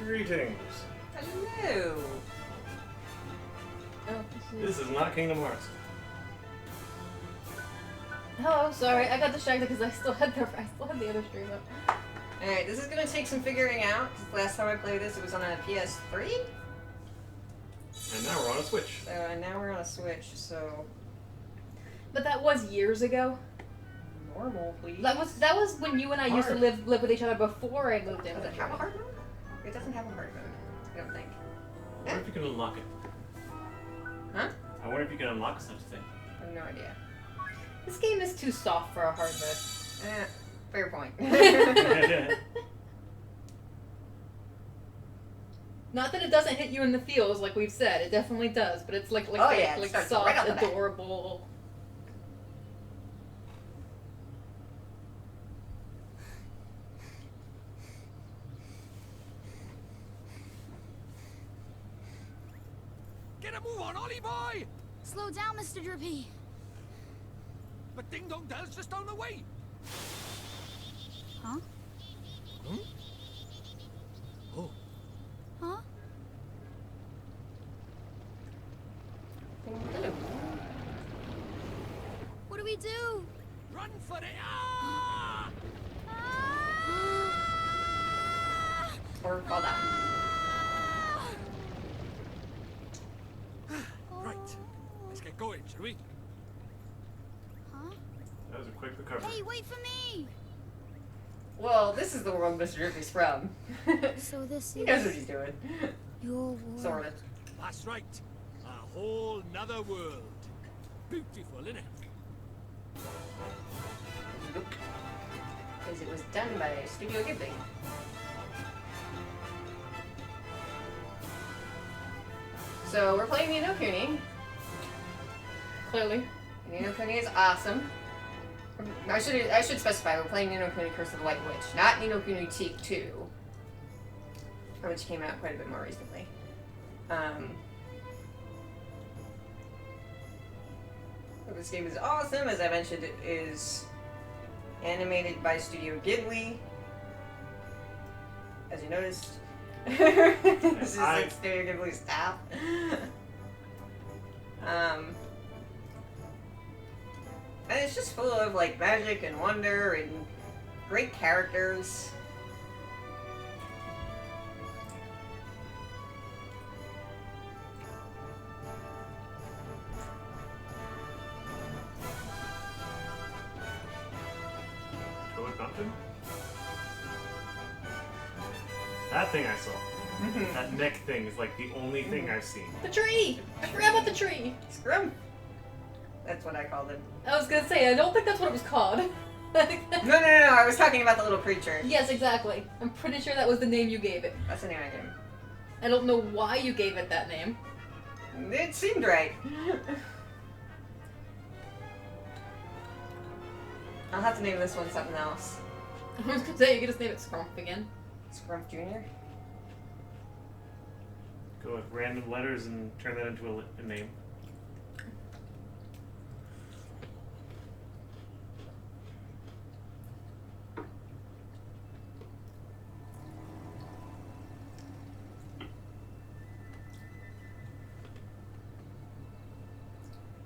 Greetings. Hello. Oh, This is not Kingdom Hearts. Hello, sorry, I got distracted because I still had the other stream up. Alright, this is gonna take some figuring out, because last time I played this, it was on a PS3? And now we're on a Switch. So, and now we're on a Switch, so... But that was years ago. Normal, please. That was when you and I used to live with each other before I moved in. Does it have a hard mode? It doesn't have a hard mode, I don't think. I wonder if you can unlock it. Huh? I wonder if you can unlock such a thing. I have no idea. This game is too soft for a hard mode. Fair point. Not that it doesn't hit you in the feels, like we've said. It definitely does, but it's like soft, right adorable. Get a move on, Ollie boy! Slow down, Mr. Drippy. But Ding Dong Dell's just down the way. Huh? Hmm? Oh. Huh? What do we do? Run for it! Ah! Or fall down. Right. Let's get going, shall we? Huh? That was a quick recovery. Hey, wait for me! Well, this is the world Mr. Drippy's from. So this He knows is what he's doing. your world. Sort of. That's right. A whole nother world. Beautiful, innit? Nope. Because it was done by Studio Ghibli. So we're playing Ni no Kuni. Clearly. Ni no Kuni is awesome. I should specify we're playing Ni no Kuni Curse of the White Witch, not Ni no Kuni 2, which came out quite a bit more recently. This game is awesome. As I mentioned, it is animated by Studio Ghibli. As you noticed, this is like Studio Ghibli staff. And it's just full of like magic and wonder and great characters. That thing I saw. That neck thing is like the only thing I've seen. The tree! I forgot about the tree! Scrum. That's what I called it. I was gonna say, I don't think that's what it was called. No, I was talking about the little creature. Yes, exactly. I'm pretty sure that was the name you gave it. That's the name I gave him. I don't know why you gave it that name. It seemed right. I'll have to name this one something else. I was gonna say, you could just name it Scrump again. Scrump Jr.? Go with random letters and turn that into a name.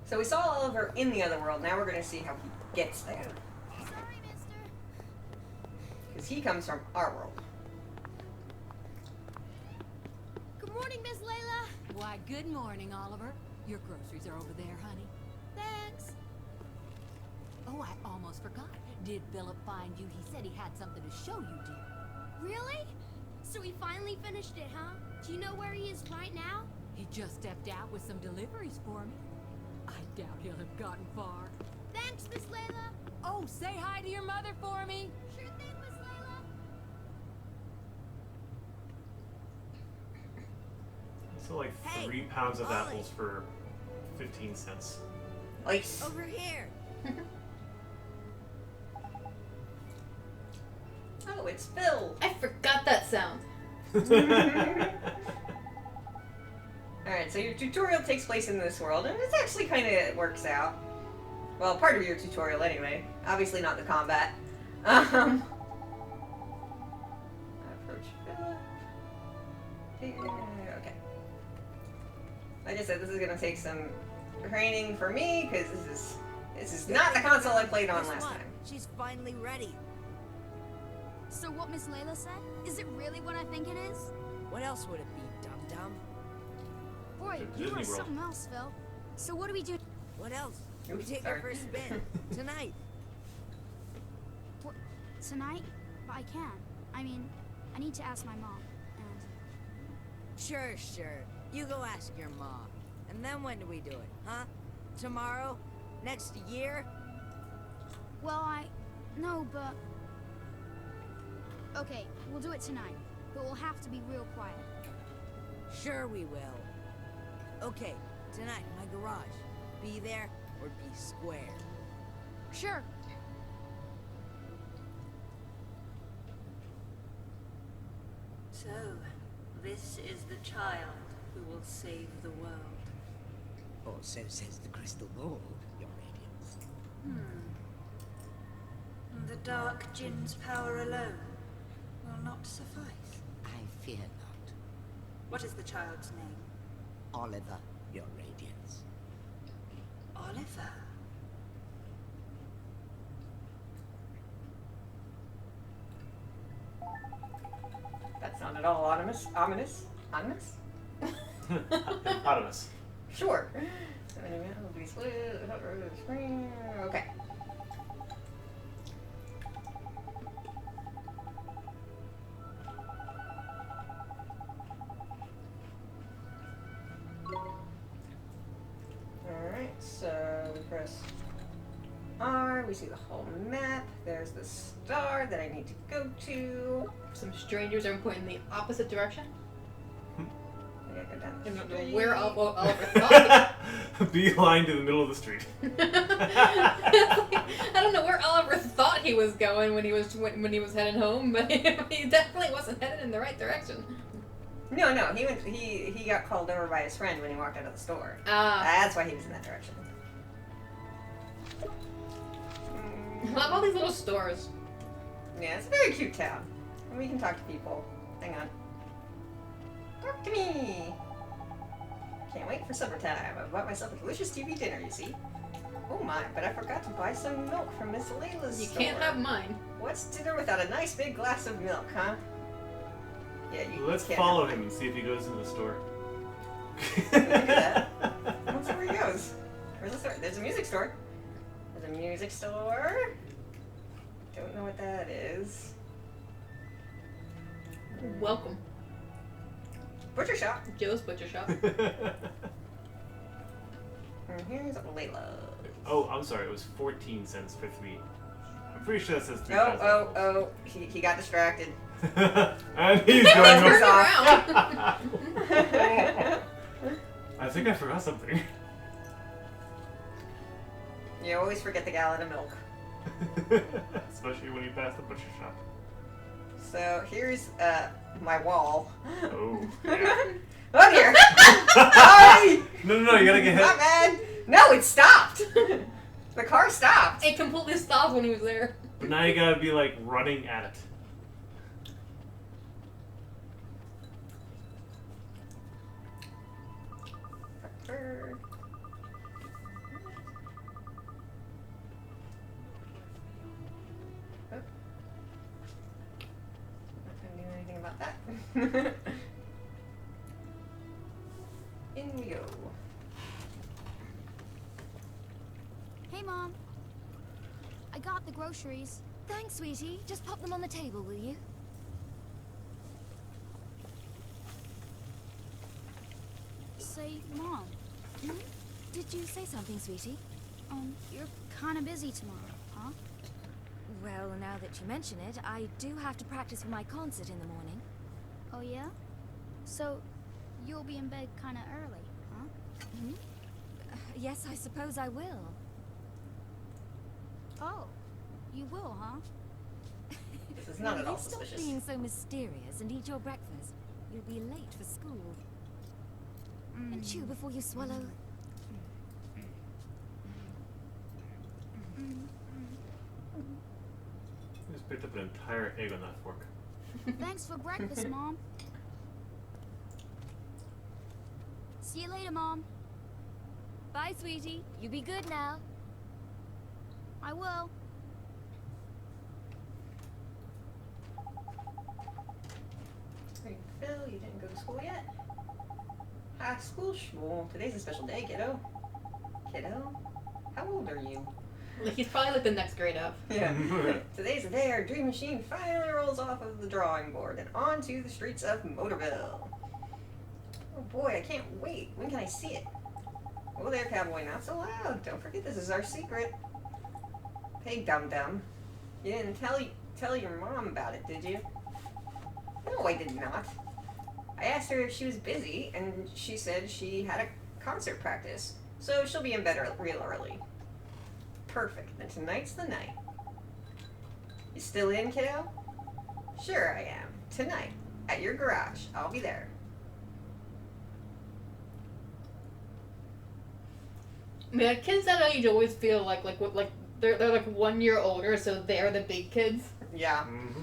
So we saw Oliver in the other world, now we're gonna see how he gets there. Sorry, mister. Because he comes from our world. Good morning, Miss Layla. Why, good morning, Oliver. Your groceries are over there, honey. Thanks. Oh, I almost forgot. Did Philip find you? He said he had something to show you, dear. Really? So he finally finished it, huh? Do you know where he is right now? He just stepped out with some deliveries for me. I doubt he'll have gotten far. Thanks, Miss Layla. Oh, say hi to your mother for me. Sure thing, Miss Layla. So like Hey, 3 pounds of Ollie. apples for 15 cents. Like, Over here. oh, it's Phil. I forgot that sound. Alright, so your tutorial takes place in this world, and it's actually kind of works out. Well, part of your tutorial anyway. Obviously not the combat. Approach Philip. I said, this is gonna take some training for me because this is not the console I played on last time. She's finally ready. So what Miss Layla said? Is it really what I think it is? What else would it be, dum-dum? Boy, Disney you are World. something else, Phil. So what do we do? What else? We Oops, take sorry. our first spin. Tonight. What, tonight? But I can't. I mean, I need to ask my mom. And Sure. You go ask your mom. And then when do we do it, huh? Tomorrow? Next year? well, no, but okay, we'll do it tonight. But we'll have to be real quiet. Sure we will. Okay, tonight, my garage. Be there or be square. Sure. So, this is the child who will save the world. Or so says the crystal ball, Your Radiance. The Dark Jinn's power alone will not suffice. I fear not. What is the child's name? Oliver, Your Radiance. Oliver. That's not at all ominous. Ominous? Ominous? Hippopotamus. Sure. Okay. Alright, so we press R, we see the whole map. There's the star that I need to go to. Some strangers are pointing the opposite direction. I gotta go down I the don't know street. where Oliver thought. Beeline to the middle of the street. I don't know where Oliver thought he was going when he was heading home, but he definitely wasn't headed in the right direction. No, he went. He got called over by his friend when he walked out of the store. Ah, That's why he was in that direction. I love all these little stores. Yeah, it's a very cute town. And we can talk to people. Hang on. Talk to me! Can't wait for supper time. I bought myself a delicious TV dinner, you see. Oh my, but I forgot to buy some milk from Miss Layla's You store. can't have mine. What's dinner without a nice big glass of milk, huh? Yeah, you Let's can't follow have him and see if he goes into the store. Look at that. Let's see where he goes. Where's the store? There's a music store. There's a music store. Don't know what that is. Welcome. Butcher shop. Joe's Butcher Shop. And here's Layla. Oh, I'm sorry. It was 14 cents for 3. I'm pretty sure that says 3. Oh. He got distracted. And he's Turn going Turns off. around. I think I forgot something. You always forget the gallon of milk. Especially when you pass the butcher shop. So here's my wall. Oh, yeah. Oh dear! Sorry! No, you gotta get My hit. bad! No, it stopped! The car stopped! It completely stopped when he was there. But now you gotta be like running at it. Not gonna do anything about that. In we go. Hey, Mom. I got the groceries. Thanks, sweetie. Just pop them on the table, will you? Say, Mom, Did you say something, sweetie? you're kind of busy tomorrow, huh? Well, now that you mention it, I do have to practice for my concert in the morning. Oh, yeah? So, you'll be in bed kind of early, huh? Yes, I suppose I will. Oh, you will, huh? This is not Will at all you stop suspicious. being so mysterious and eat your breakfast? You'll be late for school. And chew before you swallow. I just picked up an entire egg on that fork. Thanks for breakfast, Mom. See you later, Mom. Bye, sweetie. You be good now. I will. Hey, Phil, you didn't go to school yet? School schmool. Today's a special day, kiddo. Kiddo? How old are you? Like, he's probably like the next grade up. Yeah. Today's the day our dream machine finally rolls off of the drawing board and onto the streets of Motorville. Oh boy, I can't wait. When can I see it? Oh there, cowboy, not so loud. Don't forget this is our secret. Hey, dum-dum. You didn't tell your mom about it, did you? No, I did not. I asked her if she was busy, and she said she had a concert practice, so she'll be in bed real early. Perfect. Then tonight's the night. You still in, kiddo? Sure I am. Tonight, at your garage. I'll be there. I mean, like, kids that age always feel like they're like 1 year older, so they're the big kids. Yeah. Mm-hmm.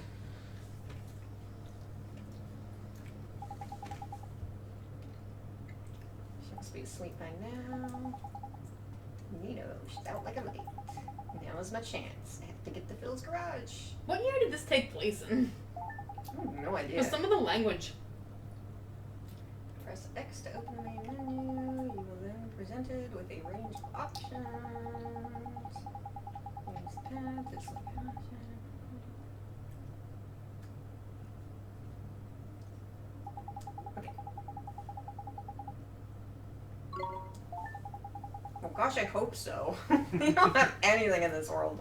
She must be asleep by now. Nito, she's out like a light. Now is my chance. I have to get to Phil's garage. What year did this take place in? No idea. With some of the language. Press X to open the main menu. You will then be presented with a range of options. Use the pad to select an option. Okay. Oh gosh, I hope so. You don't have anything in this world.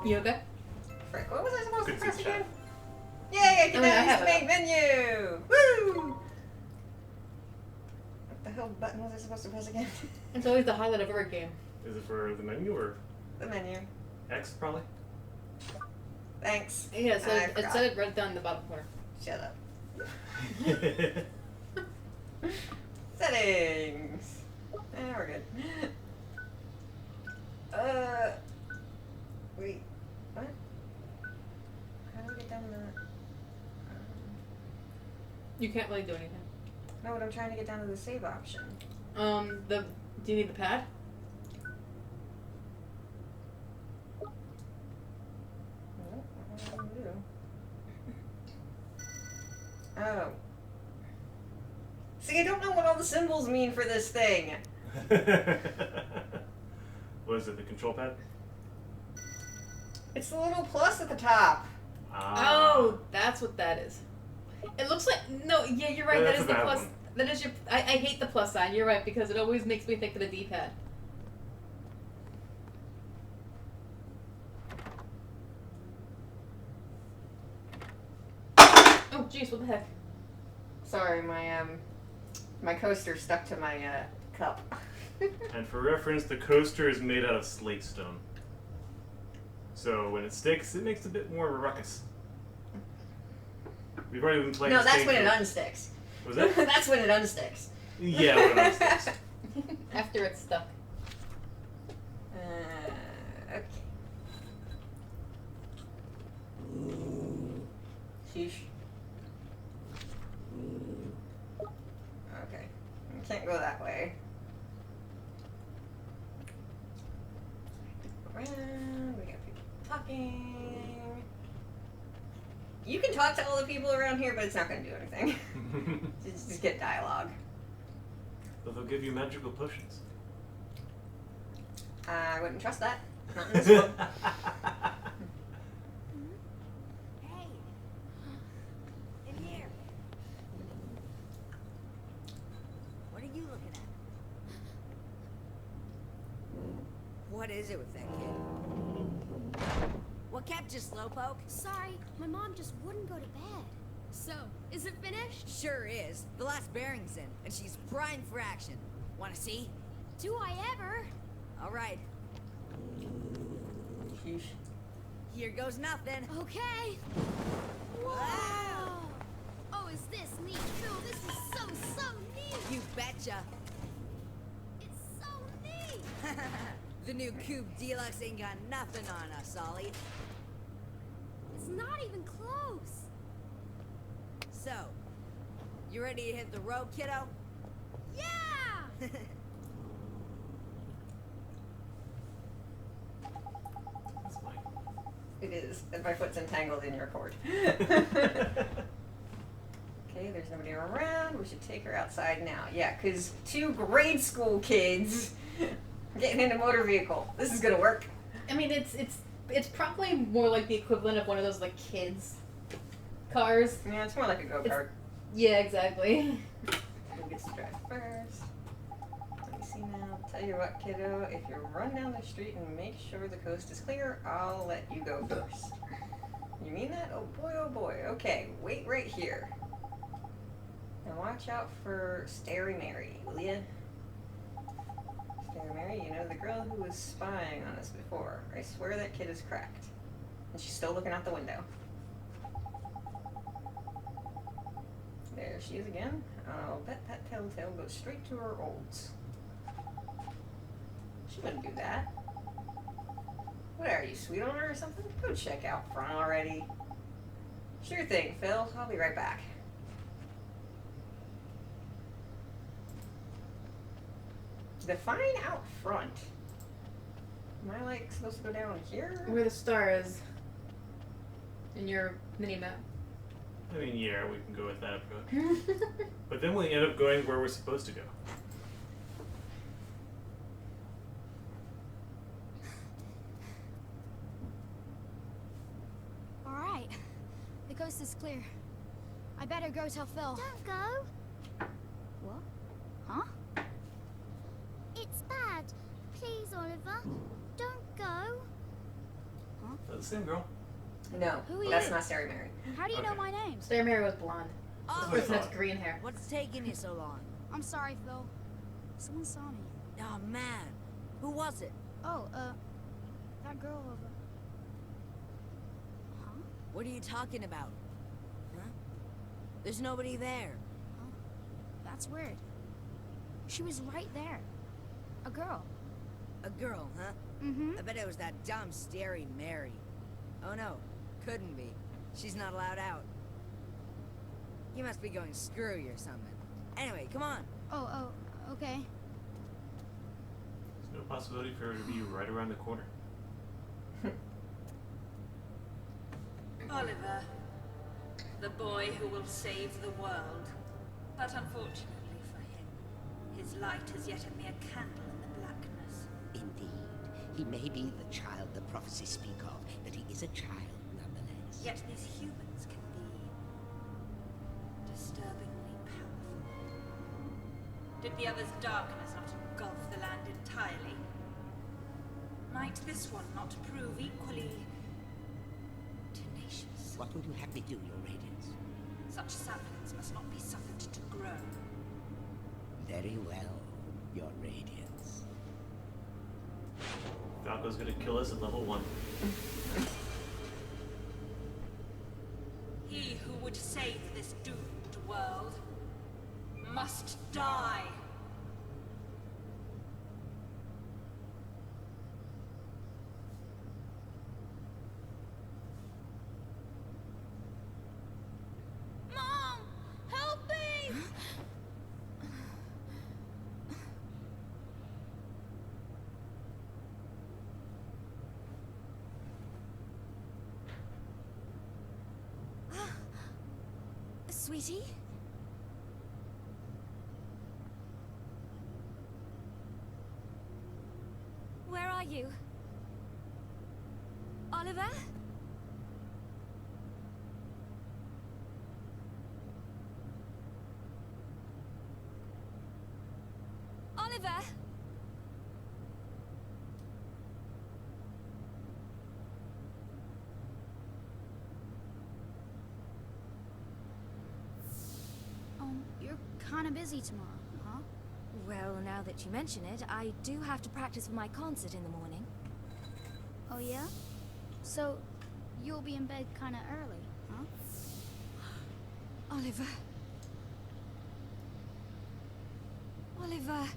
You okay? Frick, what was I supposed to Good press chat. again? Yay, I can Oh, yeah, I now use have the it main menu! Woo! What the hell button was I supposed to press again? It's always the highlight of every game. Is it for the menu or The menu. X probably? Thanks. Yeah, so I it forgot. said it right down in the bottom corner. Shut up. Settings. We're good. Wait. What? How do we get down the... You can't really do anything. No, but I'm trying to get down to the save option. Do you need the pad? No, what do I do? Oh. See, I don't know what all the symbols mean for this thing. What is it, the control pad? It's the little plus at the top. Oh, that's what that is. It looks like yeah, you're right. Yeah, That that's is a the bad plus. one. That is your. I hate the plus sign. You're right because it always makes me think of the D-pad. Oh, jeez, what the heck? Sorry, my coaster stuck to my cup. And for reference, the coaster is made out of slate stone. So when it sticks, it makes a bit more of a ruckus. We've already been playing No, this that's game when it for- unsticks. Was that? That's when it unsticks. Yeah, when it unsticks. After it's stuck. Okay. Sheesh. Okay. We can't go that way. Around, we got people talking. You can talk to all the people around here, but it's not going to do anything. Just get dialogue. But they'll give you magical potions. I wouldn't trust that. Not in this one. Hey! In here! What are you looking at? What is it with that kid? What kept you, Slowpoke? Sorry, my mom just wouldn't go to bed. So, is it finished? Sure is. The last bearing's in, and she's primed for action. Wanna see? Do I ever? All right. Sheesh. Here goes nothing. Okay. Wow! Oh, is this neat? Phil, this is so neat. You betcha. It's so neat. The new Coupe Deluxe ain't got nothing on us, Ollie. It's not even close. So, you ready to hit the road, kiddo? Yeah! That's fine. It is. And my foot's entangled in your cord. Okay, there's nobody around. We should take her outside now. Yeah, because 2 grade school kids getting in a motor vehicle. This is gonna work. I mean, it's probably more like the equivalent of one of those like kids cars. Yeah, it's more like a go-kart. Yeah, exactly. Who gets to drive first? Let me see now. Tell you what, kiddo, if you run down the street and make sure the coast is clear, I'll let you go first. You mean that? Oh boy, oh boy. Okay, wait right here. And watch out for Starry Mary, will ya? Starry Mary, you know the girl who was spying on us before. I swear that kid is cracked. And she's still looking out the window. There she is again. I'll bet that telltale goes straight to her olds. She wouldn't do that. What are you, sweet on her or something? Go check out front already. Sure thing, Phil. I'll be right back. Define out front. Am I like supposed to go down here? Where the star is in your mini map. I mean, yeah, we can go with that approach. But then we end up going where we're supposed to go. All right. The coast is clear. I better go tell Phil. Don't go. What? Huh? It's bad. Please, Oliver. Don't go. That's the same girl. No, Who that's is? not Starry Mary. How do you know Okay. my name? Sarah Mary was blonde. Oh, This person has green hair. what's taking you so long? I'm sorry, Phil. Someone saw me. Oh, man. Who was it? Oh, that girl over. Huh? What are you talking about? Huh? There's nobody there. That's weird. She was right there. A girl. A girl, huh? Mm-hmm. I bet it was that dumb Starry Mary. Oh no, couldn't be. She's not allowed out. You must be going screwy or something. Anyway, come on. Oh, okay. There's no possibility for her to be right around the corner. Oliver, the boy who will save the world. But unfortunately for him, his light is yet a mere candle in the blackness. Indeed. He may be the child the prophecies speak of, but he is a child nonetheless. Yet these humans can be disturbingly powerful. Did the other's darkness not engulf the land entirely? Might this one not prove equally tenacious? What would you have me do, Your Radiance? Such saplings must not be suffered to grow. Very well, Your Radiance. Falco's gonna kill us at level 1. He who would save this doomed world must die. Mom! Help me! Sweetie? Where are you? Oliver? Oliver? You're kind of busy tomorrow, huh? Well, now that you mention it, I do have to practice for my concert in the morning. Oh, yeah? So, you'll be in bed kind of early, huh? Oliver. Oliver.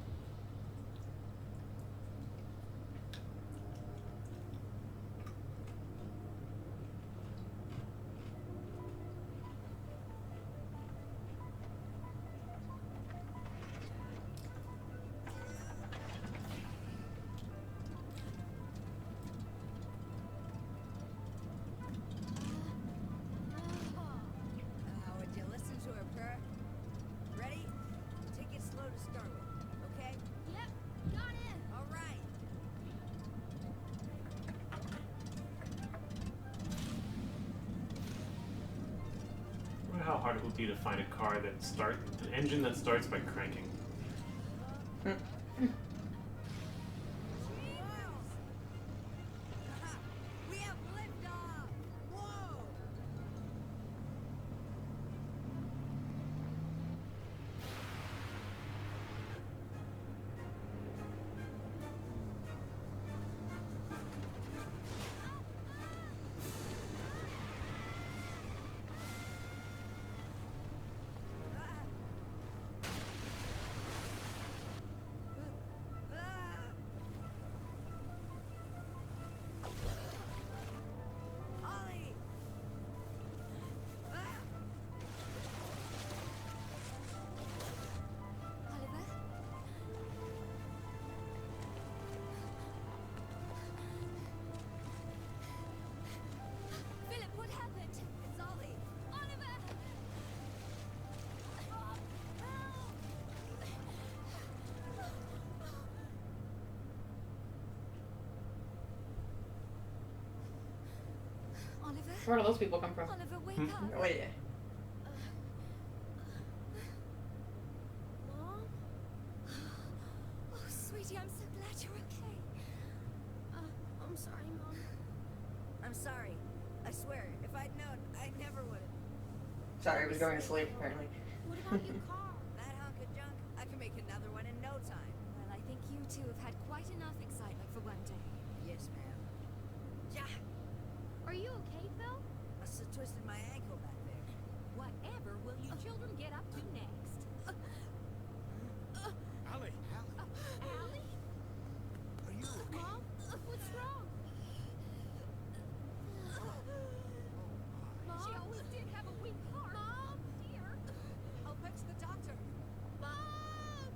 hard it would be to find a car an engine that starts by cranking. We have liftoff! Whoa! Ollie! Oliver? Philip, what happened? It's Ollie! Oliver! Oliver? Where do those people come from? Oliver, wake up! Oh yeah. Mom? Oh, sweetie, I'm so glad you're okay. I'm sorry, Mom. I'm sorry. I swear, if I'd known, I never would have. Sorry, I was going to sleep apparently. What about your car? That hunk of junk, I can make another one in no time. Well, I think you two have had quite enough excitement for one day. Yes, ma'am. Yeah, Are you okay, Phil? I must have twisted my ankle back there. Whatever will you children get up to next? Allie, Allie? are you okay? Mom? What's wrong? She always did have a weak heart. Mom? Dear. I'll fetch the doctor. Mom!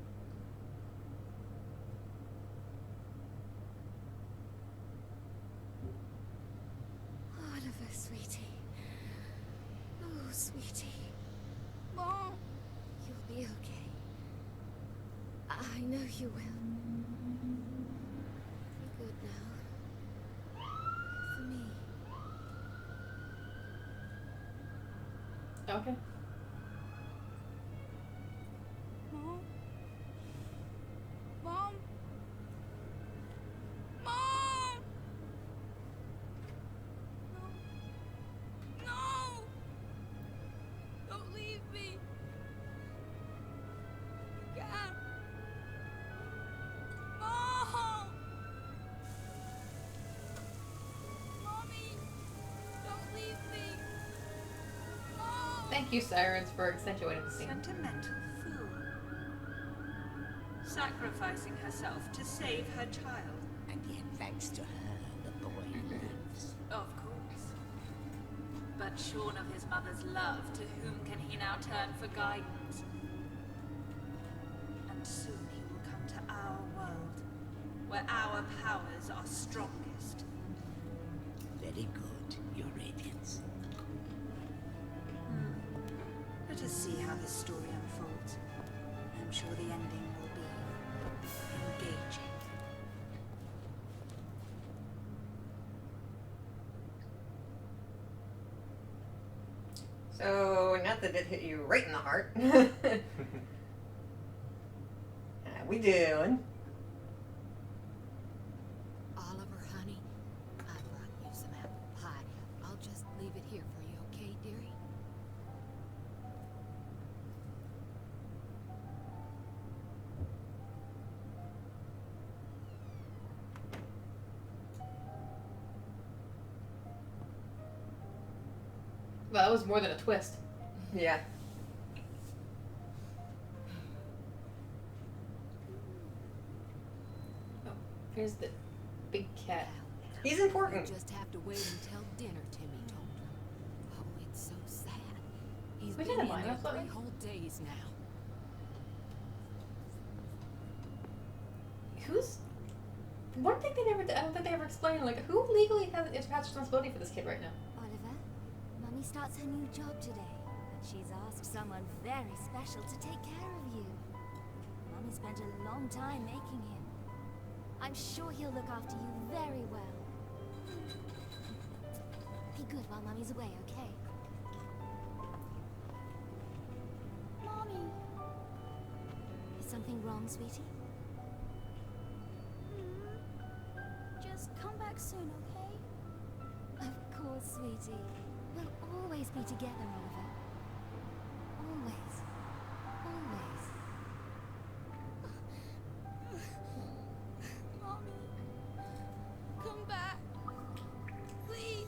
Oliver, sweetie. Oh, sweetie. Mom! You'll be okay. I know you will. You're good now. For me. Okay. Mom? Mom? Mom! No! No! Don't leave me! You can't! Mom! Mommy! Don't leave me! Mom! Thank you, Sirens, for accentuating the scene. Sentimental fool. Sacrificing herself to save her child. And yet, thanks to her, the boy lives. Of course. But shorn of his mother's love, to whom can he now turn for guidance? And soon he will come to our world, where our powers are strongest. Very good, Your Radiance. Let us see how this story unfolds. I'm sure the ending will be engaging. So, not that it hit you right in the heart. How we doing? Oliver, honey, I brought you some apple pie. I'll just leave it here for you, okay, dearie? Well, that was more than a twist. Yeah. Oh, here's the big cat. He's You important. just have to wait until dinner, Timmy told her. Oh, it's so sad. He's We been didn't in mind there us, but 3 whole days now. Who's... One thing they never... I don't think they ever explained, like, who legally has responsibility for this kid right now? Oliver, Mummy starts her new job today, but she's asked someone very special to take care of you. Mummy spent a long time making him. I'm sure he'll look after you very well. Be good while Mummy's away, okay? something wrong, sweetie? Just come back soon, okay? Of course, sweetie. We'll always be together, Oliver. Always. Always. Mommy, come back. Please.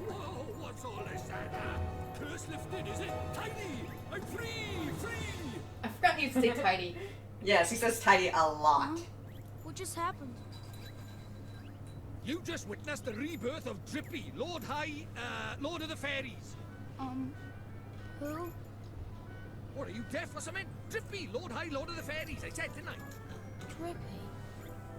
Whoa, what's all this? Curse lifted, is it? Tiny! I'm free! Free! I forgot he used to say tidy. Yes, he says tidy a lot. What just happened? You just witnessed the rebirth of Drippy, Lord of the Fairies. Who? What, are you deaf or something? Drippy, Lord of the Fairies, I said, didn't I? Drippy.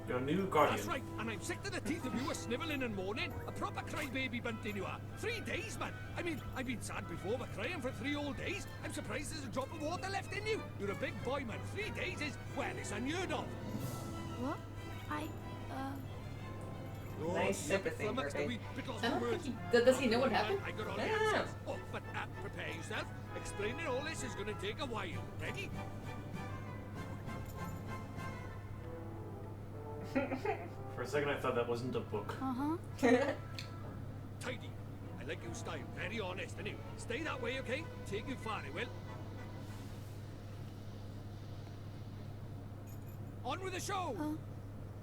Your new guardian. That's right, and I'm sick to the teeth of you a snivelling and moaning. A proper crybaby bunting you are. 3 days, man. I mean, I've been sad before, but crying for 3 whole days? I'm surprised there's a drop of water left in you. You're a big boy, man. 3 days is, well, it's unheard of. What? Oh, Nice sympathy, flummoxed, Murphy. a wee bit lost I for don't words. think does he know what happened? I got all the Yeah. answers. Oh, but prepare yourself. Explaining all this is going to take a while. Ready? For a second, I thought that wasn't a book. Tidy. I like your style. Very honest, and you stay that way, okay? Take you far, it will. On with the show!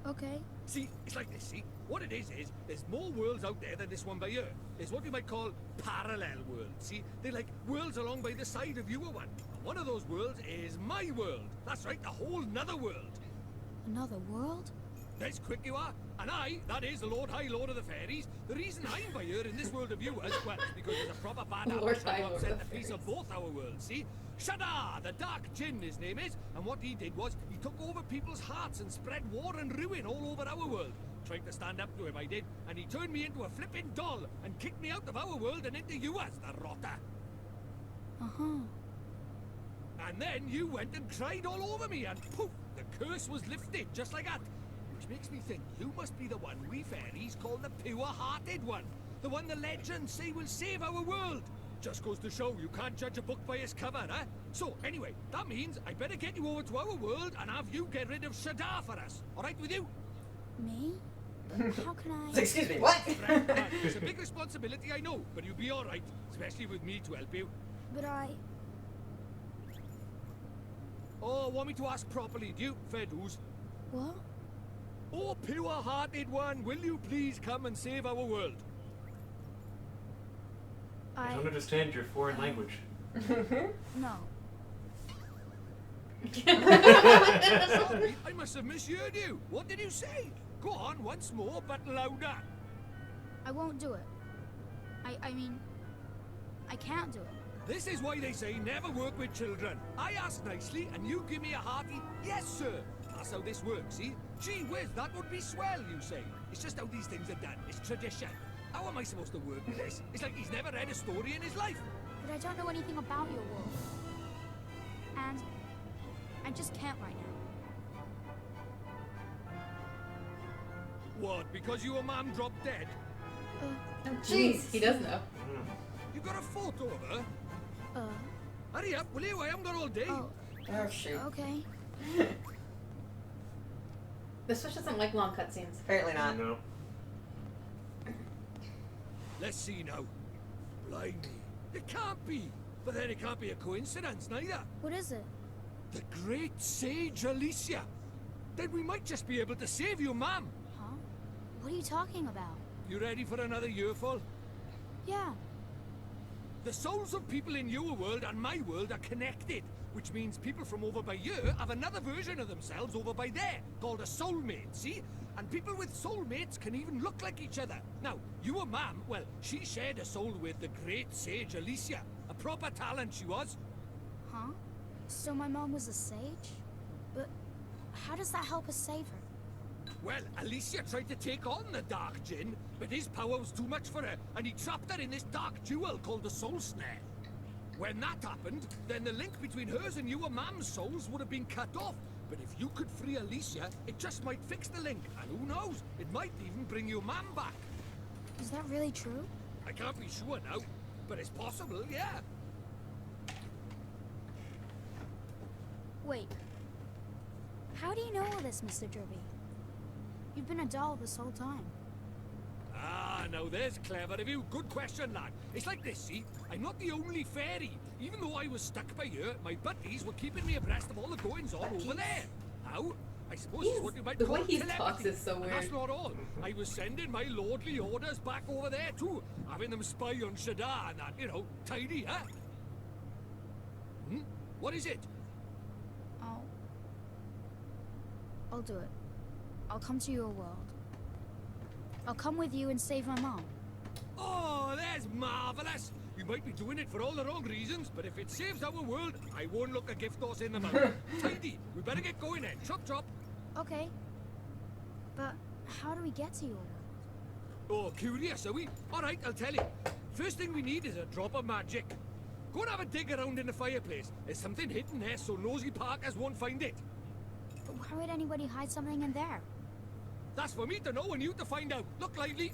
Okay. See, it's like this, see? What it is, there's more worlds out there than this one by here. There's what you might call parallel worlds, see? They're like worlds along by the side of your one. And one of those worlds is my world. That's right, a whole nother world. Another world? That's quick you are. And that is the Lord of the Fairies. The reason I'm by here in this world of viewers, well, is because there's a proper bad Lord apple trying High to Lord upset of the the peace of Fairies. both our worlds, see? Shada, the Dark Djinn, his name is, and what he did was, he took over people's hearts and spread war and ruin all over our world. Tried to stand up to him, I did, and he turned me into a flipping doll and kicked me out of our world and into yours, the rotter. And then you went and cried all over me, and poof, the curse was lifted, just like that. Which makes me think you must be the one we fairies call the pure-hearted one. The one the legends say will save our world. Just goes to show you can't judge a book by its cover, huh? So, anyway, that means I better get you over to our world and have you get rid of Shadar for us. All right with you? Me? How can I? Excuse me, what? It's a big responsibility, I know, but you'll be all right, especially with me to help you. But Oh, want me to ask properly, do you, fair dues? What? Oh, pure-hearted one, will you please come and save our world? I don't understand your foreign language. No. Sorry, I must have misheard you. What did you say? Go on once more, but louder. I won't do it. I mean, I can't do it. This is why they say never work with children. I ask nicely, and you give me a hearty, yes, sir. That's how this works, see? Gee whiz, that would be swell, you say. It's just how these things are done. It's tradition. How am I supposed to work with this? It's like he's never read a story in his life. But I don't know anything about your world. And I just can't right now. What, because your mum dropped dead? Oh, jeez, he does know. You got a photo of her? Hurry up, will you? I haven't got all day. Oh, shoot. okay. This Switch doesn't like long cutscenes. Apparently not. No. Let's see now. Blimey. It can't be. But then it can't be a coincidence, neither. What is it? The great sage Alicia. Then we might just be able to save your mum. Huh? What are you talking about? You ready for another earful? Yeah. The souls of people in your world and my world are connected, which means people from over by here have another version of themselves over by there, called a soulmate, see? And people with soulmates can even look like each other. Now, your mum, well, she shared a soul with the great sage Alicia. A proper talent she was. Huh? So my mom was a sage? But how does that help us save her? Well, Alicia tried to take on the Dark Djinn, but his power was too much for her, and he trapped her in this dark jewel called the Soul Snare. When that happened, then the link between hers and you and Mam's souls would have been cut off. But if you could free Alicia, it just might fix the link. And who knows, it might even bring your Mam back. Is that really true? I can't be sure now, but it's possible, yeah. Wait. How do you know all this, Mr. Drippy? You've been a doll this whole time. Ah, now there's clever of you. Good question, lad. It's like this, see? I'm not the only fairy. Even though I was stuck by here, my buddies were keeping me abreast of all the goings-on over there. How? I suppose it's what you might The call way he telepathy. talks is so And weird. that's not all. I was sending my lordly orders back over there too, having them spy on Shadar and that, you know, tidy, huh? What is it? I'll do it. I'll come to your world. I'll come with you and save my mom. Oh, that's marvelous! You might be doing it for all the wrong reasons, but if it saves our world, I won't look a gift horse in the mouth. Tidy, we better get going then. Chop chop. Okay. But how do we get to your world? Oh, curious, are we? Alright, I'll tell you. First thing we need is a drop of magic. Go and have a dig around in the fireplace. There's something hidden there so nosy Parkers won't find it. But why would anybody hide something in there? That's for me to know and you to find out. Look lively.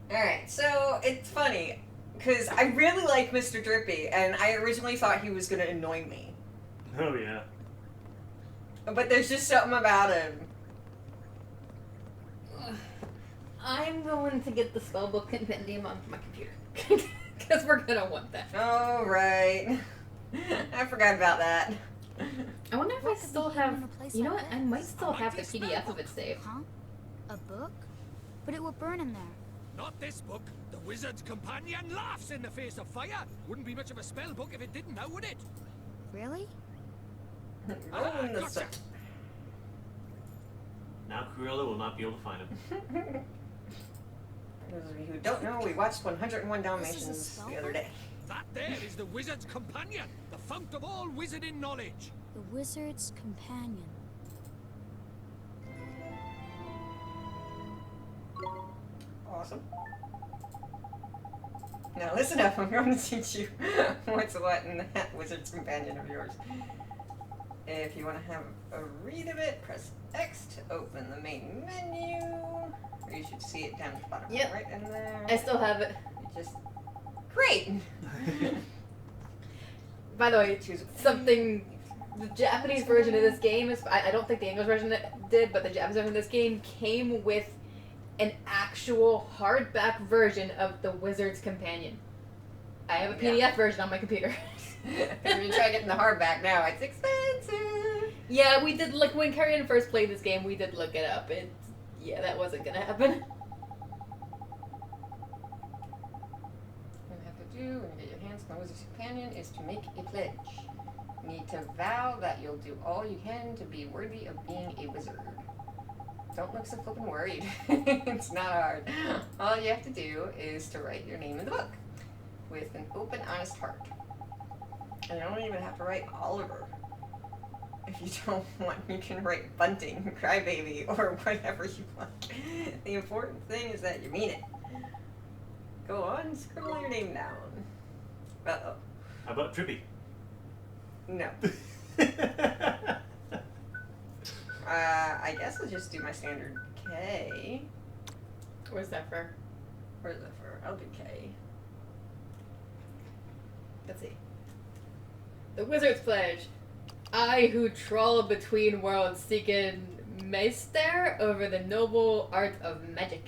Alright, so it's funny, because I really like Mr. Drippy, and I originally thought he was going to annoy me. Oh, yeah. But there's just something about him. I'm going to get the spellbook compendium onto my computer. Because we're going to want that. Oh, right. I forgot about that. I wonder if I What could still be hidden have... in a place You know like what? I this? might still have the PDF of it saved. Huh? A book? But it would burn in there. Not this book. The Wizard's Companion laughs in the face of fire. Wouldn't be much of a spell book if it didn't now, would it? Really? Oh, in the gotcha. sun. Now Cruella will not be able to find him. For those of you who don't know, we watched 101 Dalmatians spell the other book? day. That there is the Wizard's Companion, the fount of all wizarding knowledge. The Wizard's Companion. Awesome. Now listen up, I'm going to teach you what's what in that Wizard's Companion of yours. If you want to have a read of it, press X to open the main menu. Or you should see it down at the bottom, Yep. right in there. I still have it. You just... Great! By the way, Choose something... The Japanese version of this game is... I don't think the English version did, but the Japanese version of this game came with an actual hardback version of the Wizard's Companion. I have a PDF version on my computer. If you try getting the hardback now, it's expensive. Yeah, we did, like, when Carrion first played this game, we did look it up. Yeah, that wasn't gonna happen. What you have to do when you get your hands on the Wizard's Companion is to make a pledge. You need to vow that you'll do all you can to be worthy of being a wizard. Don't look so flippin' worried. It's not hard. All you have to do is to write your name in the book with an open, honest heart. And you don't even have to write Oliver. If you don't want, you can write Bunting, Crybaby, or whatever you want. The important thing is that you mean it. Go on, scribble your name down. Uh-oh. How about Drippy? No. I guess I'll just do my standard K. Where's that for? Where's that for? I'll do K. Let's see. The Wizard's Pledge. I who trawl between worlds seeking meister over the noble art of magic,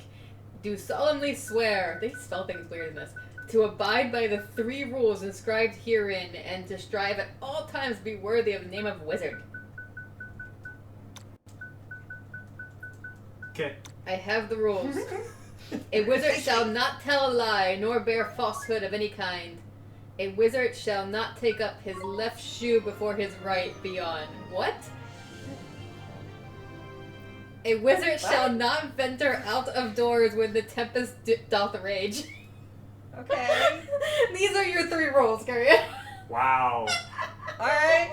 do solemnly swear, they spell things weird in this, to abide by the 3 rules inscribed herein and to strive at all times to be worthy of the name of wizard. Okay. I have the rules. A wizard shall not tell a lie, nor bear falsehood of any kind. A wizard shall not take up his left shoe before his right beyond. What? A wizard shall not venture out of doors when the tempest doth rage. Okay. These are your 3 rules, Carrion. Wow. Alright.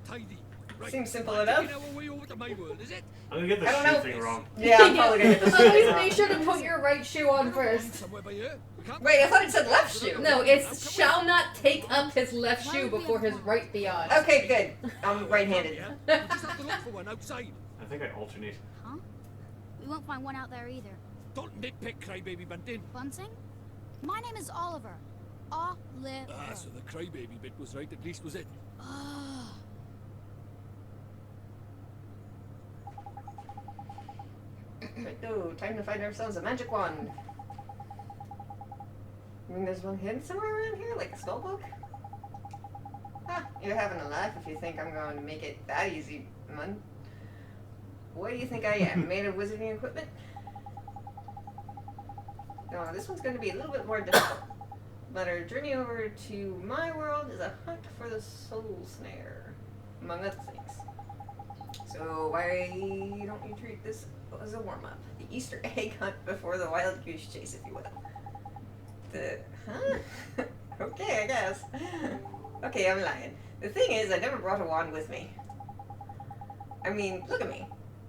Tidy. Right. Seems simple I'm enough. taking our way over to of my world, is it? I'm gonna get the I don't know. shoe thing wrong. Yeah, I'm probably gonna get this Always wrong. make sure to put your right shoe on first. Somewhere by here. We can't- Wait, I thought it said left shoe. No, it's shall not take up his left shoe before his right be on. Okay, good. I'm right-handed. Yeah, we'll just have to look for one outside. I think I alternate. Huh? We won't find one out there either. Don't nitpick, crybaby Bunting. Bunting? My name is Oliver. Oliver. Ah, so the crybaby bit was right, at least was it? Ah. Right, oh, time to find ourselves a magic wand. I mean, there's one hidden somewhere around here, like a spell book? Huh, you're having a laugh if you think I'm going to make it that easy, man. What do you think I am, made of wizarding equipment? No, this one's going to be a little bit more difficult. But our journey over to my world is a hunt for the soul snare, among other things. So why don't you treat this as a warm-up? The Easter egg hunt before the wild goose chase, if you will. Huh? Okay, I guess. Okay, I'm lying. The thing is, I never brought a wand with me. I mean, look at me.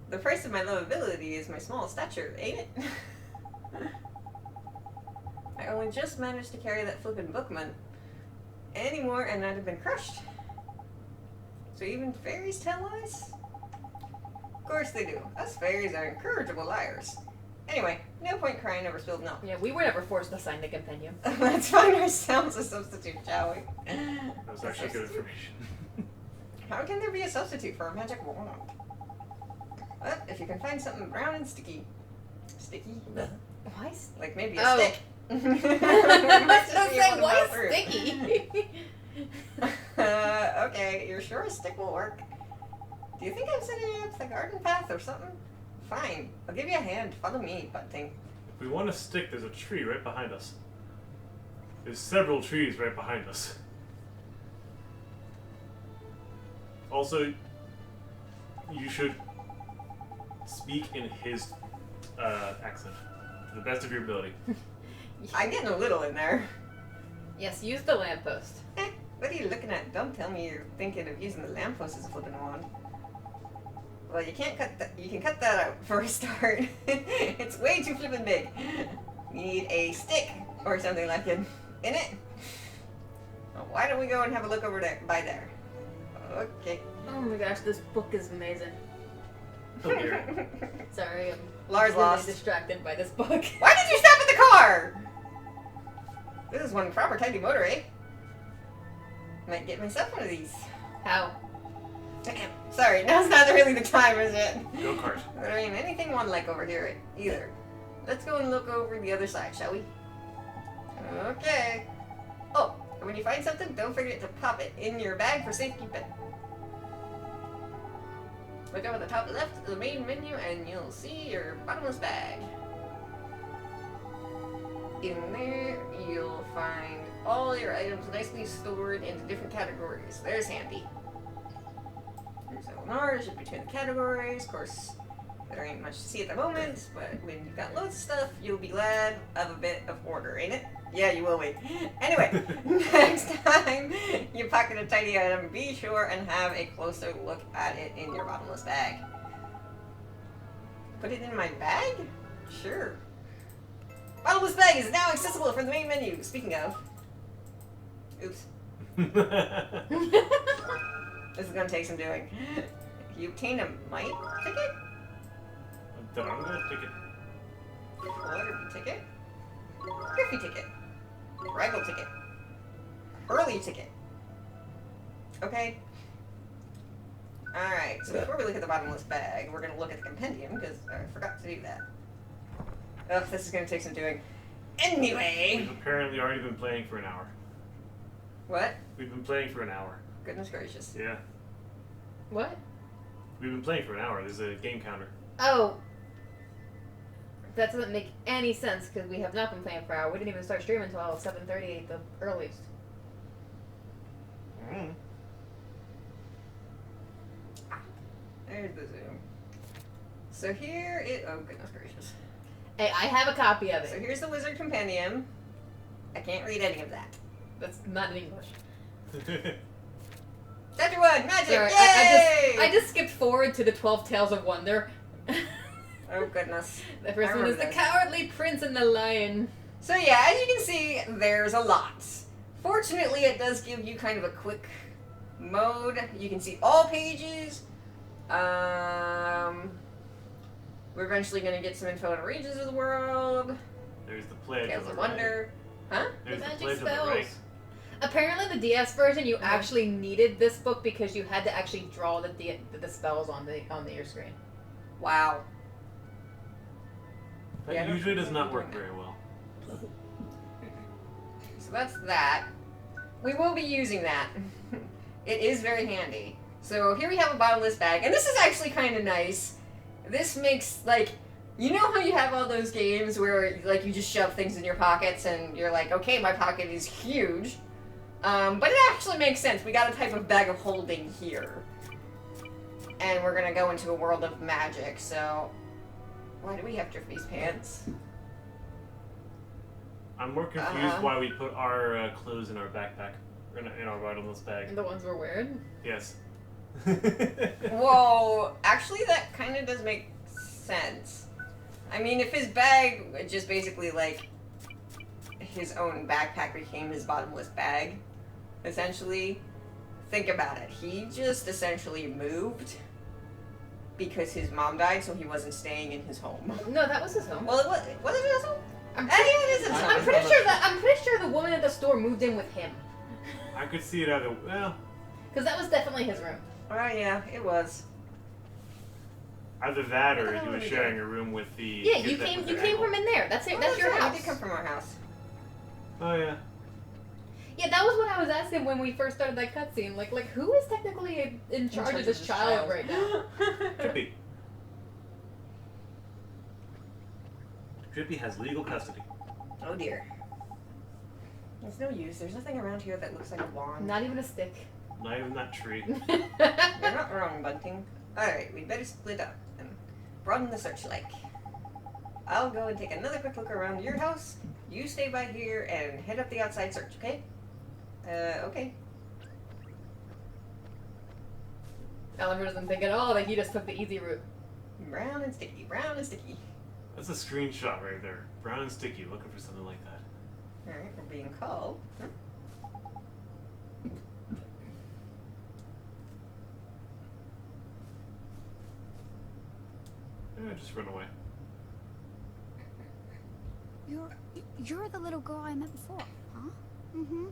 The price of my lovability is my small stature, ain't it? I only just managed to carry that flippin' bookman. Anymore, and I'd have been crushed. So even fairies tell lies? Of course they do. Us fairies are incorrigible liars. Anyway, no point crying over spilled milk. Yeah, we were never forced to sign the compendium. Let's find ourselves a substitute, shall we? That was actually good information. How can there be a substitute for a magic wand? But if you can find something brown and sticky. Sticky? Why? Like maybe a Oh. stick. I was gonna say, why through. sticky? Okay, you're sure a stick will work? Do you think I'm setting up the garden path or something? Fine, I'll give you a hand. Follow me, Bunting. If we want a stick, there's a tree right behind us. There's several trees right behind us. Also, you should speak in his accent to the best of your ability. I'm getting a little in there. Yes, use the lamppost. What are you looking at? Don't tell me you're thinking of using the lamppost as a flipping wand. Well, you can't cut that. You can cut that out for a start. It's way too flippin' big. You need a stick or something like it in it. Well, why don't we go and have a look over there by there? Okay. Oh my gosh, this book is amazing. Oh dear. Sorry, I'm Lars really lost. distracted by this book. Why did you stop at the car? This is one proper tidy motor, eh? Might get myself one of these. How? Damn. Sorry, now's not really the time, is it? Go kart. There ain't anything one-like over here either. Let's go and look over the other side, shall we? Okay. Oh, and when you find something, don't forget to pop it in your bag for safekeeping. Look up at the top left of the main menu and you'll see your bottomless bag. In there, you'll find all your items nicely stored into different categories. There's handy. There's L&Rs between the categories. Of course, there ain't much to see at the moment, but when you've got loads of stuff, you'll be glad of a bit of order, ain't it? Yeah, you will be. Anyway, next time you pocket a tiny item, be sure and have a closer look at it in your bottomless bag. Put it in my bag? Sure. Bottomless bag is now accessible from the main menu. Speaking of. Oops. This is gonna take some doing. You obtained a mite ticket? A Daranga ticket. Waterby ticket? Griffy ticket? Raggle ticket? Hurley ticket? Okay. Alright, so before we look at the bottomless bag, we're gonna look at the compendium, because I forgot to do that. Ugh, this is gonna take some doing. Anyway! We've apparently already been playing for an hour. What? We've been playing for an hour. Goodness gracious. Yeah. What? We've been playing for an hour. There's a game counter. Oh. That doesn't make any sense because we have not been playing for an hour. We didn't even start streaming until 7:30 the earliest. Mm. There's the zoom. So here it. Oh, goodness gracious. Hey, I have a copy of So it. here's the Wizard Compendium. I can't read any of that. That's not in English. Chapter 1, magic! Sorry, Yay! I just skipped forward to the 12 Tales of Wonder. Oh, goodness. The first I one is remember the this. Cowardly Prince and the Lion. So yeah, as you can see, there's a lot. Fortunately, it does give you kind of a quick mode. You can see all pages. We're eventually going to get some info on regions of the world. There's the pledge Tales of of the Wonder. Huh? There's The the magic pledge of the spells. right. Apparently, the DS version, you actually needed this book because you had to actually draw the spells on your screen. Wow. That Yeah, I don't usually does remember not work doing very well. So that's that. We will be using that. It is very handy. So here we have a bottomless bag, and this is actually kind of nice. This makes, like, you know how you have all those games where, like, you just shove things in your pockets and you're like, okay, my pocket is huge. But it actually makes sense. We got a type of bag of holding here. And we're gonna go into a world of magic, so... Why do we have Drippy's pants? I'm more confused why we put our clothes in our backpack. In our bottomless bag. The ones we're wearing? Yes. Whoa, actually that kind of does make sense. I mean, if his bag just basically, like, his own backpack became his bottomless bag, essentially, think about it. He just essentially moved because his mom died, so he wasn't staying in his home. No, that was his home. Well, was it his home? I'm Yeah, it is his home. I'm pretty sure the woman at the store moved in with him. I could see it either. Well, Because that was definitely his room. Oh, yeah, it was. either that What or the hell he are was we sharing doing? a room with the. Yeah, kid you that came was you an came animal. from in there. That's it. Oh, That's your right, house. He did come from our house. Oh yeah. Yeah, that was what I was asking when we first started that cutscene. Like who is technically in charge of this child right now? Drippy. Drippy has legal custody. Oh dear. There's no use. There's nothing around here that looks like a wand. Not even a stick. Not even that tree. You're not wrong, Bunting. Alright, we'd better split up and broaden the searchlight. I'll go and take another quick look around your house. You stay by here and head up the outside search, okay? Okay. Oliver doesn't think at all that he just took the easy route. Brown and sticky, brown and sticky. That's a screenshot right there. Brown and sticky, looking for something like that. Alright, we're being called. Just run away. You're the little girl I met before, huh? Mm-hmm.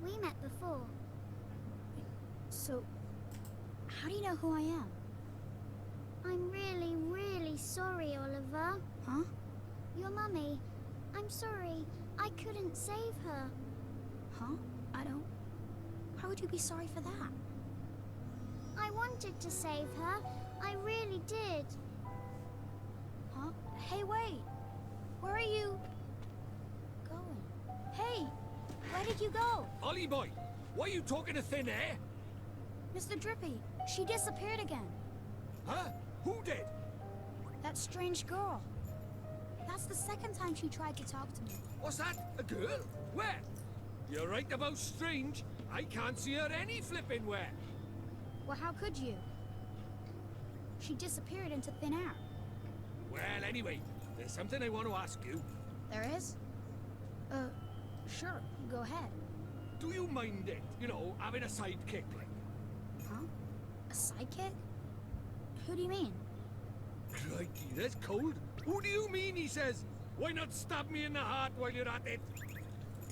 We met before. So, how do you know who I am? I'm really, really sorry, Oliver. Huh? Your mummy. I'm sorry. I couldn't save her. Huh? I don't... Why would you be sorry for that? I wanted to save her. I really did. Huh? Hey, wait! Where are you... going? Hey! Where did you go? Ollie boy, why are you talking to thin air? Mr. Drippy, she disappeared again. Huh? Who did? That strange girl. That's the second time she tried to talk to me. What's that? A girl? Where? You're right about strange. I can't see her any flipping where. Well, how could you? She disappeared into thin air. Well, anyway, there's something I want to ask you. There is? Sure. Go ahead. Do you mind it? You know, having a sidekick like? Huh? A sidekick? Who do you mean? Crikey, that's cold. Who do you mean, he says? Why not stab me in the heart while you're at it?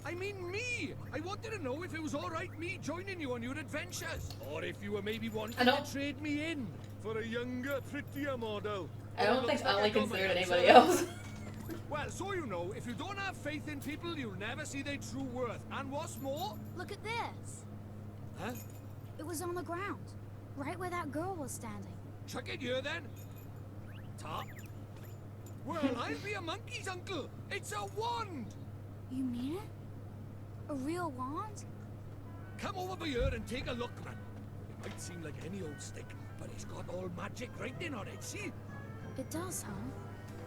I mean me! I wanted to know if it was alright me joining you on your adventures. Or if you were maybe wanting to trade me in for a younger, prettier model. I don't Looks think like Ollie I got my considered answer. anybody else. Well, so you know, if you don't have faith in people, you'll never see their true worth. And what's more... Look at this. Huh? It was on the ground. Right where that girl was standing. Chuck it here, then. Top. Well, I'll be a monkey's uncle. It's a wand. You mean it? A real wand? Come over by here and take a look, man. It might seem like any old stick, but it's got all magic writing on it, see? It does, huh?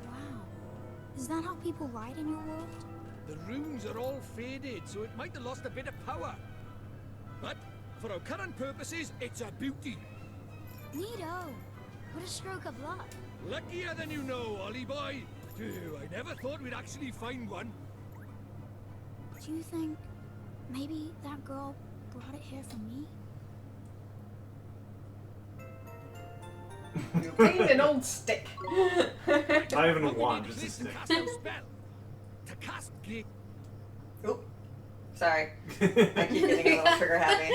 Wow. Is that how people write in your world? The runes are all faded, so it might have lost a bit of power. But for our current purposes, it's a beauty. Neato. What a stroke of luck. Luckier than you know, Ollie boy. Phew, I never thought we'd actually find one. Do you think maybe that girl brought it here for me? You cleaned an old stick. Not even a But we wand, need just a place to stick. cast our spell. To cast gate. Oop. Sorry. I keep getting a little trigger happy.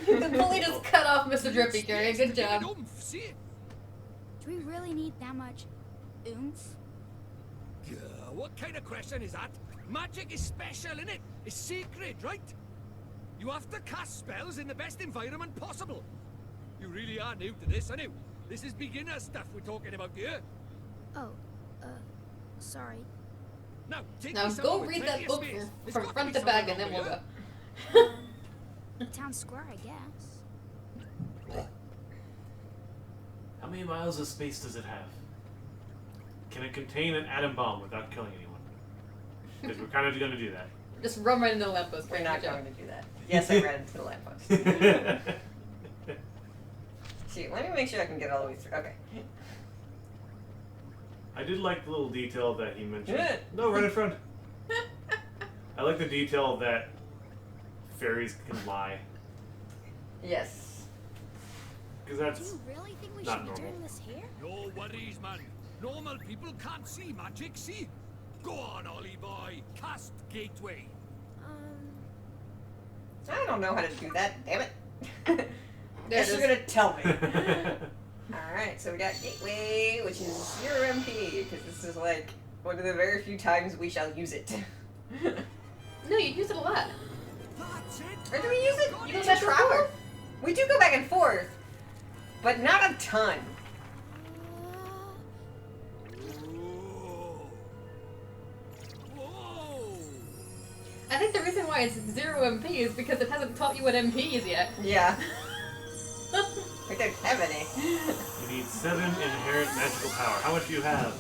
The bully just cut off Mr. Drippy Carry. Good job. See? Do we really need that much oomph? What kind of question is that? Magic is special, innit? It's sacred, right? You have to cast spells in the best environment possible. You really are new to this, aren't you? This is beginner stuff we're talking about here. Oh, sorry. Now, take Now me go somewhere with read plenty that of book space. There's from got to front be to back, somewhere and then we'll over go. The town square, I guess. How many miles of space does it have? Can it contain an atom bomb without killing anyone? Because we're kind of going to do that. Just run right into the lamppost. We're Good not job. going to do that. Yes, I read into the lamppost. See, let me make sure I can get all the way through. Okay. I did like the little detail that he mentioned. Yeah. No, right in front. I like the detail that fairies can lie. Yes. Because Do that's you really think we not should be normal. doing this here? No worries, man. Normal people can't see magic, see? Go on, Ollie boy. Cast gateway. I don't know how to do that, damn it. There Guess it you're is. gonna tell me. Alright, so we got Gateway, which is 0 MP, because this is like one of the very few times we shall use it. No, you use it a lot. That's it. Or do we use it? You go to back and travel? forth? We do go back and forth, but not a ton. Whoa. Whoa. I think the reason why it's 0 MP is because it hasn't taught you what MP is yet. Yeah. We don't have any. You need 7 inherent magical power. How much do you have?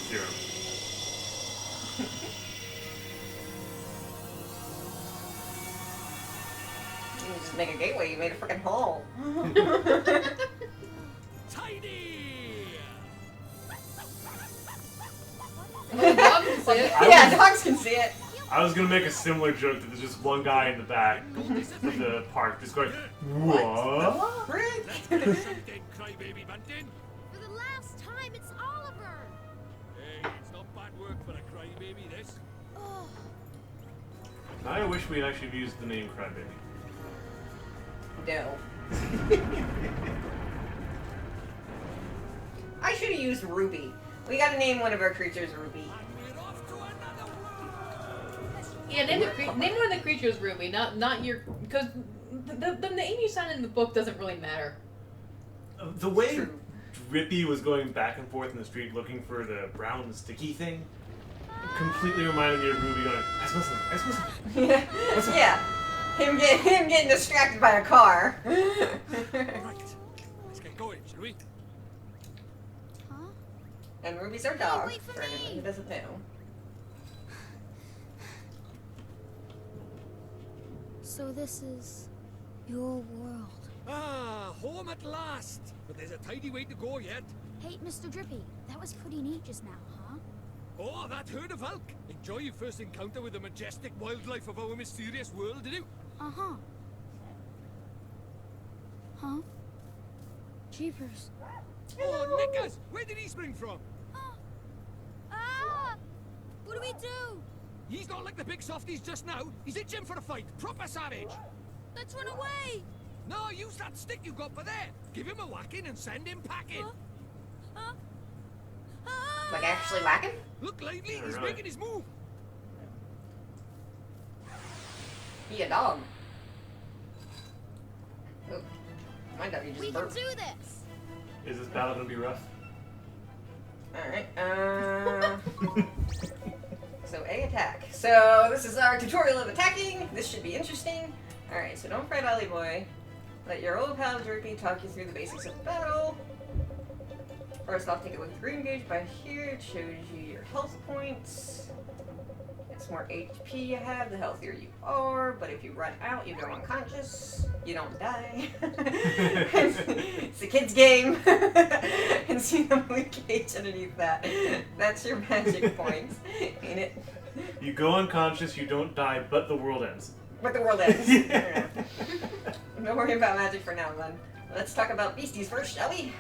0. You just make a gateway, you made a freaking hole. Tidy. Well, the dog can see it. Yeah, dogs can see it. I was gonna make a similar joke that there's just one guy in the back of the park just going, what? Frick? Something, crybaby bunting. For the last time, it's Oliver! Hey, it's not bad work for a crybaby, this. Oh, I wish we actually used the name Crybaby. No. I should have used Ruby. We gotta name one of our creatures Ruby. And we're off to another world. Yeah, name one of the creatures Ruby, not your, because the name you sound in the book doesn't really matter. The way True. Drippy was going back and forth in the street looking for the brown sticky thing completely reminded me of Ruby going, I smell something, I smell something. What's up? Yeah. Him getting distracted by a car. Right. Let's get going, shall we? huh? And Ruby's our dog, wait for for anyone me. who doesn't know. So this is your world. Ah, home at last. But there's a tidy way to go yet. Hey, Mr. Drippy, that was pretty neat just now, huh? Oh, that herd of elk. Enjoy your first encounter with the majestic wildlife of our mysterious world, did you? Uh-huh. Huh? Jeepers. Oh, Nickers! Where did he spring from? Ah! What do we do? He's not like the big softies just now. He's itching for a fight. Proper savage. Let's run away! No, use that stick you got for there. Give him a whacking and send him packing. Huh? Ah! Like actually whacking? Look lively. Yeah, He's really. making his move. Be a dog. Oh, my doggy We just can burped. do this! Is this battle gonna be rough? Alright, so A attack. So this is our tutorial of attacking. This should be interesting. Alright, so don't fret, Ollie boy. Let your old pal Drippy talk you through the basics of the battle. First off, take a look at the green gauge by here. It shows you your health points. It's more HP you have, the healthier you are, but if you run out, you go unconscious. You don't die. It's a kid's game. And see the blue cage underneath that. That's your magic points, ain't it? You go unconscious, you don't die, but the world ends. But the world ends. Yeah. Don't worry about magic for now, then. Let's talk about beasties first, shall we?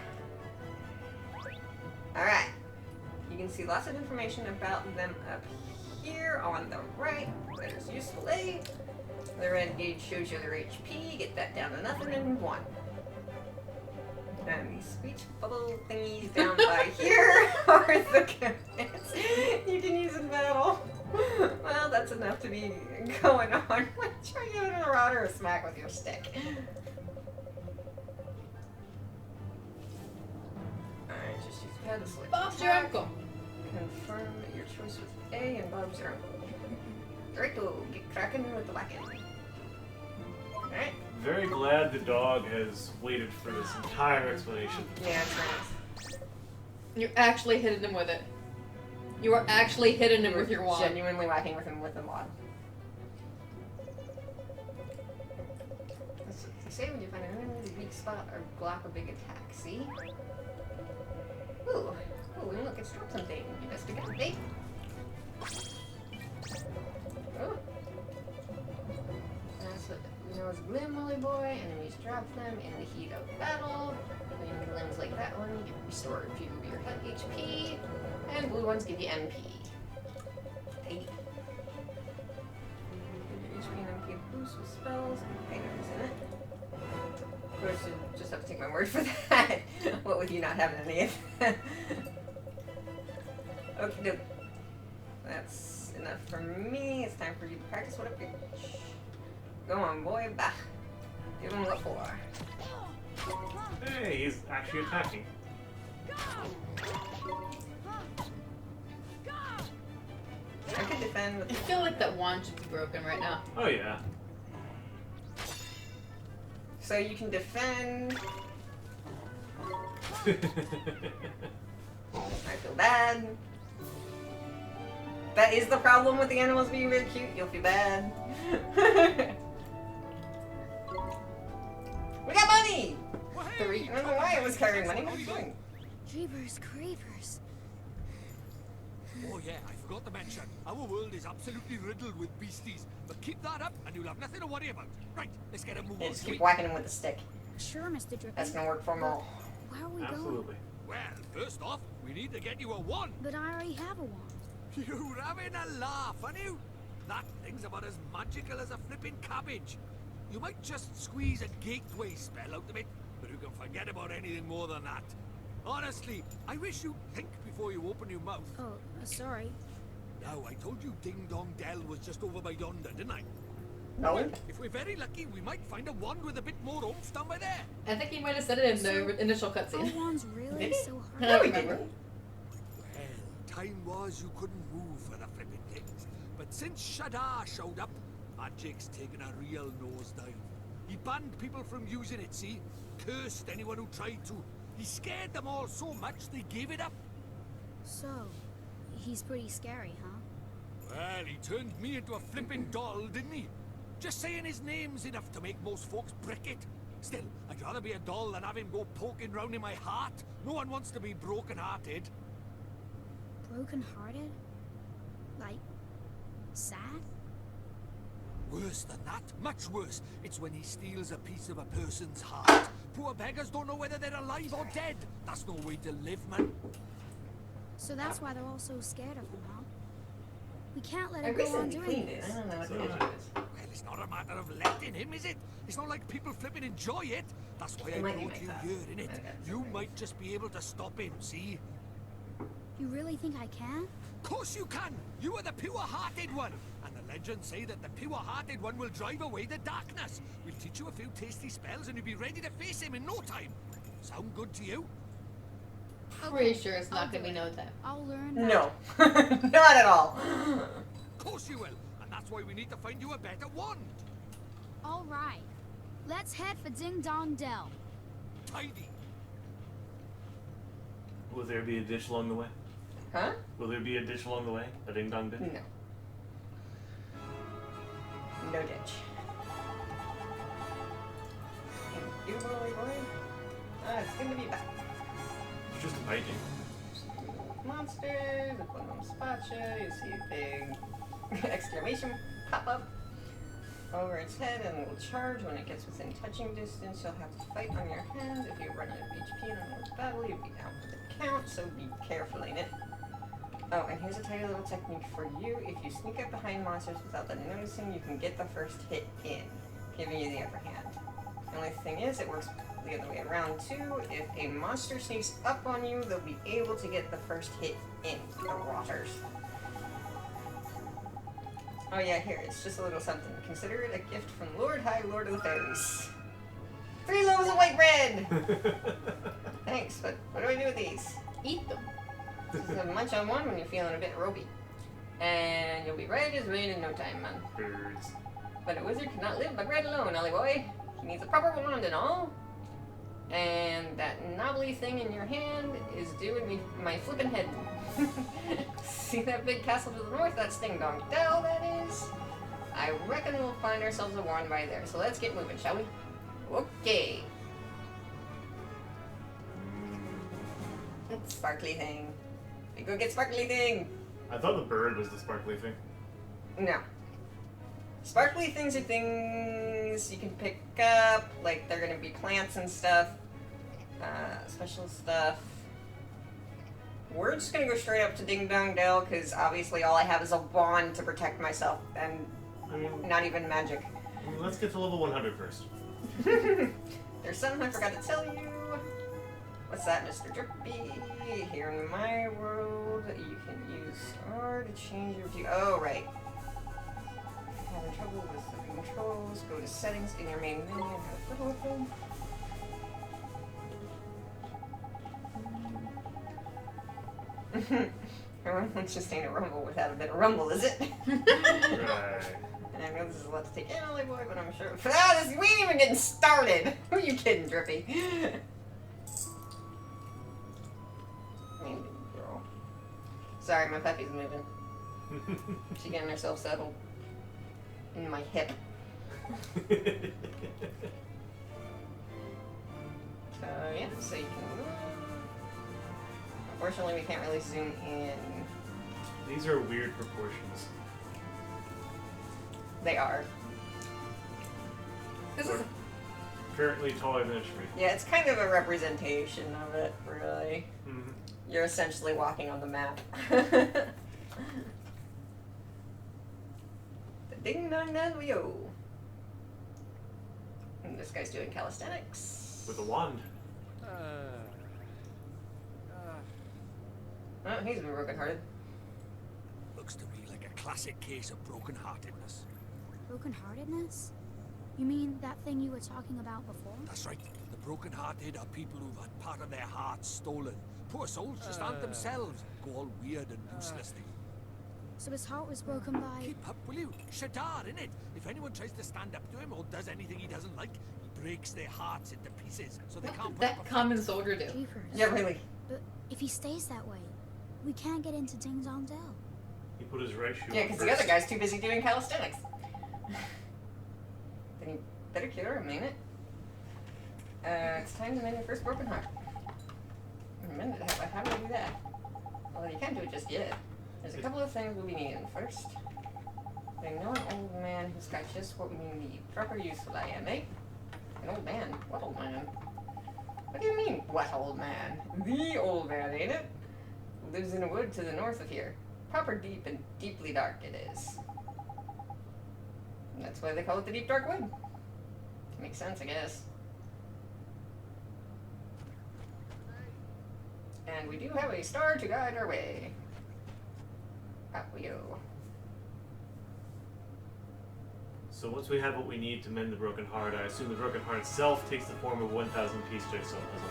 Alright. You can see lots of information about them up here on the right. There's useful aid. The red gauge shows you their HP. Get that down to nothing in 1. And these speech bubble thingies down by here are the commands you can use in battle. Well, that's enough to be going on. Try giving a router a smack with your stick. Alright, just use pad to select Bob's your uncle. Confirm that your choice was A and Bob's your uncle. Rico, get cracking with the whacking. Alright. Very glad the dog has waited for this entire explanation. Yeah, it's nice. You're actually hitting him with it. You are actually hitting him with your wand. Genuinely whacking with him with the wand. They say when you find an enemy's weak spot or block a big attack, see? Ooh, and look, it's dropped something. You best pick up the bait. Oh. That's what we know as Glim Molly Boy. Enemies drop them in the heat of battle. Green limbs like that one give restore a few of your HP. And blue ones give you MP. Hey. HP and MP boost with spells and items in it. Of course, you just have to take my word for that. What with you not having any of that? Okie doke. That's enough for me. It's time for you to practice what a bitch. Go on, boy. Bah. Give him what for. Hey, he's actually attacking. I could defend with I feel like that wand should be broken right now. Oh yeah. So you can defend. I feel bad. That is the problem with the animals being very cute. You'll feel bad. We got money! 3. I don't know why I was carrying money. What are you doing? Jeepers creepers. Oh yeah, I forgot to mention, our world is absolutely riddled with beasties. But keep that up and you'll have nothing to worry about. Right, let's get a move Yeah, on. just keep whacking him with the stick. Sure, Mr. Drippy. That's gonna work for them all. Where are we Absolutely. Well, first off, we need to get you a wand. going? But I already have a wand. You're having a laugh, aren't you? That thing's about as magical as a flipping cabbage. You might just squeeze a gateway spell out of it, but you can forget about anything more than that. Honestly, I wish you'd think before you open your mouth. Oh, sorry. Now, I told you Ding Dong Dell was just over by yonder, didn't I? No? Well, if we're very lucky, we might find a wand with a bit more oomph down by there. I think he might have said it in the initial Are cutscene. wands really so I hard? don't remember. Well, time was you couldn't move for the flipping things. But since Shadar showed up, magic's taken a real nosedive. He banned people from using it, see? Cursed anyone who tried to. He scared them all so much they gave it up. So, he's pretty scary, huh? Well, he turned me into a flipping doll, didn't he? Just saying his name's enough to make most folks brick it. Still, I'd rather be a doll than have him go poking round in my heart. No one wants to be broken-hearted. Broken-hearted? Like, sad? Worse than that, much worse. It's when he steals a piece of a person's heart. Poor beggars don't know whether they're alive or dead. That's no way to live, man. So that's why they're all so scared of him, huh? We can't let I him go on recently doing cleaned it. this. I don't know what So the did issue I. is. Well, it's not a matter of letting him, is it? It's not like people flipping enjoy it. That's why I It might be brought you my fault. here, innit? Okay, it's You okay. might just be able to stop him, see? You really think I can? Of course you can! You are the pure-hearted one! And the legends say that the pure-hearted one will drive away the darkness. We'll teach you a few tasty spells and you'll be ready to face him in no time. Sound good to you? Pretty sure it's I'll not gonna do be it. no time. I'll learn. No. Not at all. Of course you will! And that's why we need to find you a better wand! All right. Let's head for Ding Dong Dell. Tidy! Will there be a ditch along the way? Huh? Will there be a ditch along the way? A ding dong ditch? No. no ditch. Indubitably, boy. It's good to be back. It's just a biting. Monsters, if one of them spots you, you see a big exclamation pop up over its head and it will charge when it gets within touching distance. You'll have to fight on your hands. If you run out of HP in a battle, you'll be out for the count, so be careful in it. Oh, and here's a tiny little technique for you. If you sneak up behind monsters without them noticing, you can get the first hit in, giving you the upper hand. The only thing is, it works the other way around too. If a monster sneaks up on you, they'll be able to get the first hit in the waters. Oh yeah, here, it's just a little something. Consider it a gift from Lord High Lord of the Fairies. 3 loaves of white bread! Thanks, but what do I do with these? Eat them. Just a munch on one when you're feeling a bit ropey. And you'll be right as rain in no time, man. Birds. But a wizard cannot live by bread alone, Ollie boy. He needs a proper wand and all. And that knobbly thing in your hand is doing me my flippin' head. See that big castle to the north? That's Ding Dong Dell, that is. I reckon we'll find ourselves a wand by there. So let's get moving, shall we? Okay. Sparkly thing. We go get sparkly thing. I thought the bird was the sparkly thing. No. Sparkly things are things you can pick up, like they're gonna be plants and stuff, special stuff. We're just gonna go straight up to Ding Dong Dell, because obviously all I have is a wand to protect myself, and not even magic. Let's get to level 100 first. There's something I forgot to tell you. What's that, Mr. Drippy? Here in my world, you can use star to change your view. Oh, right. Having trouble with the controls, go to settings in your main menu and have a fiddle with them. A rumble just ain't a rumble without a bit of rumble, is it? Right. And I know this is a lot to take in, Ollie boy, but I'm sure. We ain't even getting started. Who are you kidding, Drippy? Girl. Sorry, my puppy's moving. She's getting herself settled in my hip. Yeah, so you can move. Unfortunately, we can't really zoom in. These are weird proportions. They are. This is Currently taller than it should be. yeah, it's kind of a representation of it, really. Mm-hmm. You're essentially walking on the map. The Ding Dong Dell. And this guy's doing calisthenics. With a wand. Oh, he's been broken-hearted. Looks to me like a classic case of broken-heartedness. Broken-heartedness? You mean that thing you were talking about before? That's right. The broken-hearted are people who've had part of their hearts stolen. Poor souls just aren't themselves. Go all weird and useless things. So his heart was broken by... Keep up, will you? Shadar, innit? If anyone tries to stand up to him or does anything he doesn't like, he breaks their hearts into pieces so they can't put That up a common soldier do. Jeepers. Yeah, really. But if he stays that way, we can't get into Ding Dong Dell. He put his right shoe Yeah, on because first. the other guy's too busy doing calisthenics. Then you better cure him, ain't it? It's time to mend your first broken heart. Mend it? How do I do that? Well, you can't do it just yet. There's a couple of things we'll be needing. First, I know an old man who's got just what we need. Proper useful I am, eh? An old man? What old man? What do you mean, what old man? The old man, ain't it? Lives in a wood to the north of here. Proper deep and deeply dark it is. And that's why they call it the deep dark wood. Makes sense, I guess. And we do have a star to guide our way. Up we go. So once we have what we need to mend the broken heart, I assume the broken heart itself takes the form of 1,000 piece jigsaw puzzle.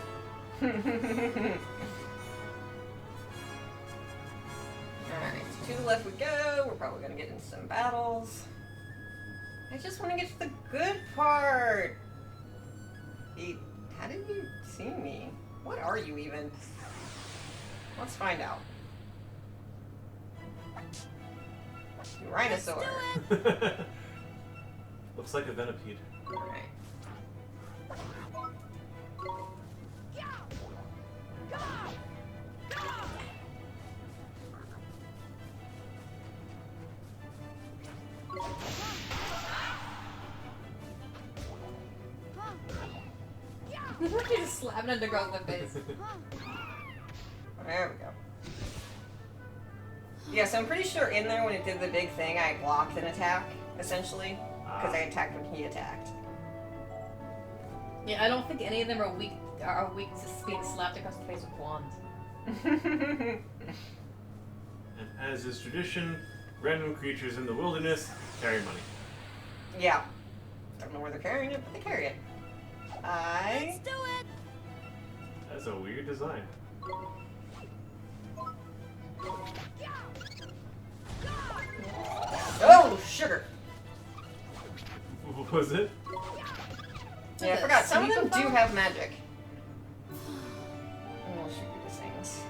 Alright, 2 left we go. We're probably gonna get into some battles. I just want to get to the good part. How did you see me? What are you even? Let's find out. Rhinosaur. Looks like a venipede. Alright. You're just slapping a girl in the face. There we go. Yeah, so I'm pretty sure in there when it did the big thing, I blocked an attack, essentially. Because I attacked when he attacked. Yeah, I don't think any of them are weak to being slapped across the face with wands. And as is tradition, random creatures in the wilderness carry money. Yeah. I don't know where they're carrying it, but they carry it. Let's do it! That's a weird design. Oh, sugar! What was it? Yeah, I forgot. Some of them do have magic. And we'll shoot you these things.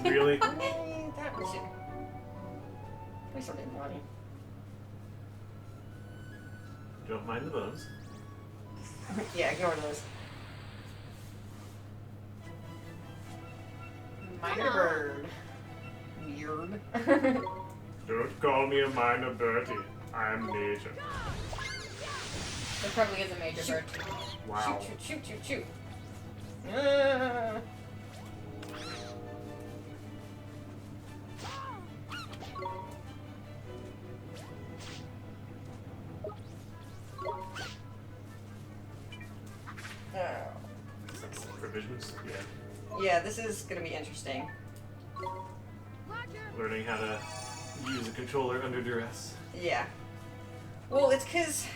Really? That was it. We still didn't want Don't mind the bones. Yeah, ignore those. Minor bird. Weird. Don't call me a minor birdie. I'm major. There probably is a major bird. Wow. Shoot, shoot, shoot, shoot, shoot. Provisions? Yeah. Yeah, this is gonna be interesting. Learning how to use a controller under duress. Yeah. Well, it's because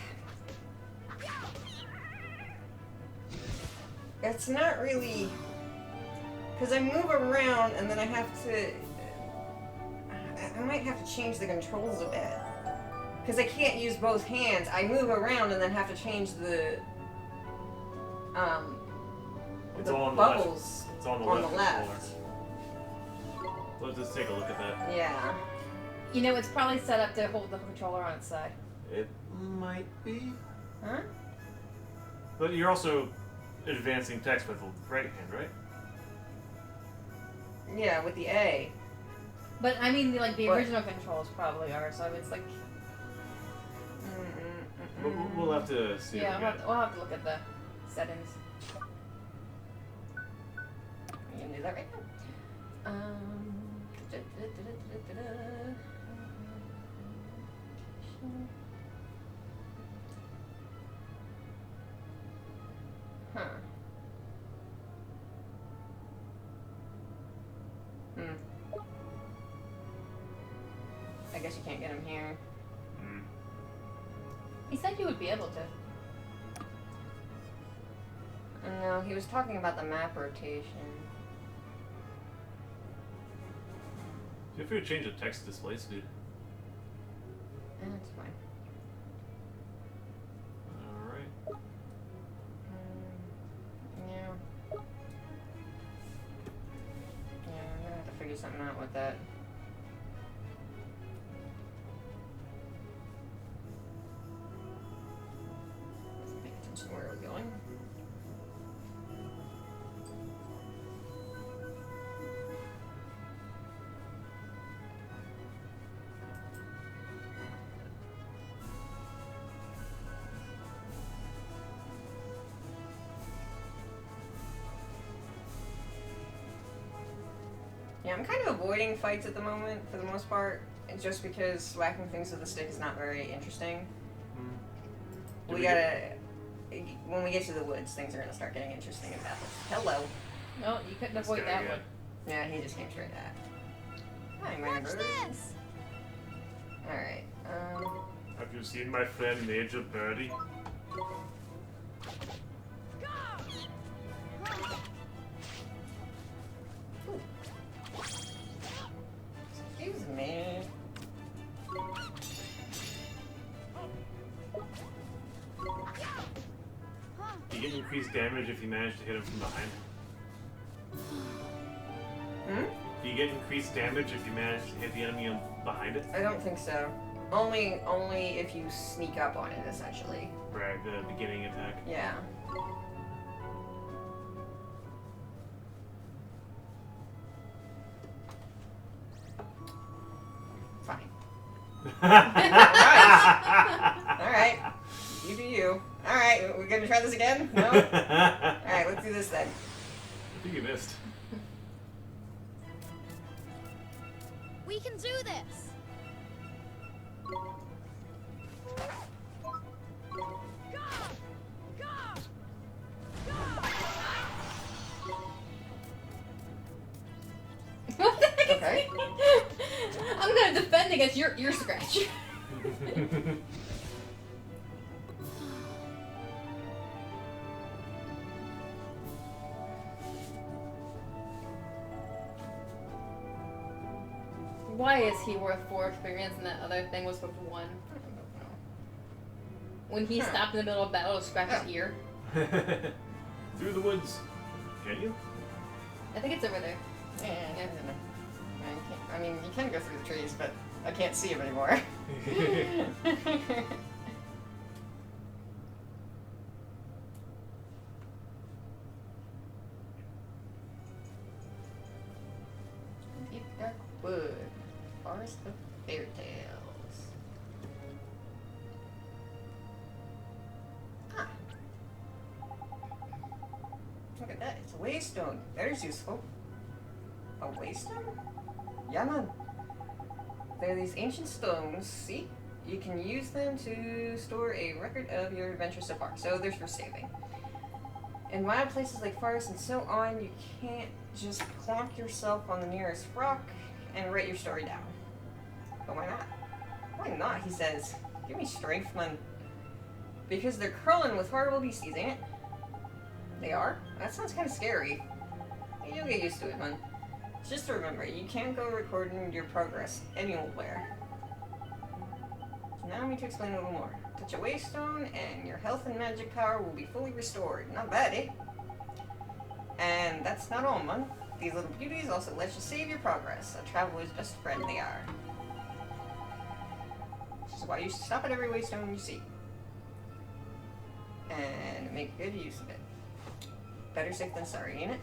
it's not really because I move around and then I have to. I might have to change the controls a bit because I can't use both hands. I move around and then have to change the It's the all on bubbles the left. It's on the on left. the left. Let's just take a look at that. Yeah. You know, it's probably set up to hold the controller on its side. It might be. Huh? But you're also advancing text with the right hand, right? Yeah, with the A. But I mean, like the But- original controls probably are. So it's like, We'll have to see. yeah, What we'll have to look at the settings. You can do that right now. Huh. I guess you can't get him here. He said you would be able to. No, he was talking about the map rotation. Feel free to change the text display speed. That's fine. Alright. Yeah. Yeah, I'm gonna have to figure something out with that. Pay attention to where we're going. Yeah, I'm kind of avoiding fights at the moment, for the most part, and just because whacking things with a stick is not very interesting. Do We gotta... When we get to the woods, things are gonna start getting interesting in battles. Hello. No, you couldn't This avoid guy that again. one. Yeah, he just came straight at. Hi, my Watch bird. this! Alright, Have you seen my friend Major Birdie? excuse me. You get increased damage if you manage to hit him from behind. Hmm? Do you get increased damage if you manage to hit the enemy behind it? I don't think so. Only if you sneak up on it, essentially. Right, the beginning attack. Yeah. Fine. Alright. You do you. Alright, we're gonna try this again? No? Alright, let's do this then. I think you missed. We can do this. What the heck is Okay. I'm gonna defend against your ear scratch. Why is he worth 4 experience and that other thing was worth 1? I don't know. When he stopped in the middle of battle to scratch his ear. Through the woods. Can you? I think it's over there. Yeah. I mean, you can go through the trees, but I can't see him anymore. Deep dark wood, forest of fairy tales. Ah. Look at that, it's a waystone. There's useful. A waystone? Yeah, man. They're these ancient stones, see? You can use them to store a record of your adventure so far. So there's for saving. In wild places like forests and so on, you can't just plonk yourself on the nearest rock and write your story down. But why not? Why not, he says. Give me strength, man. Because they're crawling with horrible beasties, ain't it? They are? That sounds kind of scary. You'll get used to it, man. Just remember, you can't go recording your progress anywhere. Now I need to explain a little more. Touch a waystone and your health and magic power will be fully restored. Not bad, eh? And that's not all, man. These little beauties also let you save your progress. A traveler's best friend they are. Which is why you should stop at every waystone you see. And make good use of it. Better safe than sorry, ain't it?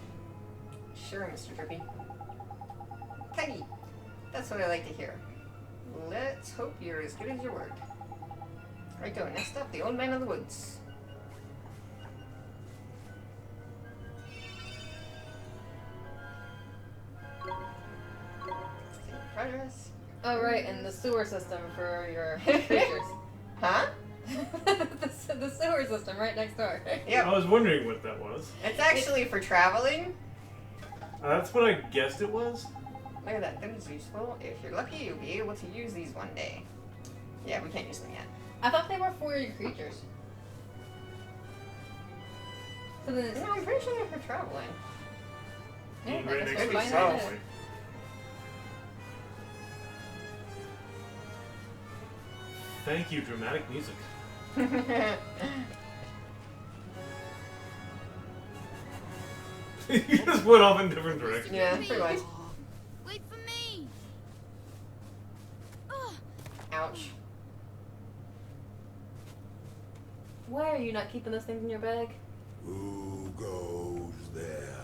Sure, Mr. Drippy. Peggy! That's what I like to hear. Let's hope you're as good as your word. Righto, next up, the Old Man of the Woods. Progress. Oh, right, and the sewer system for your creatures. Huh? the sewer system right next door. Yep. I was wondering what that was. It's actually for traveling. That's what I guessed it was. Look at that, that is useful. If you're lucky, you'll be able to use these one day. Yeah, we can't use them yet. I thought they were for your creatures. So then No, I'm pretty sure they're for traveling. Yeah, Being I right guess next we're to the fine so. with subway. it. Thank you, dramatic music. You just went off in different directions. Yeah, pretty much. Wait for me. Ugh. Ouch. Why are you not keeping those things in your bag? Who goes there?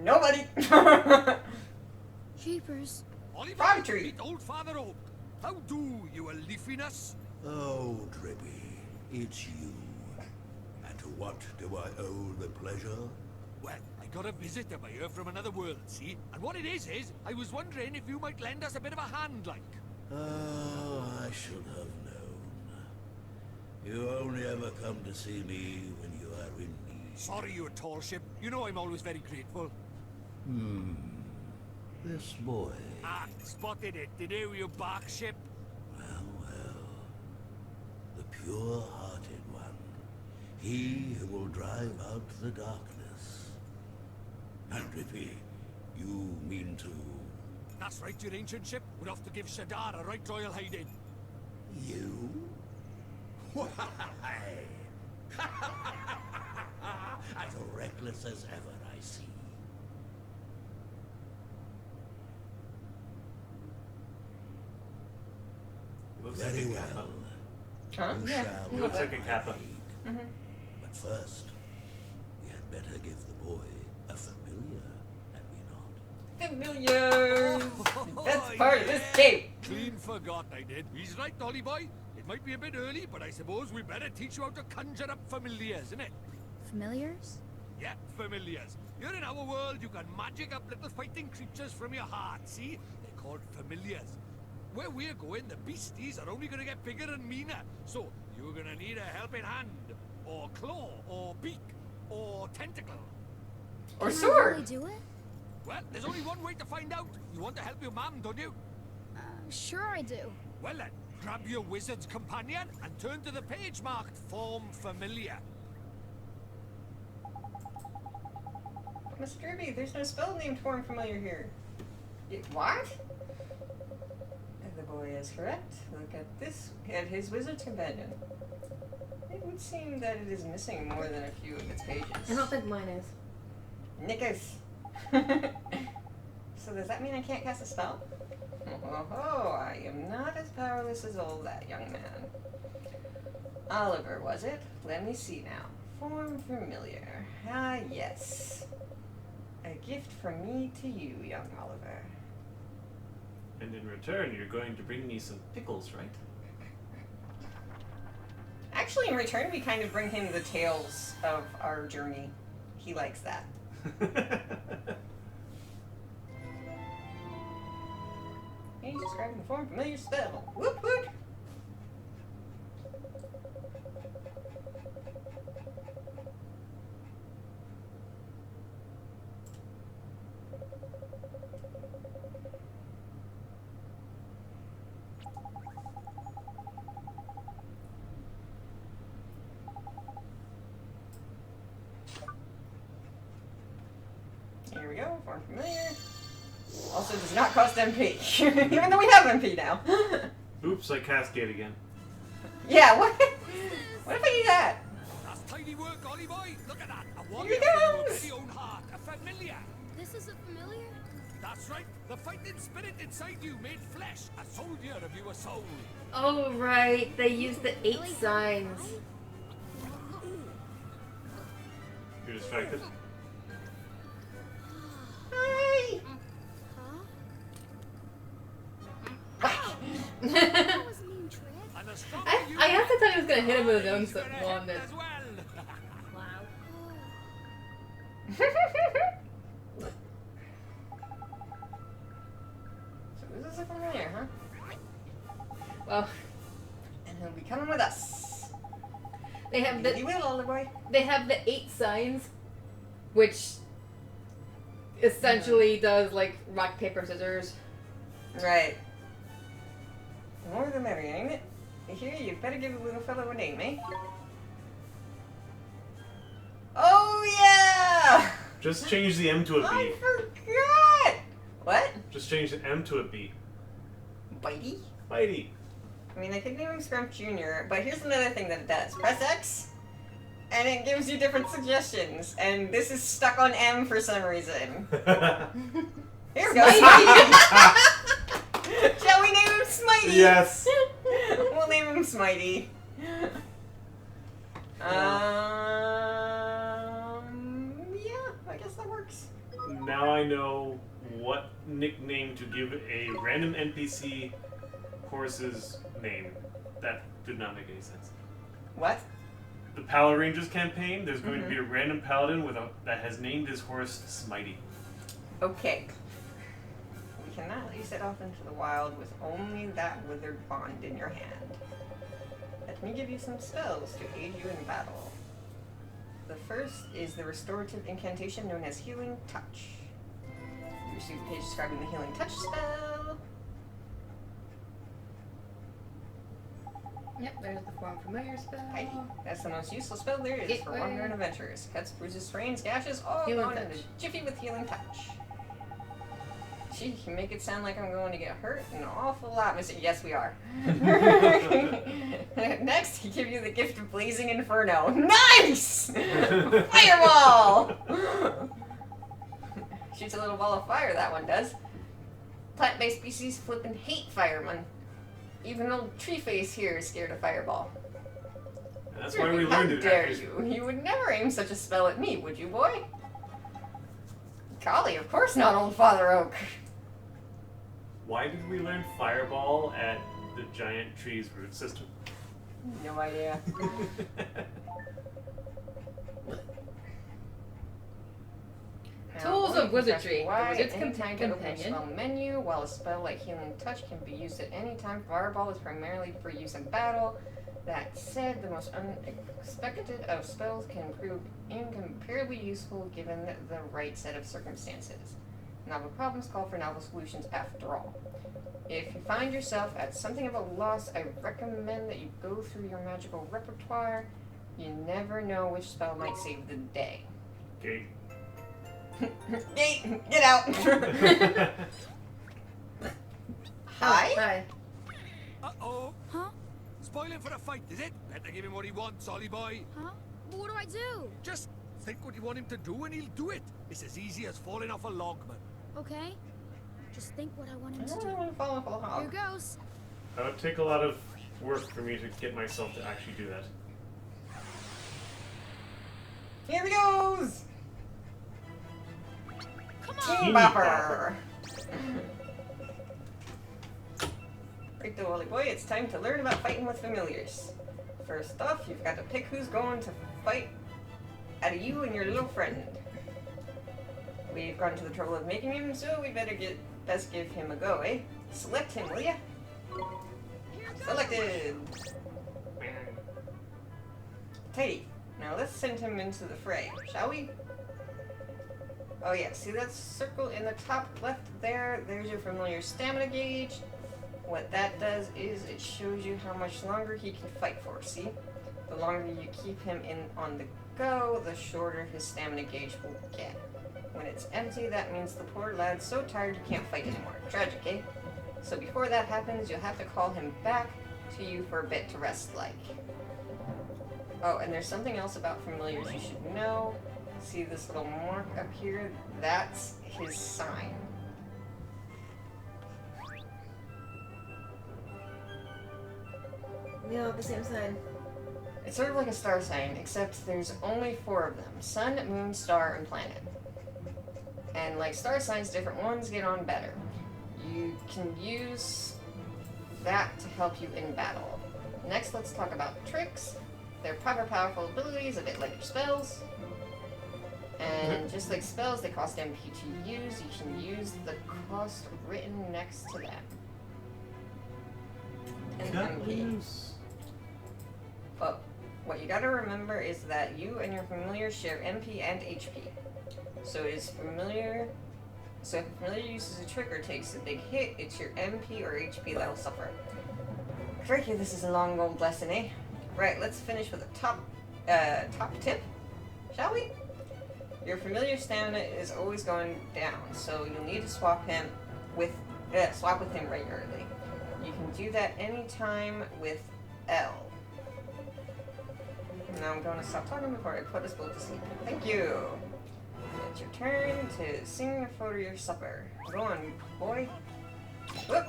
Nobody! Jeepers. Oliver, Frog tree. meet old Father Oak. How do, you a leafiness? Oh, Drippy, it's you. And to what do I owe the pleasure? Well, I got a visitor by here from another world, see? And what it is, I was wondering if you might lend us a bit of a hand, like. Oh, I should have known. You only ever come to see me when you are in need. Sorry, you tall ship. You know I'm always very grateful. This boy. Ah, spotted it. Did you bark ship? Well, well. The pure-hearted one. He who will drive out the darkness. And Drippy, you mean to... That's right, your ancient ship. We're off to give Shadar a right royal hiding. You? Why? As reckless as ever, I see. Looks Very like a well. kappa. Huh? You Yeah. shall Looks like a kappa. Mm-hmm. But first, we had better give the boy a familiar, had we not? Familiars! Oh, That's part of this yeah. game. Clean forgot I did. He's right, Dolly boy. It might be a bit early, but I suppose we better teach you how to conjure up familiars, innit? Familiars? Yeah, familiars. Here in our world, you can magic up little fighting creatures from your heart, see? They're called familiars. Where we're going, the beasties are only gonna get bigger and meaner. So, you're gonna need a helping hand, or claw, or beak, or tentacle. Or Can I sword. really do it? Well, there's only one way to find out. You want to help your mum, don't you? Sure I do. Well then, grab your wizard's companion and turn to the page marked Form Familiar. Mr. Ruby, there's no spell named Form Familiar here. What? And the boy is correct. Look at this, at his wizard's companion. It would seem that it is missing more than a few of its pages. I don't think mine is. Knickers. So does that mean I can't cast a spell? Oh, I am not as powerless as all that, young man. Oliver, was it? Let me see now. Form Familiar. Ah, yes. A gift from me to you, young Oliver. And in return, you're going to bring me some pickles, right? Actually, in return, we kind of bring him the tales of our journey. He likes that. He's describing the Form Familiar spell. Whoop whoop! Here we go, Form Familiar. Also does not cost MP, even though we have MP now. Oops, I cascade again. Yeah, what? What if I do that? That's tidy work, Ollie boy. Look at that. A warrior Here he from your goes. very own heart. A familiar. This is a familiar? That's right. The fighting spirit inside you made flesh. A soldier of your soul. Oh, right. They use the 8 signs. You're distracted? Hi! That was a mean trick. And the stronger you I get, also thought he was gonna hit him with his own he's gonna hit one. as well. So this is a familiar, huh? Well, And he'll be coming with us. they have He the will, Oliver boy. 8 signs, which essentially does like rock paper scissors. Right. The more the merrier, ain't it? Here, you better give the little fellow a name, eh? Oh, yeah! Just change the M to a I B. forgot! What? Just change the M to a B. Bitey? Mighty. I mean, I could name him Scrump Jr., but here's another thing that it does. Press X, and it gives you different suggestions, and this is stuck on M for some reason. Here we go, Smitey! Shall we name him Smitey? Yes. We'll name him Smitey. Yeah, I guess that works. Now I know what nickname to give a random NPC horse's name. That did not make any sense. What? The Power Rangers campaign, there's going to be a random paladin that has named his horse Smitey. Okay. We cannot let you set off into the wild with only that withered bond in your hand. Let me give you some spells to aid you in battle. The first is the restorative incantation known as Healing Touch. You receive a page describing the Healing Touch spell. Yep, there's the Form Familiar spell. Hey, that's the most useful spell there is Get for ready. wandering adventurers. Cuts, bruises, sprains, gashes, all Healing gone in a Touch. jiffy with Healing Touch. Gee, you make it sound like I'm going to get hurt an awful lot, Mr. Yes, we are. Next, he give you the gift of Blazing Inferno. Nice! Fireball! Shoots a little ball of fire, that one does. Plant-based species flippin' hate firemen. Even old Tree Face here is scared of Fireball. And that's why we learned it. How dare you? You would never aim such a spell at me, would you, boy? Golly, of course not, old Father Oak. Why did we learn Fireball at the giant tree's root system? No idea. Tools of Wizardry. Y Wizard's at any time to open your companion. spell menu. While a spell like Healing Touch can be used at any time, Fireball is primarily for use in battle. That said, the most unexpected of spells can prove incomparably useful given the right set of circumstances. Novel problems call for novel solutions after all. If you find yourself at something of a loss, I recommend that you go through your magical repertoire. You never know which spell might save the day. Okay. Get out! Hi? Hi. Uh-oh. Huh? Spoiling for a fight, is it? Better give him what he wants, Ollie boy. Huh? But what do I do? Just think what you want him to do and he'll do it. It's as easy as falling off a log, man. Okay. Just think what I want him I to don't do. want to fall off a hog. Here goes. That would take a lot of work for me to get myself to actually do that. Here he goes! Come Team Bopper! Right though, Ollie boy, it's time to learn about fighting with familiars. First off, you've got to pick who's going to fight out of you and your little friend. We've gone to the trouble of making him, so we better best give him a go, eh? Select him, will ya? Selected! Tidy. Now let's send him into the fray, shall we? Oh yeah, see that circle in the top left there? There's your familiar stamina gauge. What that does is it shows you how much longer he can fight for, see? The longer you keep him on the go, the shorter his stamina gauge will get. When it's empty, that means the poor lad's so tired he can't fight anymore. Tragic, eh? So before that happens, you'll have to call him back to you for a bit to rest like. Oh, and there's something else about familiars you should know. See this little mark up here? That's his sign. We all have the same sign. It's sort of like a star sign, except there's only 4 of them. Sun, moon, star, and planet. And like star signs, different ones get on better. You can use that to help you in battle. Next, let's talk about tricks. They're proper powerful abilities, a bit like your spells. And just like spells, they cost MP to use. You can use the cost written next to them. An MP. But what you gotta remember is that you and your familiar share MP and HP. So if a familiar uses a trick or takes a big hit, it's your MP or HP that'll suffer. Crikey, this is a long old lesson, eh? Right, let's finish with a top tip, shall we? Your familiar stamina is always going down, so you'll need to swap with him regularly. You can do that anytime with L. Now I'm going to stop talking before I put us both to sleep. Thank you. It's your turn to sing for your supper. Go on, boy. Whoop.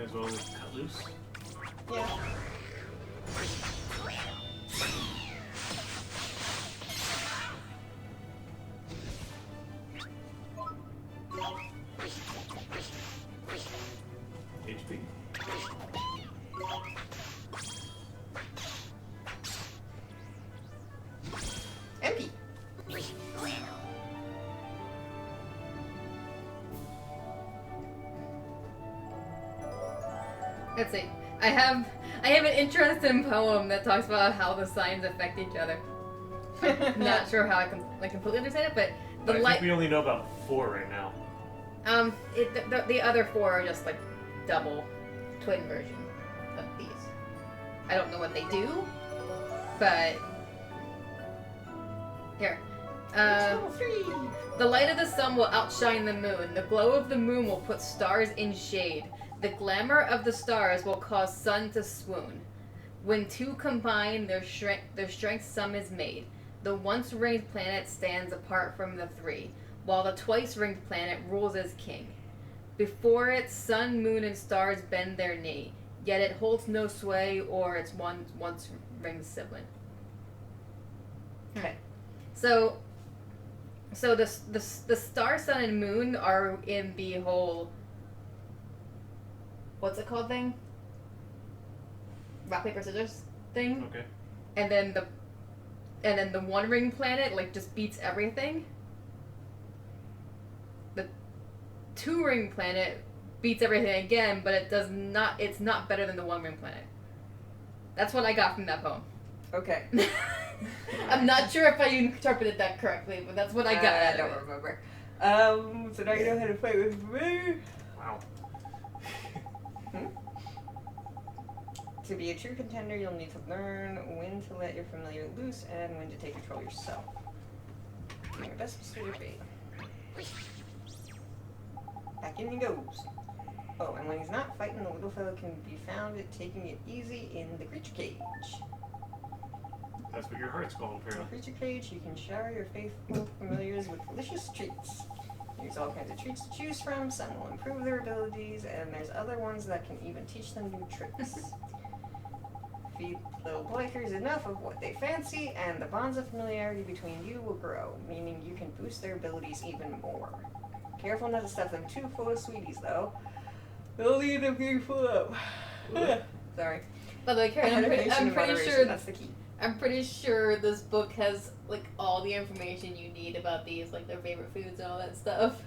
As well as cut loose. Yeah. HP. MP. Let's see. I have an interesting poem that talks about how the signs affect each other. Not sure how I can completely understand it, but the I think we only know about 4 right now. the other 4 are just like double twin version of these. I don't know what they do, but here. The light of the sun will outshine the moon. The glow of the moon will put stars in shade. The glamour of the stars will cause sun to swoon. When 2 combine, their strength sum is made. The once raised planet stands apart from the 3. while the twice-ringed planet rules as king. Before it, sun, moon, and stars bend their knee, yet it holds no sway or its once ringed sibling. Okay. So the star, sun, and moon are in the whole, what's it called thing? Rock, paper, scissors thing. Okay. And then the one ring planet like just beats everything. The two ring planet beats everything again, but it's not better than the one ring planet. That's what I got from that poem. Okay. I'm not sure if I interpreted that correctly, but that's what I got out I of don't it. remember. So now you know how to fight with me. Wow. To be a true contender, you'll need to learn when to let your familiar loose and when to take control yourself. Do your best to your fate. Back in he goes. Oh, and when he's not fighting, the little fellow can be found taking it easy in the creature cage. That's what your heart's called, In the apparently. creature cage, you can shower your faithful familiars with delicious treats. There's all kinds of treats to choose from. Some will improve their abilities, and there's other ones that can even teach them new tricks. Feed little blikers enough of what they fancy, and the bonds of familiarity between you will grow, meaning you can boost their abilities even more. Careful not to stuff them too full of sweeties, though. They'll end up getting full up. Sorry. By the way, Karen, I'm Moderation and pretty moderation, sure that's the key. I'm pretty sure this book has like all the information you need about these, like their favorite foods and all that stuff.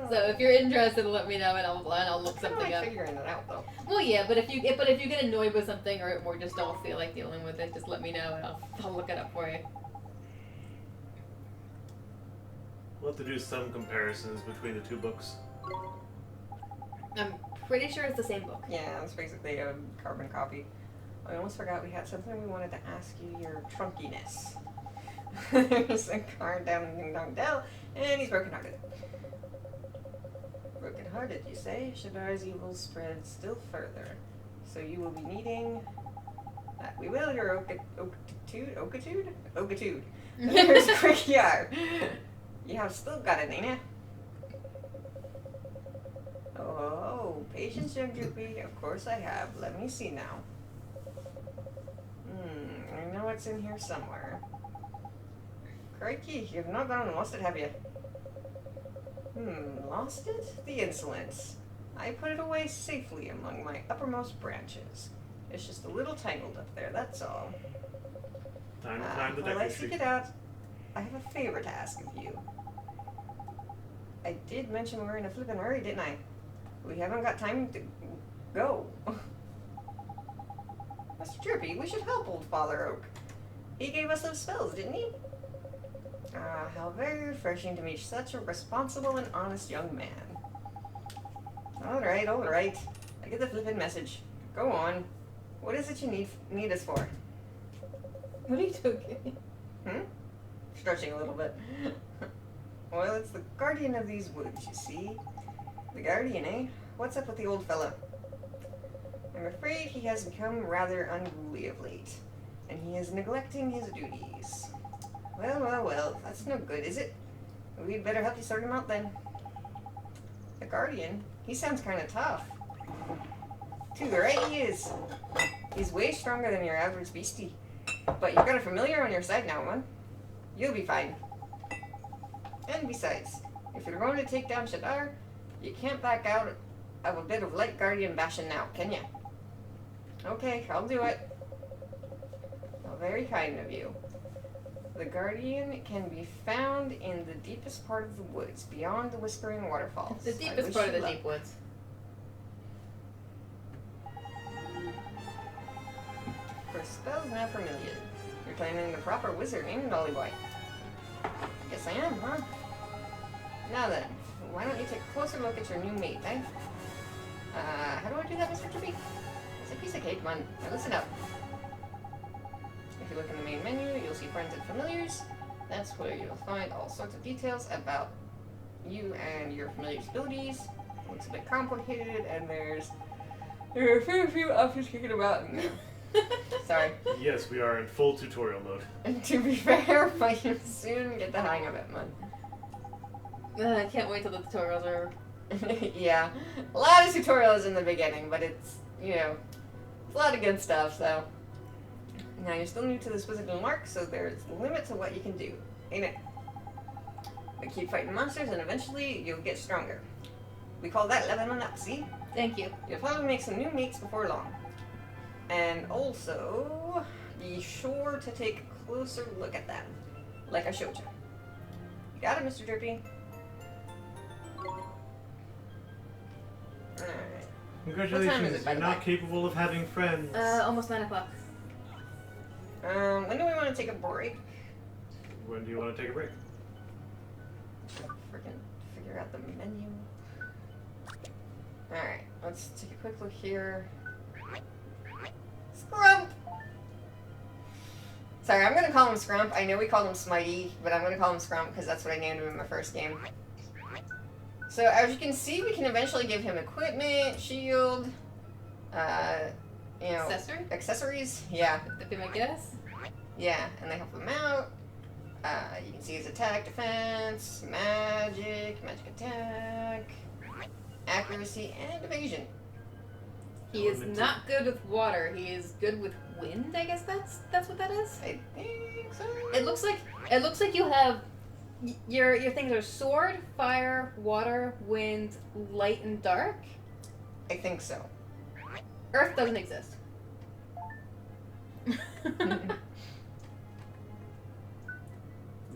So if you're interested, let me know and I'll look something like up. figuring it out, though. Well, yeah, but if you get annoyed with something or just don't feel like dealing with it, just let me know and I'll look it up for you. We'll have to do some comparisons between the two books. I'm pretty sure it's the same book. Yeah, it's basically a carbon copy. I almost forgot we had something we wanted to ask you, your trunkiness. There's a card down in Ding Dong Dell, and he's broken-hearted. Broken-hearted, you say? Shadar's evil spread still further. So you will be needing... we will, your Okatude? Okatude. There's a quick yar. You have still got it, ain't ya? Oh, patience, young groupie. Of course I have. Let me see now. I know it's in here somewhere. Crikey, you've not gone and lost it, have you? Lost it? The insolence. I put it away safely among my uppermost branches. It's just a little tangled up there, that's all. Time to climb the While I deck seek it out, I have a favor to ask of you. I did mention we're in a flippin' hurry, didn't I? We haven't got time to go. Mr. Chirpy, we should help old Father Oak. He gave us those spells, didn't he? Ah, how very refreshing to meet such a responsible and honest young man. Alright. I get the flippin' message. Go on. What is it you need us for? What are you doing? Stretching a little bit. Well, it's the guardian of these woods, you see. The guardian, eh? What's up with the old fella? I'm afraid he has become rather unruly of late, and he is neglecting his duties. Well, that's no good, is it? We'd better help you sort him out then. The guardian? He sounds kind of tough. To the right he is. He's way stronger than your average beastie. But you've got a familiar on your side now, man. You'll be fine. And besides, if you're going to take down Shadar, you can't back out of a bit of light guardian bashing now, can ya? Okay, I'll do it. How very kind of you. The guardian can be found in the deepest part of the woods, beyond the Whispering Waterfalls. The deepest part of the deep woods. For spells now familiar. You're claiming the proper wizard, ain't it, Dolly Boy? Yes, I am, huh? Now then, why don't you take a closer look at your new mate, eh? How do I do that, Mr. Chippy? It's a piece of cake, man. Now listen up. If you look in the main menu, you'll see Friends and Familiars. That's where you'll find all sorts of details about you and your familiar's abilities. Looks a bit complicated, and there are a few options kicking about in there. Sorry. Yes, we are in full tutorial mode. And to be fair, I can soon get the hang of it, man. I can't wait till the tutorials are. Yeah, a lot of tutorials in the beginning, but it's, you know, it's a lot of good stuff, so. Now, you're still new to this physical mark, so there's a limit to what you can do. Amen. But keep fighting monsters, and eventually you'll get stronger. We call that leveling up, see? Thank you. You'll probably make some new mates before long. And also, be sure to take a closer look at them, like I showed you. You got it, Mr. Drippy? Alright. Congratulations, by you're the now way? capable of having friends. Almost 9 o'clock. When do we want to take a break? When do you want to take a break? Freaking figure out the menu. Alright, let's take a quick look here. Scrump! Sorry, I'm gonna call him Scrump. I know we called him Smitey, but I'm gonna call him Scrump because that's what I named him in my first game. So, as you can see, we can eventually give him equipment, shield, you know... Accessories? Yeah. That'd be my guess. Yeah, and they help him out. You can see his attack, defense, magic attack, accuracy, and evasion. He is not good with water. He is good with wind. I guess that's what that is. I think so. It looks like you have your things are sword, fire, water, wind, light, and dark. I think so. Earth doesn't exist. The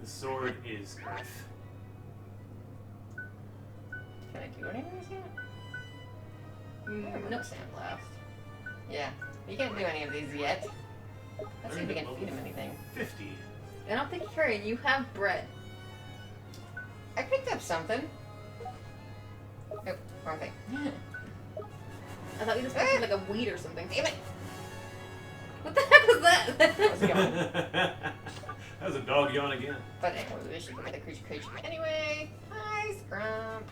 sword is Earth. Can I do any of these yet? Nope. Sandblast. Yeah, you can't do any of these yet. Let's see if we can feed him anything. 50. I don't think you can. You have bread. I picked up something. Oh, wrong thing. I thought you just picked up like a weed or something. Damn it! What the heck was that? How's it going? That was a dog yawn again. But anyway, we should look at the creature anyway. Hi, Scrump.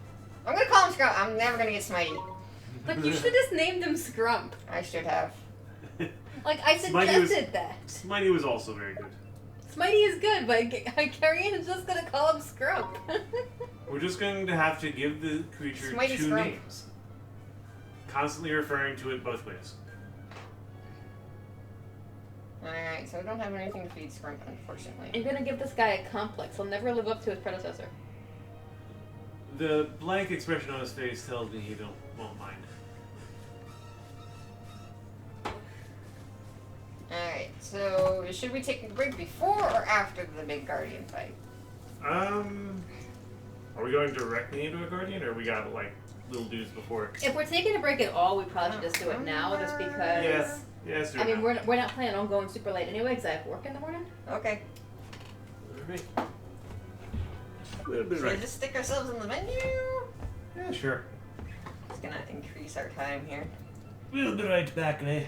I'm gonna call him Scrump. I'm never gonna get Smitey. Like, you should have just named him Scrump. I should have. Like, I suggested that. Smitey was also very good. Smitey is good, but Carrion is just gonna call him Scrump. We're just going to have to give the creature Smitey two Scrump. names. Constantly referring to it both ways. Alright, so we don't have anything to feed Scrump, unfortunately. You're gonna give this guy a complex. He'll never live up to his predecessor. The blank expression on his face tells me he won't mind. Alright, so should we take a break before or after the big Guardian fight? Are we going directly into a Guardian, or we got, like, little dudes before? If we're taking a break at all, we probably should just do it now, just because... Yeah, let's do it I mean, now. we're not planning on going super late anyway, because I have work in the morning. Okay. Alright. A little bit Should we right. just stick ourselves in the menu? Yeah, sure. It's gonna increase our time here. We'll be right back, eh?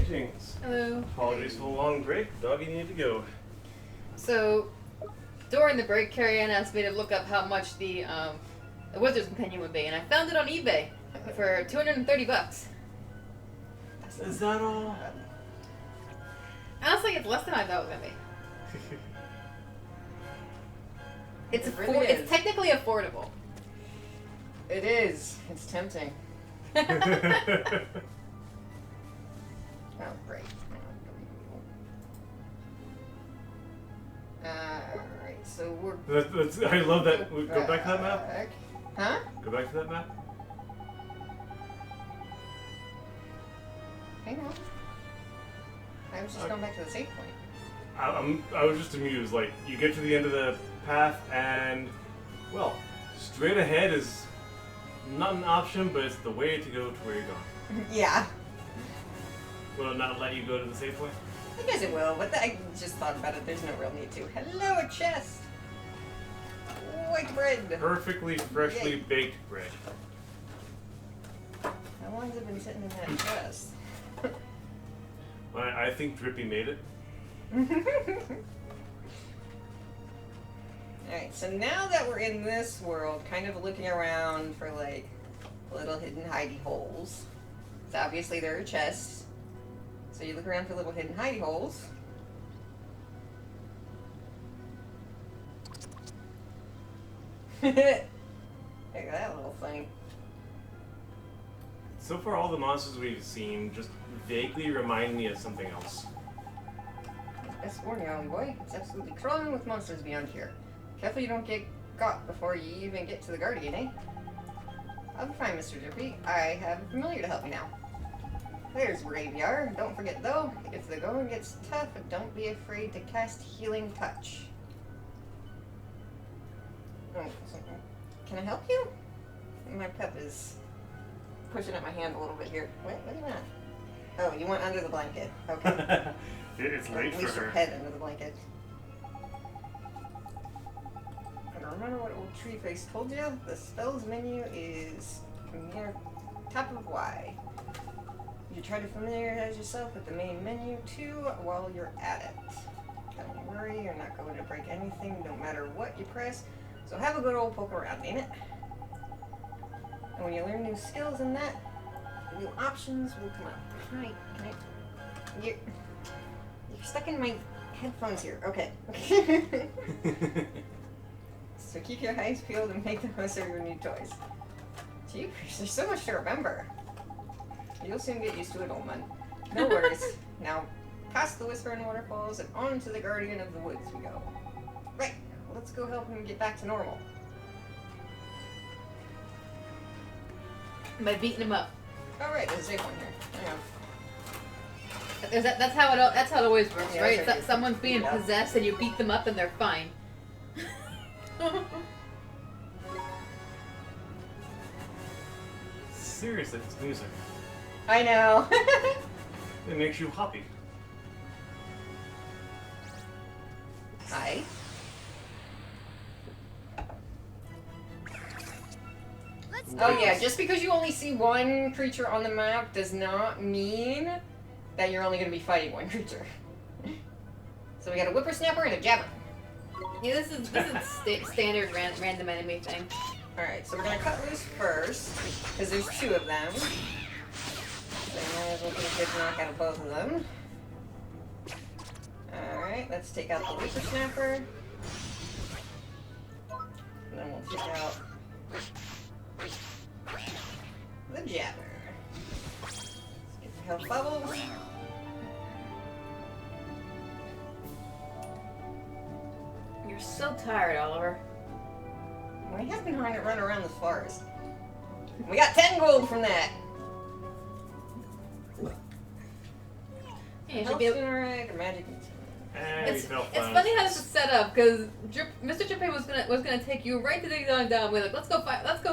Greetings. Hello. Apologies for the long break. Doggy needed to go. So, during the break, Carrie-Ann asked me to look up how much the Wizard's Companion would be, and I found it on eBay for $230. Is that all? Honestly, it's less than I thought it was gonna be. It's It really is. It's technically affordable. It is. It's tempting. Oh, great. Alright, so we're... I love that. Go back to that map. Huh? Go back to that map. Hang on. I was just going back to the save point. I was just amused. Like, you get to the end of the path and, well, straight ahead is not an option, but it's the way to go to where you're going. Yeah. Will it not let you go to the save point? I guess it will, but I just thought about it. There's no real need to. Hello, a chest! White bread! Perfectly freshly Yay. baked bread. How long has it been sitting in that chest? I think Drippy made it. Alright, so now that we're in this world, kind of looking around for like little hidden hidey holes. So obviously there are chests. So you look around for little hidden hidey holes. Look at that little thing. So far, all the monsters we've seen just vaguely remind me of something else. Best warning, Ollie boy. It's absolutely crawling with monsters beyond here. Careful you don't get got before you even get to the Guardian, eh? I'll be fine, Mr. Drippy. I have a familiar to help me now. There's Graveyard. Don't forget, though, if the going gets tough, don't be afraid to cast Healing Touch. Oh, can I help you? My pup is pushing at my hand a little bit here. What are you at? Oh, you went under the blanket. Okay. It's late At for least your her. head under the blanket. And remember what old Tree Face told you? The spells menu is near top of Y. You try to familiarize yourself with the main menu too while you're at it. Don't worry, you're not going to break anything no matter what you press. So have a good old poke around, ain't it? And when you learn new skills in that, new options will come up. Can I? You're stuck in my headphones here. Okay. So keep your eyes peeled and make the most of your new toys. Gee, there's so much to remember. You'll soon get used to it, old man. No worries. Now, past the Whispering Waterfalls and on to the Guardian of the Woods we go. Right. Let's go help him get back to normal. By beating him up. Alright, there's a safe one here. Hang on. That's how it always works, Yeah, right? that's right. Someone's being Yeah. possessed and you beat them up and they're fine. Seriously, it's music. I know. It makes you happy. Hi. Oh yeah, just because you only see one creature on the map does not mean that you're only going to be fighting one creature. So we got a whippersnapper and a javelin. Yeah, this is standard random enemy thing. Alright, so we're going to cut loose first, because there's two of them. So I might as well get a good knock out of both of them. Alright, let's take out the whippersnapper. And then we'll take out the jabber. Let's get the health bubbles. You're so tired, Oliver. Well, he has been trying to run around this forest. We got 10 gold from that. Yeah, you should Health be able- spinner egg, or magic. It's funny how this is set up because Mr. Junpei was gonna take you right to Ding Dong Down. We're like, let's go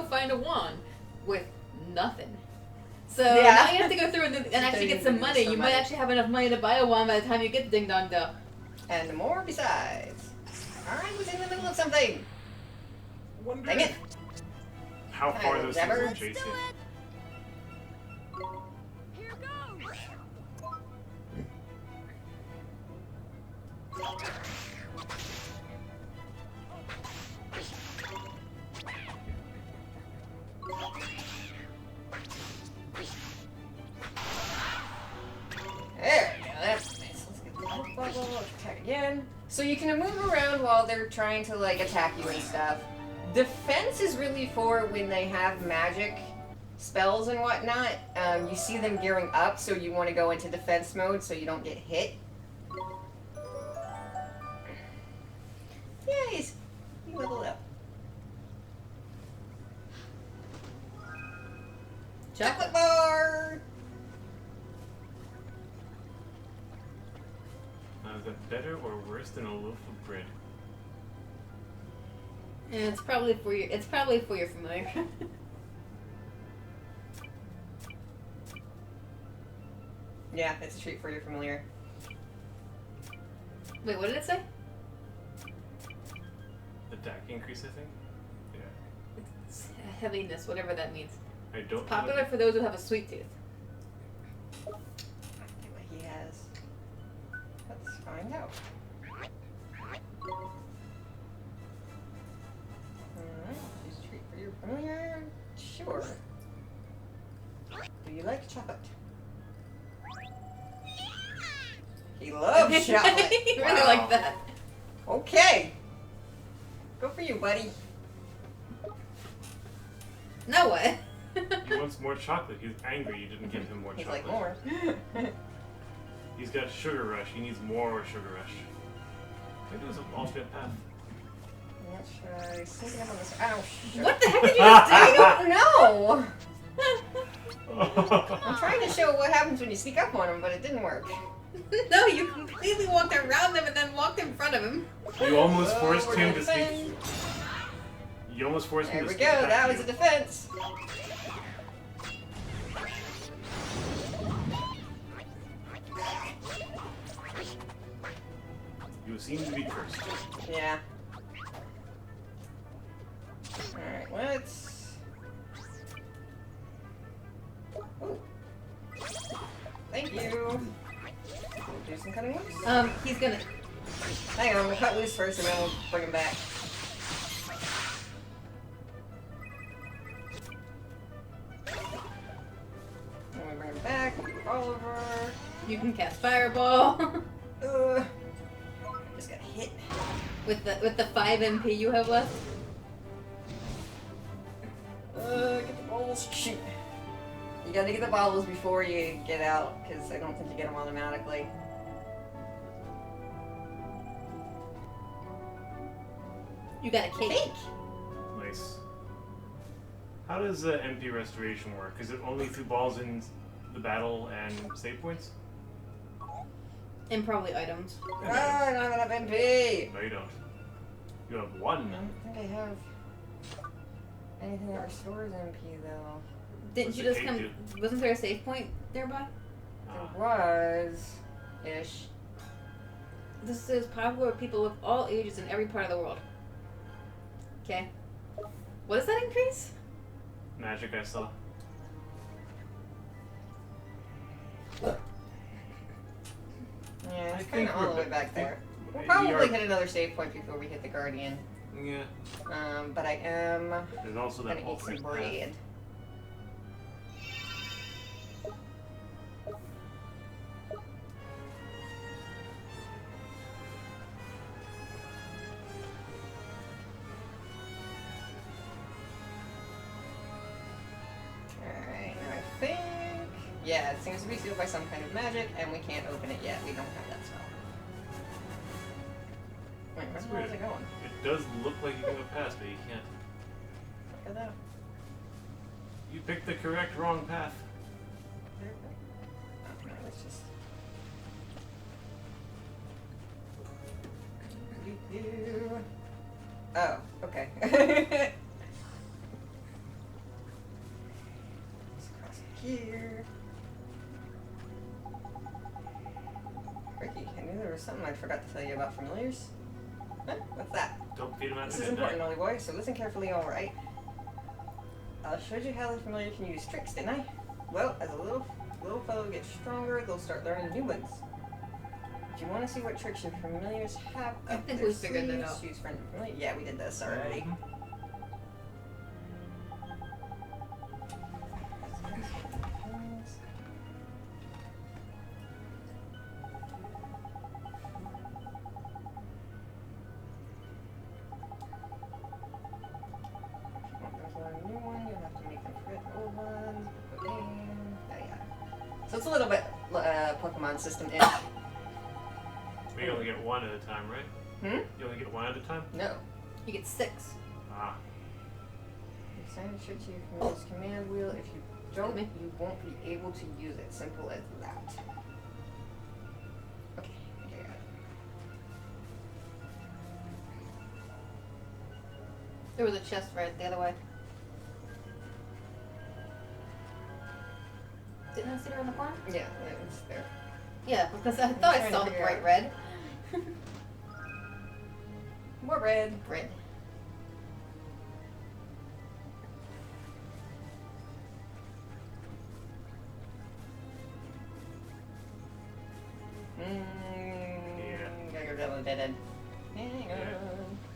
find a wand with nothing. So Yeah. now you have to go through and actually get some money. You might money. actually have enough money to buy a wand by the time you get to Ding Dong Down. And more besides. Alright, was in the middle of something. Dang it. How far those things Never. will chase you. Here goes. can. So you can move around while they're trying to like attack you and stuff. Defense is really for when they have magic spells and whatnot. You see them gearing up, so you want to go into defense mode so you don't get hit. Yay! You leveled up. Chocolate bar! Now, is that better or worse than a loaf of bread? And it's probably for your. It's probably for your familiar. Yeah, it's a treat for your familiar. Wait, what did it say? Attack increase, I think? Yeah. It's heaviness, whatever that means. I don't Popular for those who have a sweet tooth. What he has. Let's find out. Alright, just a treat for your familiar. Sure. Do you like chocolate? He loves chocolate. He really like that. Okay. Go for you, buddy. Now what? He wants more chocolate. He's angry you didn't give him more He's chocolate. like more. He's got sugar rush. He needs more sugar rush. Maybe it was an alternate path. Let's try sneaking up on this. Ow, shit. What the heck did you just do? I don't know. I'm trying to show what happens when you sneak up on him, but it didn't work. No, you completely walked around him and then walked in front of him. You almost forced we're him gonna to sneak. defend. You almost forced There him to we sneak go. back That to was a you. defense. You seem to be cursed. Yeah. Alright, let's... Ooh. Thank you. Do some cutting loose? He's gonna... Hang on, I'm gonna cut loose first and then we'll bring him back. Then we bring him back, Oliver. You can cast Fireball. Just got hit. with the 5 MP you have left. Get the balls. Shoot. You gotta get the baubles before you get out, because I don't think you get them automatically. You got a cake. Nice. How does MP restoration work? Is it only through balls in the battle and save points? And probably items. Oh, I don't have enough MP! No, you don't. You have one. I don't think I have anything that restores MP, though. Didn't What's you the just cake come... do? Wasn't there a save point nearby? There was... ish. This is popular with people of all ages in every part of the world. Okay. What does that increase? Magic I saw. Yeah, I it's kind think of all we're the way ba- back there. We'll we probably are- hit another save point before we hit the Guardian. Yeah. But I am There's also gonna that eat some alternate path. bread. Alright, now I think... Yeah, it seems to be sealed by some kind of magic, and we can't open it yet. We don't have that spell. Wait, where's That's weird. it going? It does look like you can go past, but you can't. Look at that. You picked the correct wrong path. Okay, let's just... Oh, okay. Just cross here. Ricky, I knew there was something I forgot to tell you about familiars. Huh? What's that? Don't feed him This after is midnight. important, Ollie boy, so listen carefully, alright? I showed you how the familiar can use tricks, didn't I? Well, as a little fellow gets stronger, they'll start learning new ones. Do you want to see what tricks your familiars have I up think their we figured that sleeves? out. Choose friend and familiar. Yeah, we did this already. Mhm. So it's a little bit Pokemon system-ish. You only get one at a time, right? Hmm? You only get one at a time? No. You get 6. Ah. Decided should you from this command wheel. If you don't, you won't be able to use it. Simple as that. Okay, I got it. There was a chest right the other way. Didn't I see her in the corner? Yeah, it was there. Yeah, because I thought I saw the bright red. More red. Red. Gotta go down the dead end. Hang on. Yeah.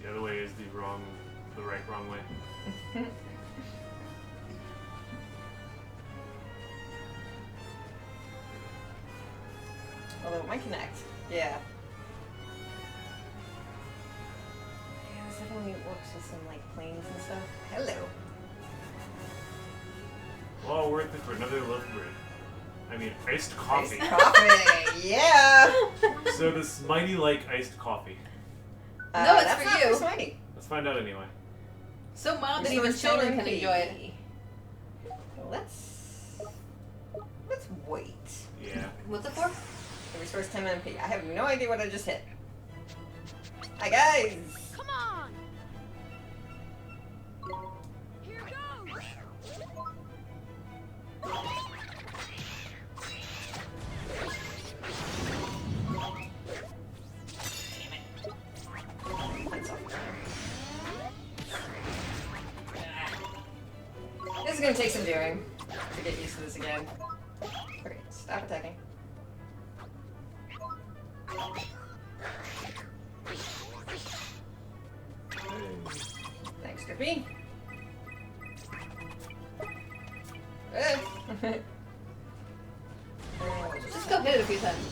The other way is the wrong way. Although it might connect. Yeah. Yeah, this definitely works with some like planes and stuff. Hello. Well, worth it for another loaf of bread. I mean, iced coffee. Iced coffee, yeah. So does Mighty like iced coffee? No, it's that's for not you. For Smitey. Let's find out anyway. So mild that Mr. even children can MP. enjoy it. Let's wait. Yeah. What's it for? It restores 10 MP. I have no idea what I just hit. Hi guys. Come on! Here goes! This is gonna take some doing to get used to this again. Okay, stop attacking. Thanks, Drippy. Just go hit it a few times.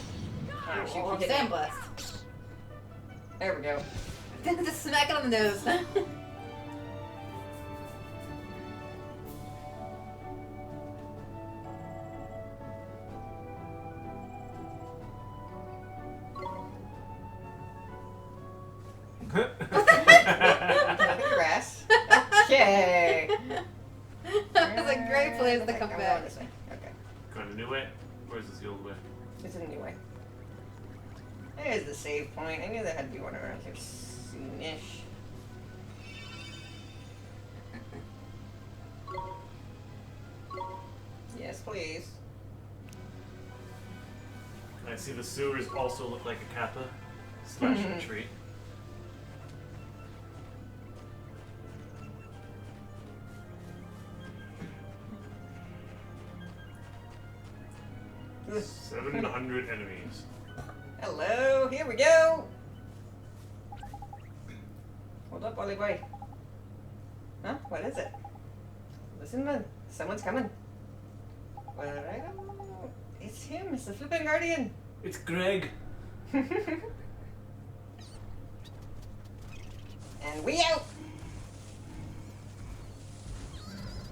Oh, shoot, Or you hit sand me. blast. There we go. Just smack it on the nose. Grass. Okay. That was a great place to come I'm back. going this way. Okay. Going the new way? Or is this the old way? It's a new way. There's the save point. I knew there had to be one around here soonish. Yes, please. I see the sewers also look like a kappa slash a tree. Ugh. 700 enemies. Hello, here we go. Hold up, Ollie boy. Huh? What is it? Listen, man. Someone's coming. Where did I go? It's him. It's the flipping guardian. It's Greg. And we out.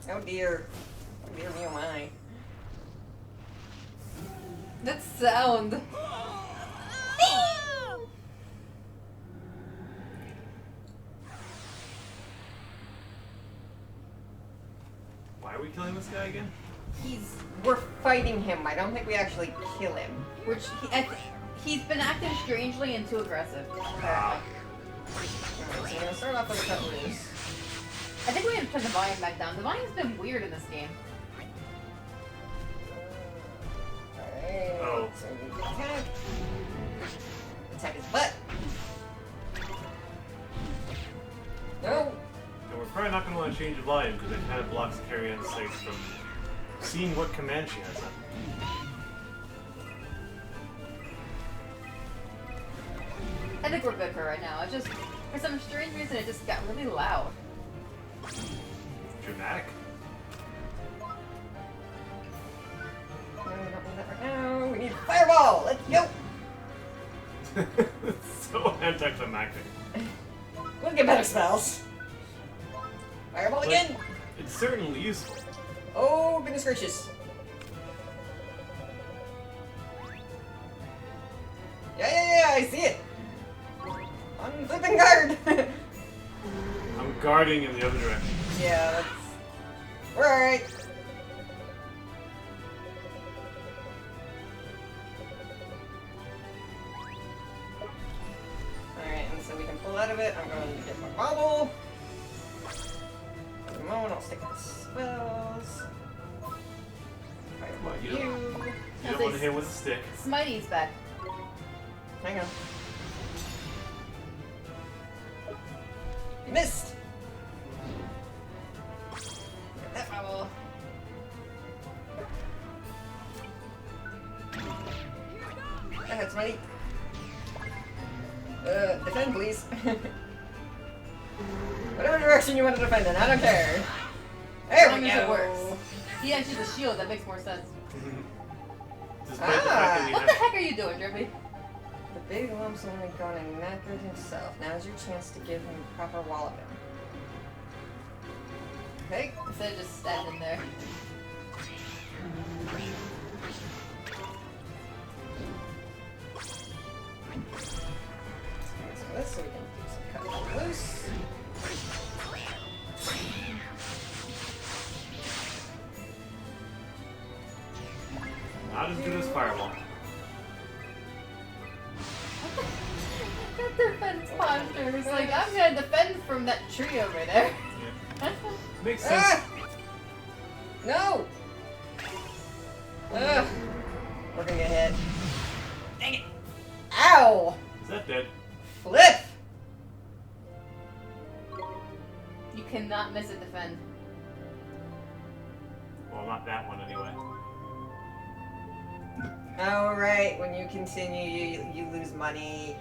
Oh dear. Oh dear me, oh my. That sound. Why are we killing this guy again? We're fighting him. I don't think we actually kill him. Which he's been acting strangely and too aggressive. Alright, so we're gonna start off with a couple of these. I think we need to turn the volume back down. The volume's been weird in this game. Alright. Oh. So we attack. Attack his butt. No. And we're probably not going to want to change the volume because it kind of blocks Carrie-Anne's sight from seeing what command she has up. I think we're good for right now. It just, for some strange reason, it just got really loud. Dramatic. No, we don't need that right now. We need a fireball. Let's go. It's so anticlimactic. We'll get better spells. Fireball But again. it's certainly useful. Oh, goodness gracious. Yeah, I see it. I'm flipping guard. I'm guarding in the other direction. Yeah, that's... We're alright. Alright, and so we can pull out of it. I'm going to get my bobble. For the moment, I'll stick with spells. Come on, you You. don't want to hit with a stick. Smitey's back. Hang on. You missed! Get that bubble. Go ahead, Smitey. Defend, please. Whatever direction you want to defend in, I don't care. There As we long as it go. works. He actually has a shield, that makes more sense. Despite the fact that we What have... the heck are you doing, Drippy? The big lump's only gone and knackered himself. Now's your chance to give him a proper walloping. Okay. Instead of just standing there. This so we can do some cut loose. Not as good as Fireball. That defense posture is like, I'm gonna defend from that tree over there. Yeah. Makes sense. Ah! No! Ugh. We're gonna get hit. Dang it! Ow! Is that dead? Flip! You cannot miss a defend. Well, not that one anyway. Oh, right. When you continue, you lose money.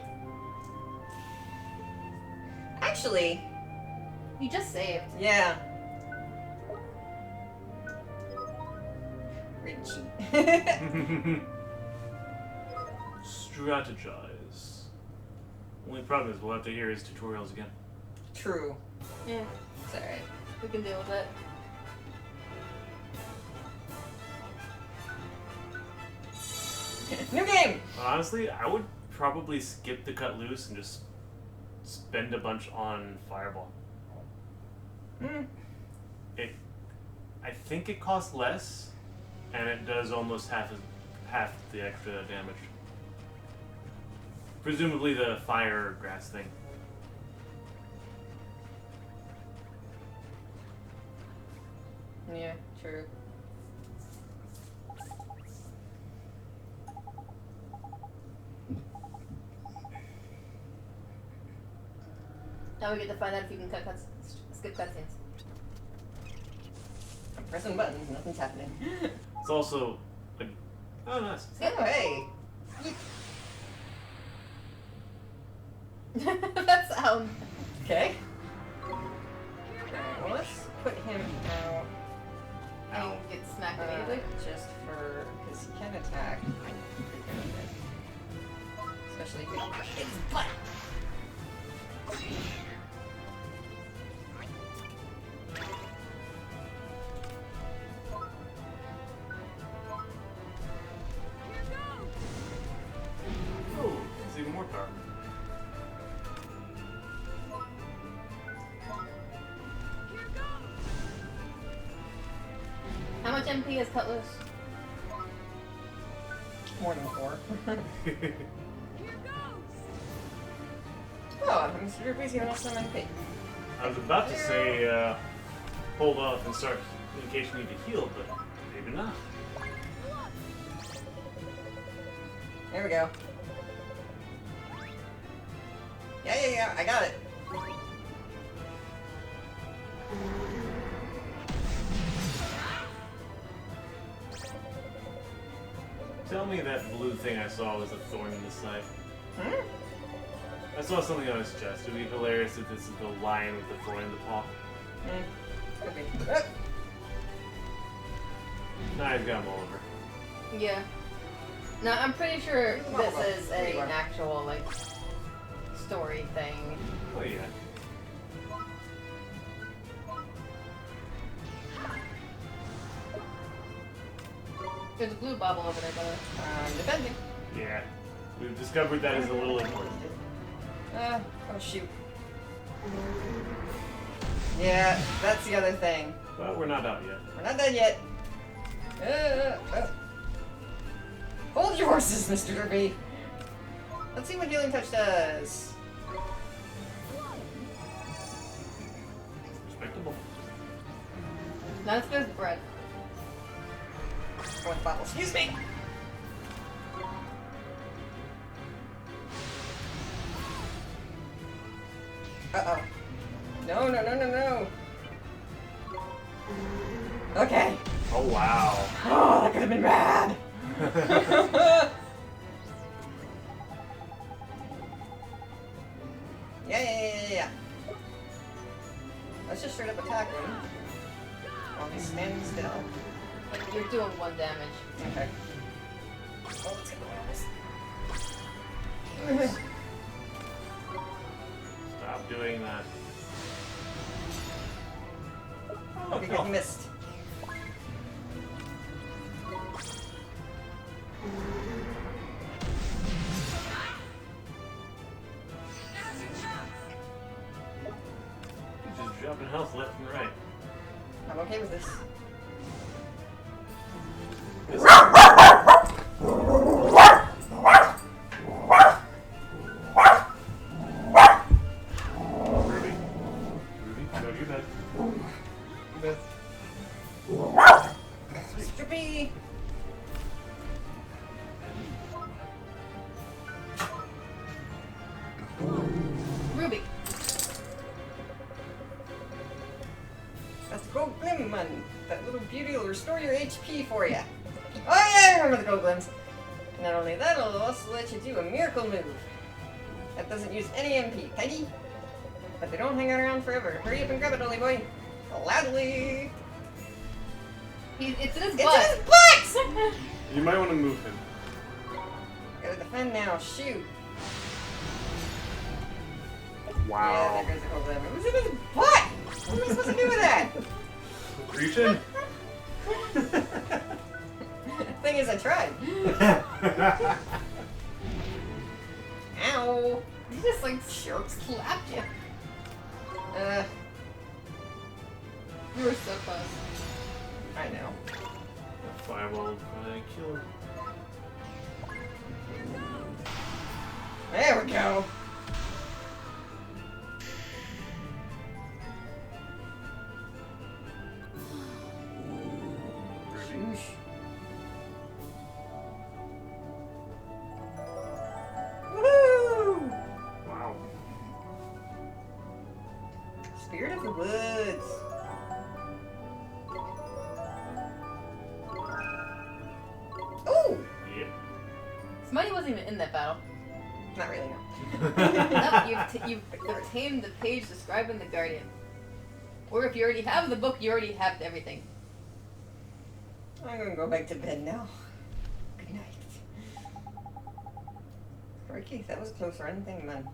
Actually, You just saved. yeah. Read cheat. Strategize. Only problem is we'll have to hear his tutorials again. True. Yeah, It's alright. we can deal with it. New game! Honestly, I would probably skip the cut loose and just spend a bunch on Fireball. Hmm. I think it costs less, and it does almost half the extra damage. Presumably the fire grass thing. Yeah, true. Now we get to find out if you can skip cutscenes. I'm pressing buttons, nothing's happening. It's also like, oh nice. Oh, hey! That sound. Okay. Well, let's put him out. And you get smacked immediately. Just for, because he can attack. Especially if he hits his butt. Oh, it's even more power. How much MP is Cutlass? More than 4. Oh, Mr. Ruby's giving us some MP. I was about to say, hold off and start in case you need to heal, but maybe not. There we go. Yeah, I got it. Tell me that blue thing I saw was a thorn in the side. Hmm? I saw something on his chest. It would be hilarious if this is the lion with the thorn in the paw. Could be. Now I've got him all over. Yeah. No, I'm pretty sure this is There you an are. actual, like, story thing. Oh yeah. There's a blue bobble over there, by the way. Defending. Yeah. We've discovered that is a little important. Oh shoot. Yeah, that's the other thing. But we're not out yet. We're not done yet. Hold your horses, Mr. Derby. Let's see what Healing Touch does. Respectable. Not as good as bread. One bottle, excuse me. Uh-oh. No, no, no, no, no. Okay. Oh, wow. Oh, that could have been bad. Yeah. Let's just straight up attack him while he's standing still. You're doing 1 damage. Okay. Oh, let's get the rolls. Stop doing that. Okay, good, you missed. Just dropping health left and right. I'm okay with this. Ruby, don't do that. Mr. B! Ruby. That's the gold glim, man. That little beauty will restore your HP for you. Oh yeah, I remember the gold glims. Not only that, it'll also let you do a miracle move. That doesn't use any MP. Tidy! But they don't hang out around forever. Hurry up and grab it, Ollie boy. Loudly! It's in his It's butt. in his butt! You might want to move him. Gotta defend now, shoot. Wow. Yeah, there goes the gold glim. It was in his butt! What am I supposed to do with that? Reaching? Thing is, I tried. Ow! He just like slapped you. You were so close. I know. Fireball will probably kill him. There we go. Shoosh. Woohoo! Wow. Spirit of the woods. Ooh! Yep. Somebody wasn't even in that battle. Not really, no. No, you've obtained the page describing the Guardian. Or if you already have the book, you already have everything. I'm gonna go back to bed now. Good night. Crikey, that was a close run thing, man.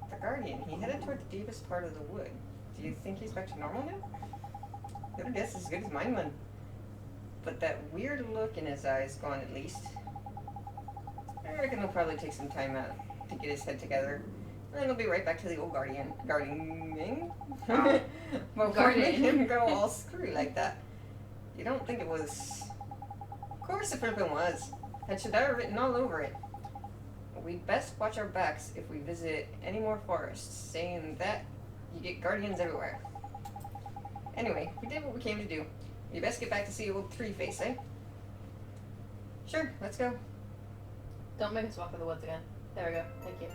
The Guardian, he headed toward the deepest part of the wood. Do you think he's back to normal now? Your guess is as good as mine, man. But that weird look in his eyes gone at least. I reckon he'll probably take some time out to get his head together. And then he'll be right back to the old gardening. Before making him go all screwy like that. You don't think it was... Of course it flippin' was. Had Shadara written all over it. We'd best watch our backs if we visit any more forests. Saying that, you get guardians everywhere. Anyway, we did what we came to do. You best get back to see old Three Face, eh? Sure, let's go. Don't make us walk in the woods again. There we go. Thank you.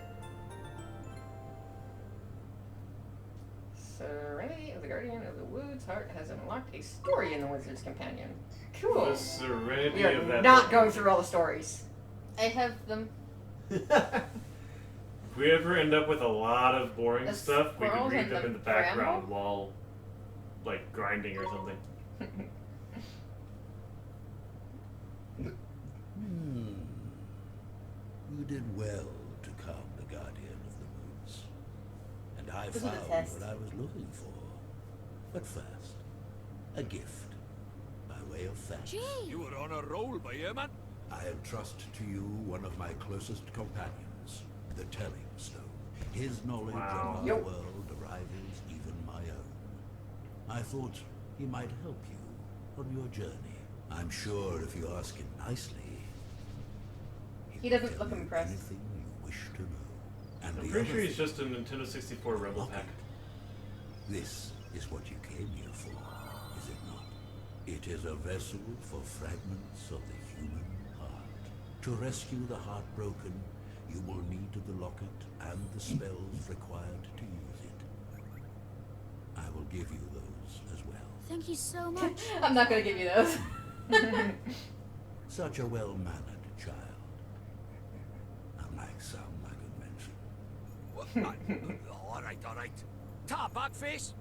Serenity of the Guardian of the Woods Heart has unlocked a story in the Wizard's Companion. Cool. The serenity We are of that not book. going through all the stories. I have them. If we ever end up with a lot of boring The stuff, we could squirrels read and them the in the background bramble? while, like, grinding or something. You did well to calm the Guardian of the Woods. And I This was a found test. what I was looking for. But first, a gift by way of thanks. You were on a roll by here, man. I entrust to you one of my closest companions, the Telling Stone. His knowledge Wow. of our world rivals even my own. I thought he might help you on your journey. I'm sure if you ask him nicely, He will doesn't tell look you impressed. anything you wish to know. And I'm the pretty other sure he's thing- just a Nintendo 64 Rebel Pack. This is what you came here for, is it not? It is a vessel for fragments of the human heart. To rescue the heartbroken, you will need the locket and the spells required to use it. I will give you those as well. Thank you so much. I'm not gonna give you those. Such a well-mannered child. Unlike some I could mention. All right. Ta, Bugface.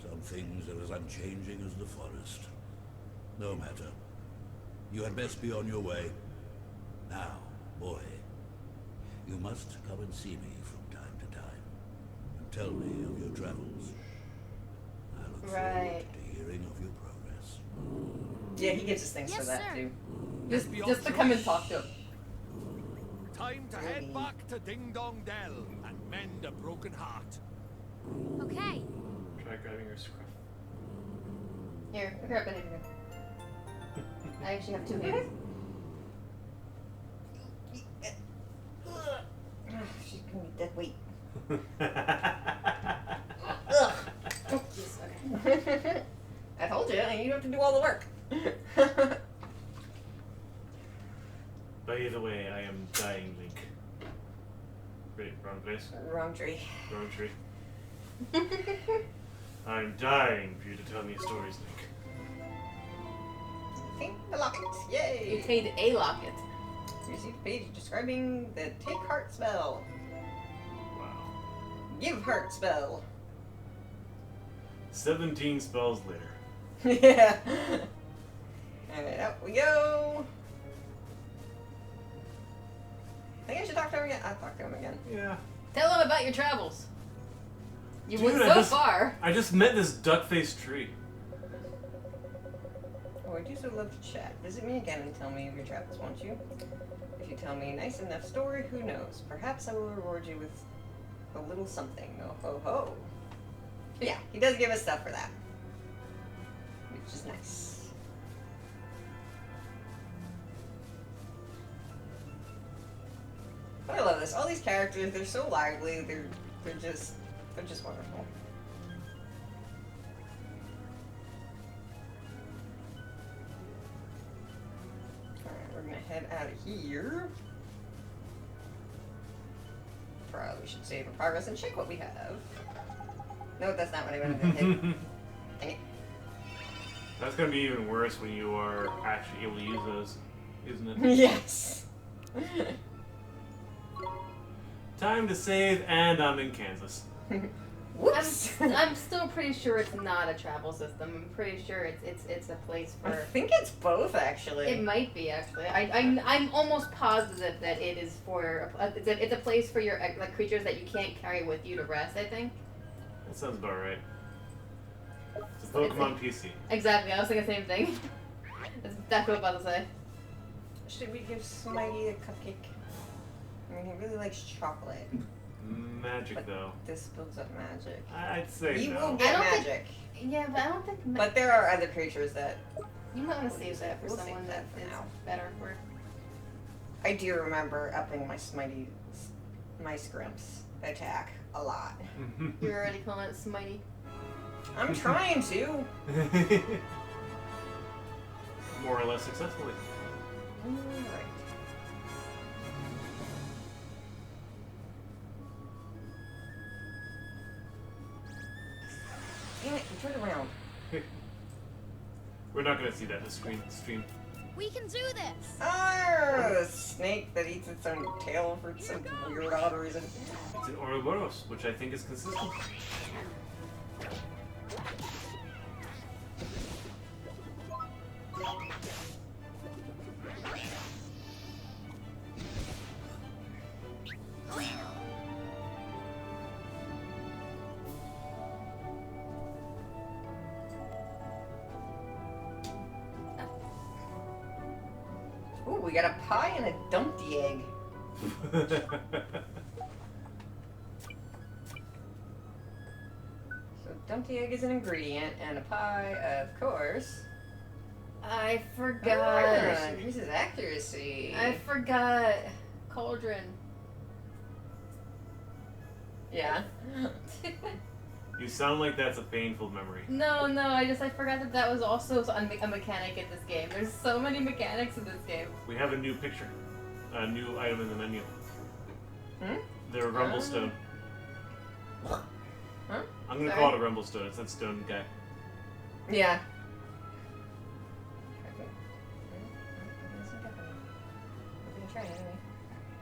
Some things are as unchanging as the forest. No matter. You had best be on your way. Now, boy, you must come and see me from time to time. And tell me of your travels. I look forward to hearing of your progress. Yeah, he gives us things for Yes, that sir. too. Just to come and talk to him. Time to head back to Ding Dong Dell and mend a broken heart. Okay. Try grabbing your scruff. Here, grab it here. I actually have 2 hands. She's gonna be dead weight. Ugh. Oh, jeez, okay. I told you, you have to do all the work. By the way, I am dying, Link. Wait, wrong place. Wrong tree. Wrong tree. I'm dying for you to tell me stories, Link. Take the locket. Yay! You obtained a locket. You see the page describing the take heart spell. Wow. Give heart spell. 17 spells later. Yeah. Alright, up we go. I think I should talk to him again. I'll talk to him again. Yeah. Tell him about your travels. You Dude, went so far. I just met this duck-faced tree. Oh, I do so love to chat. Visit me again and tell me of your travels, won't you? If you tell me a nice enough story, who knows? Perhaps I will reward you with a little something. Oh ho ho. But yeah, he does give us stuff for that. Which is nice. But I love this. All these characters, they're so lively, they're just wonderful. Alright, we're gonna head out of here. Probably should save our progress and check what we have. No, that's not what I wanted to hit. Dang it. That's gonna be even worse when you are actually able to use those, isn't it? Yes. Time to save, and I'm in Kansas. Whoops. I'm still pretty sure it's not a travel system. I'm pretty sure it's a place I for. think it's both, actually. It might be actually. I'm almost positive that it is for. It's a place for your like creatures that you can't carry with you to rest. I think. That sounds about right. It's a Pokemon PC. Exactly. I was thinking the same thing. That's exactly what I was about to say. Should we give Smitey a cupcake? I mean, he really likes chocolate. Magic, But though. this builds up magic. I'd say He no. will get I don't think- magic. Yeah, but I don't think. But there are other creatures that You might want to save that for We'll save someone that that for is now. better for. I do remember upping my my Scrimps attack a lot. You're already calling it Smitey. I'm trying to. More or less successfully. Alright. Damn it, you turned around. We're not gonna see that in the stream. We can do this. Ah, the snake that eats its own tail for some weird odd reason. It's an Ouroboros, which I think is consistent. Ooh, we got a pie and a dumpty egg. So dumpty egg is an ingredient, and a pie, of course. I forgot. This is accuracy. I forgot. Cauldron. Yeah. You sound like that's a painful memory. No, I forgot that was also a mechanic in this game. There's so many mechanics in this game. We have a new picture. A new item in the menu. Hmm? The Rumblestone. Huh? I'm gonna Sorry? call it a Rumblestone. It's that stone guy. Yeah.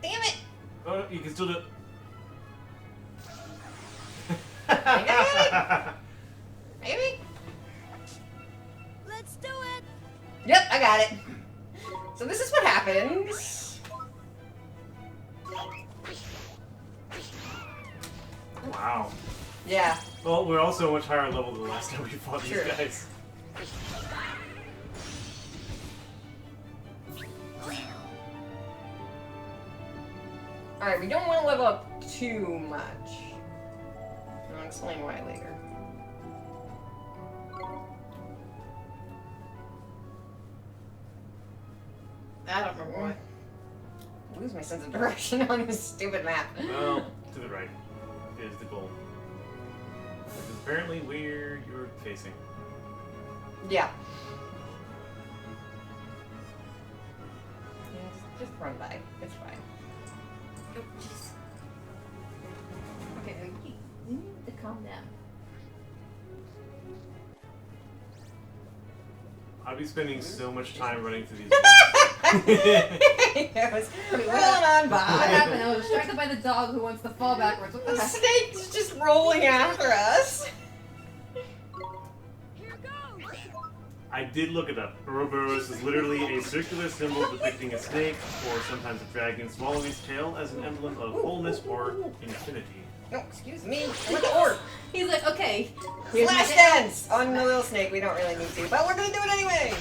Damn it! Oh, you can still do it. Maybe? Let's do it! Yep, I got it. So this is what happens. Wow. Yeah. Well, we're also much higher level than the last time we fought these True. guys. Alright, we don't want to level up too much. I'll explain why later. I don't remember why. I lose my sense of direction on this stupid map. Well, to the right is the goal. Which is apparently where you're facing. Yeah. Yeah, just run by. It's fine. Oh, jeez. Okay, you need to calm down. I'll be spending so much time running through these It was rolling on by. What happened? I was distracted by the dog who wants to fall backwards. What the The heck? snake's just rolling after us. I did look it up. Ouroboros is literally a circular symbol depicting a snake, or sometimes a dragon, swallowing its tail as an emblem of wholeness or infinity. No, excuse me. I want the orb. He's like, okay. Last dance on the little snake. We don't really need to, but we're gonna do it anyway.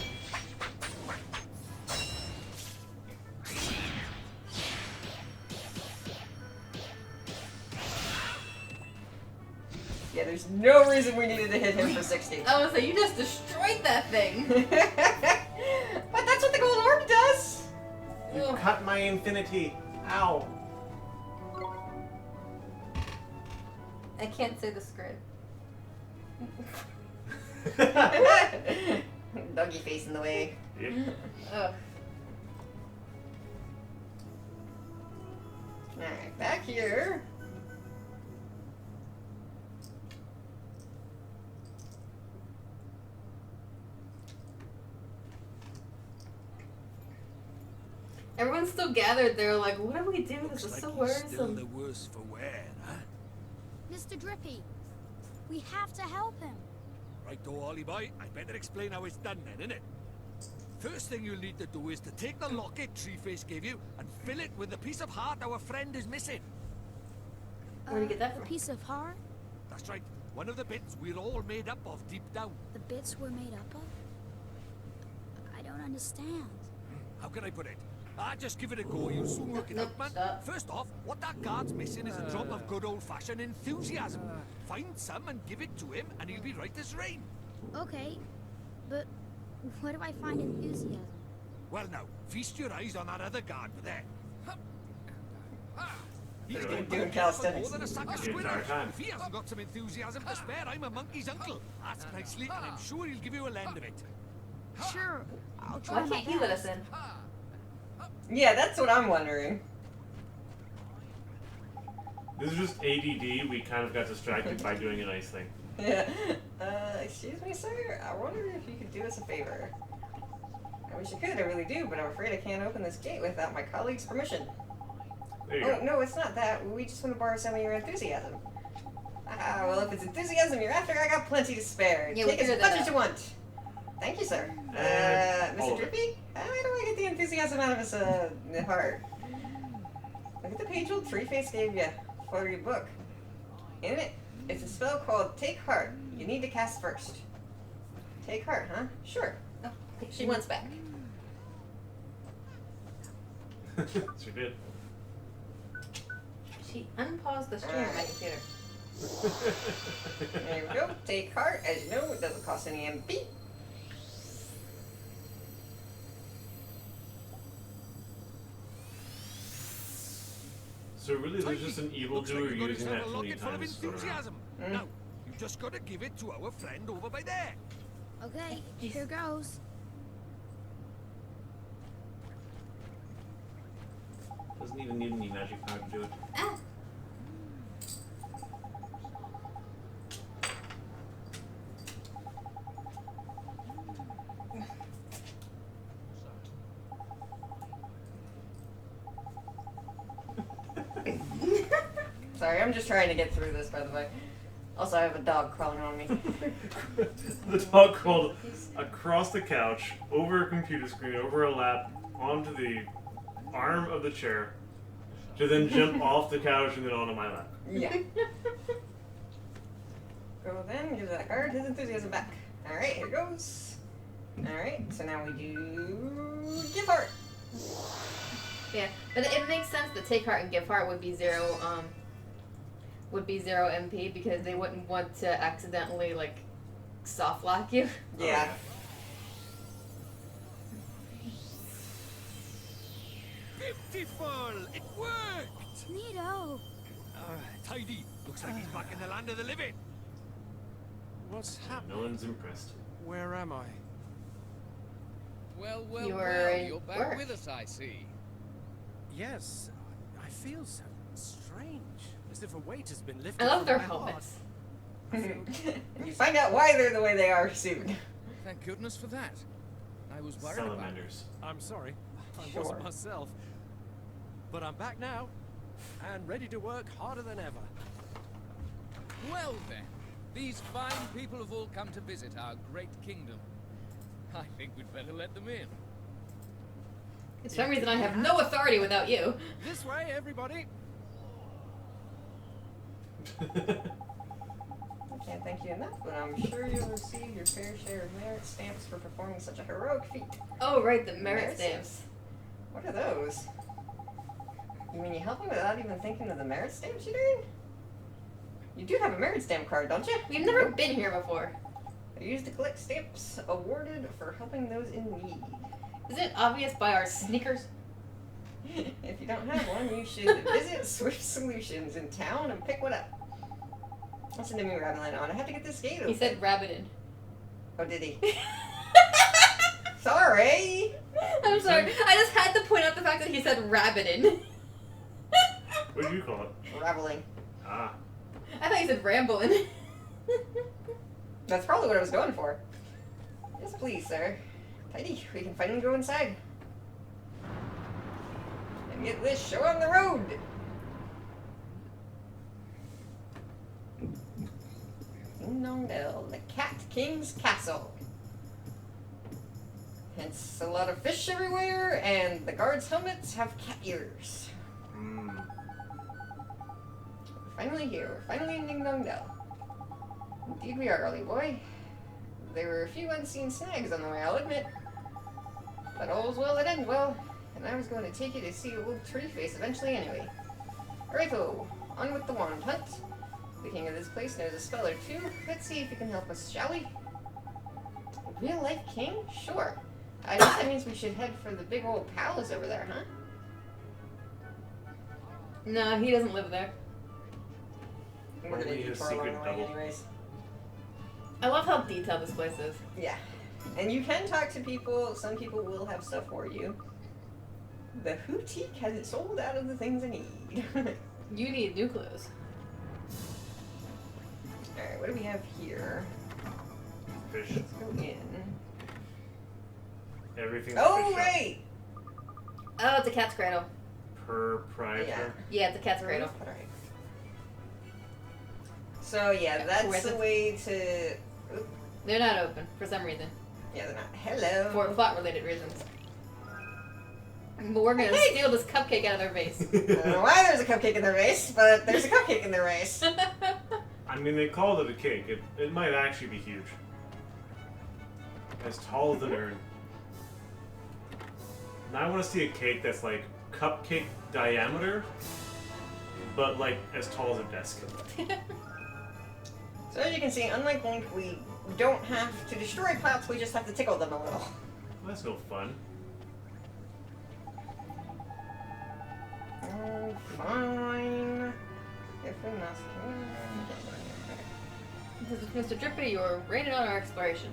Yeah, there's no reason we needed to hit him for 60. I was like, you just destroyed that thing. But that's what the gold orb does. You cut my infinity. Ow. I can't say the script. Doggy face in the way. Yep. Oh. Alright, back here. Everyone's still gathered there, like, what do we do? This is Looks so like he's still worrisome. the worse for wear, huh? Mr. Drippy, we have to help him. Right, though, Ollie boy, I better explain how it's done then, innit? First thing you'll need to do is to take the locket Treeface gave you and fill it with the piece of heart our friend is missing. Where'd you get that A from? piece of heart? That's right, one of the bits we're all made up of deep down. The bits we're made up of? I don't understand. How can I put it? Just give it a go, you'll soon work it Nope, out, man. stop. First off, what that guard's missing is a drop of good old-fashioned enthusiasm. Find some and give it to him, and he'll be right as rain. Okay, but where do I find enthusiasm? Well now, feast your eyes on that other guard over there. He's They're been like doing for calisthenics. more than a sack of The entire squid. time. If he hasn't got some enthusiasm to spare, I'm a monkey's uncle. Ask nicely, and I'm sure he'll give you a lend of it. Sure, I'll try Why my can't he let best. us in? Yeah, that's what I'm wondering. This is just ADD. We kind of got distracted by doing a nice thing. Yeah. Excuse me, sir? I wonder if you could do us a favor. I wish you could, I really do, but I'm afraid I can't open this gate without my colleague's permission. There you Oh, go. no, it's not that. We just want to borrow some of your enthusiasm. Ah, well, if it's enthusiasm you're after, I got plenty to spare. Yeah, we Take as figured much that as out. you want. Thank you, sir. And all Mr. of it. Drippy? How do I get the enthusiasm out of his, heart? Look at the page old Treeface gave you for your book. In it, it's a spell called Take Heart. You need to cast first. Take Heart, huh? Sure. Oh, She wants back. Sure did. She unpaused the stream on my computer. There we go. Take heart. As you know, it doesn't cost any MP. So really, there's just an evildoer Looks like you've got using yourself that a 20 locket full of times. enthusiasm. Now, you just got to give it to our friend over by there. Okay, here goes. Doesn't even need any magic power to do it. Ah. Sorry, I'm just trying to get through this, by the way. Also, I have a dog crawling on me. The dog crawled across the couch, over a computer screen, over a lap, onto the arm of the chair, to then jump off the couch and then onto my lap. Yeah. Go then, give that guard his enthusiasm back. Alright, here goes. Alright, so now we do give heart. Yeah, but it makes sense that take heart and give heart would be zero MP because they wouldn't want to accidentally like soft lock you. Yeah. Beautiful! It worked! Neato. Tidy. Looks like he's back in the land of the living. What's No happening? one's impressed. Where am I? Well, well, You were well, in you're back work. with us, I see. Yes, I feel so strange, as if a weight has been lifted. I love from their my heart. helmets. You find out why they're the way they are soon. Thank goodness for that. I was worried about it. Salamanders. I'm sorry, I Sure. wasn't myself. But I'm back now, and ready to work harder than ever. Well then, these fine people have all come to visit our great kingdom. I think we'd better let them in. For some reason, I have no authority without you. This way, everybody. I can't thank you enough, but I'm sure you'll receive your fair share of merit stamps for performing such a heroic feat. Oh, right, the merit Merit stamps. What are those? You mean you help me without even thinking of the merit stamps you're doing? You do have a merit stamp card, don't you? We've never been here before. I used to collect stamps awarded for helping those in need. Isn't it obvious by our sneakers? If you don't have one, you should visit Swift Solutions in town and pick one up. Listen to me rattling on. I have to get this gate open. He said rabbited. Oh, did he? Sorry! I'm sorry. I just had to point out the fact that he said rabbited. What do you call it? Raveling. Ah. I thought you said rambling. That's probably what I was going for. Yes, please, sir. Tidy, we can finally go inside. And get this show on the road! Ding Dong Dell, the Cat King's Castle. Hence a lot of fish everywhere, and the guards' helmets have cat ears. Mm. We're finally here. We're finally in Ding Dong Dell. Indeed we are, early boy. There were a few unseen snags on the way, I'll admit. But all's well that ends well, and I was going to take you to see old Tree Face eventually anyway. Alright-o, on with the wand hunt. The king of this place knows a spell or two. Let's see if he can help us, shall we? Real-life king? Sure. I guess that means we should head for the big old palace over there, huh? No, he doesn't live there. We're gonna Only do his tour along secret the way double. anyways. I love how detailed this place is. Yeah. And you can talk to people. Some people will have stuff for you. The boutique has it sold out of the things I need. You need new clothes. Alright, what do we have here? Fish. Let's go in. Everything's Oh, fish shop. right! Oh, it's a cat's cradle. Proprietor. Yeah, it's a cat's cradle. Alright. So, yeah, that's Where's the it? way to... Oop, They're not open for some reason. yeah, they're not. Hello! For plot-related reasons. But we're gonna Hey! steal this cupcake out of their vase. I don't know why there's a cupcake in their race, but there's a cupcake in their race. I mean, they called it a cake. It might actually be huge. As tall as an urn. Now I want to see a cake that's like cupcake diameter, but like as tall as a desk. So as you can see, unlike Link, we don't have to destroy pots, we just have to tickle them a little. Well, that's no fun. Oh, fine. If we must. This is Mr. Drippy, you're rated on our exploration.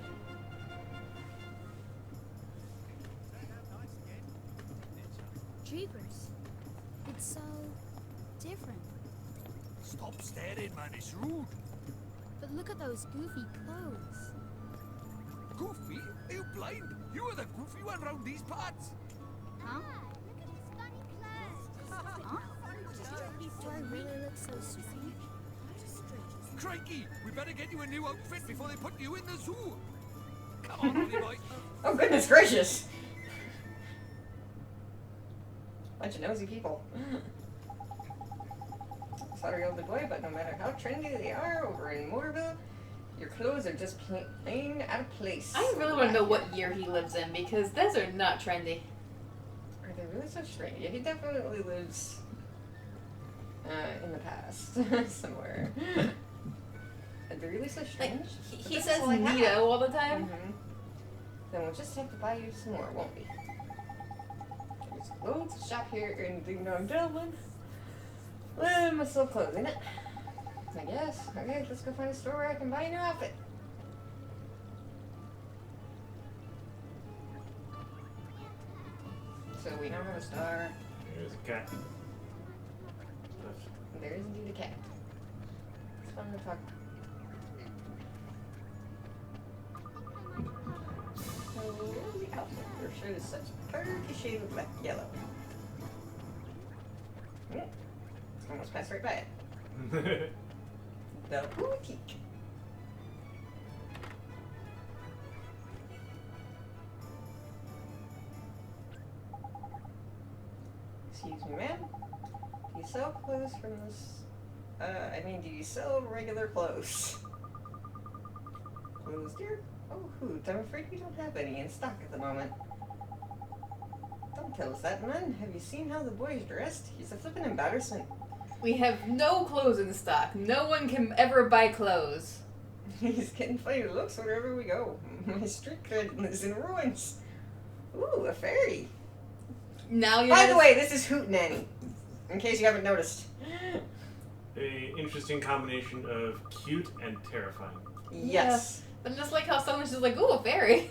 Jeepers. It's so different. Stop staring, man. It's rude. But look at those goofy clothes. Goofy? Are you blind? You are the goofy one round these parts. Huh? Huh? Do I really look so strange? Crikey! We better get you a new outfit before they put you in the zoo. Come on, Billy boy. Oh, goodness gracious! Bunch of nosy people. Sorry, old boy, but no matter how trendy they are over in Motorville, your clothes are just plain out of place. I really want to know what year he lives in, because those are not trendy. Are they really so strange? Yeah, he definitely lives in the past somewhere. Are they really so strange? Like, he But says that's all I have. Nito all the time. Then we'll just have to buy you some more, won't we? There's loads of shop here in Ding Dong Gentleman. Well, I'm still closing it. I guess. Okay, let's go find a store where I can buy a new outfit. So we now have a star. There's a cat. There is indeed a cat. It's fun to talk. So where's the outfit? Your shirt is such a pretty shade of black yellow. Almost passed right by it. The boutique. Excuse me, ma'am. Do you sell clothes from this? Do you sell regular clothes? Clothes, dear? Oh, hoot. I'm afraid we don't have any in stock at the moment. Don't tell us that, man. Have you seen how the boy is dressed? He's a flippin' embarrassment. We have no clothes in stock. No one can ever buy clothes. He's getting funny looks wherever we go. My street cred is in ruins. Ooh, a fairy. Now you. By the way, this is Hootenanny. In case you haven't noticed. A interesting combination of cute and terrifying. Yes. Yeah, but just like how someone's just like, ooh, a fairy.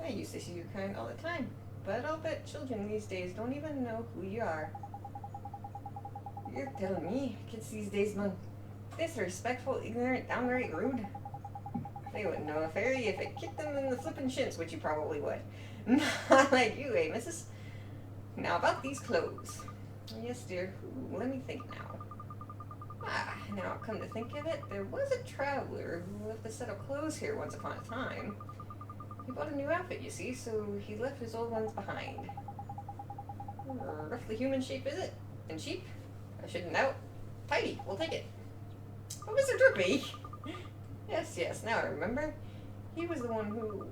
I used to see your kind all the time. But I'll bet children these days don't even know who you are. You're telling me kids these days, man, disrespectful, ignorant, downright rude. They wouldn't know a fairy if it kicked them in the flippin' shins, which you probably would. Not like you, eh, missus? Now about these clothes. Yes, dear. Ooh, let me think now. Now come to think of it, there was a traveler who left a set of clothes here once upon a time. He bought a new outfit, you see, so he left his old ones behind. Roughly human shape, is it? And cheap? I shouldn't doubt. Tidy, we'll take it. Oh, Mr. Drippy! Yes, now I remember. He was the one who...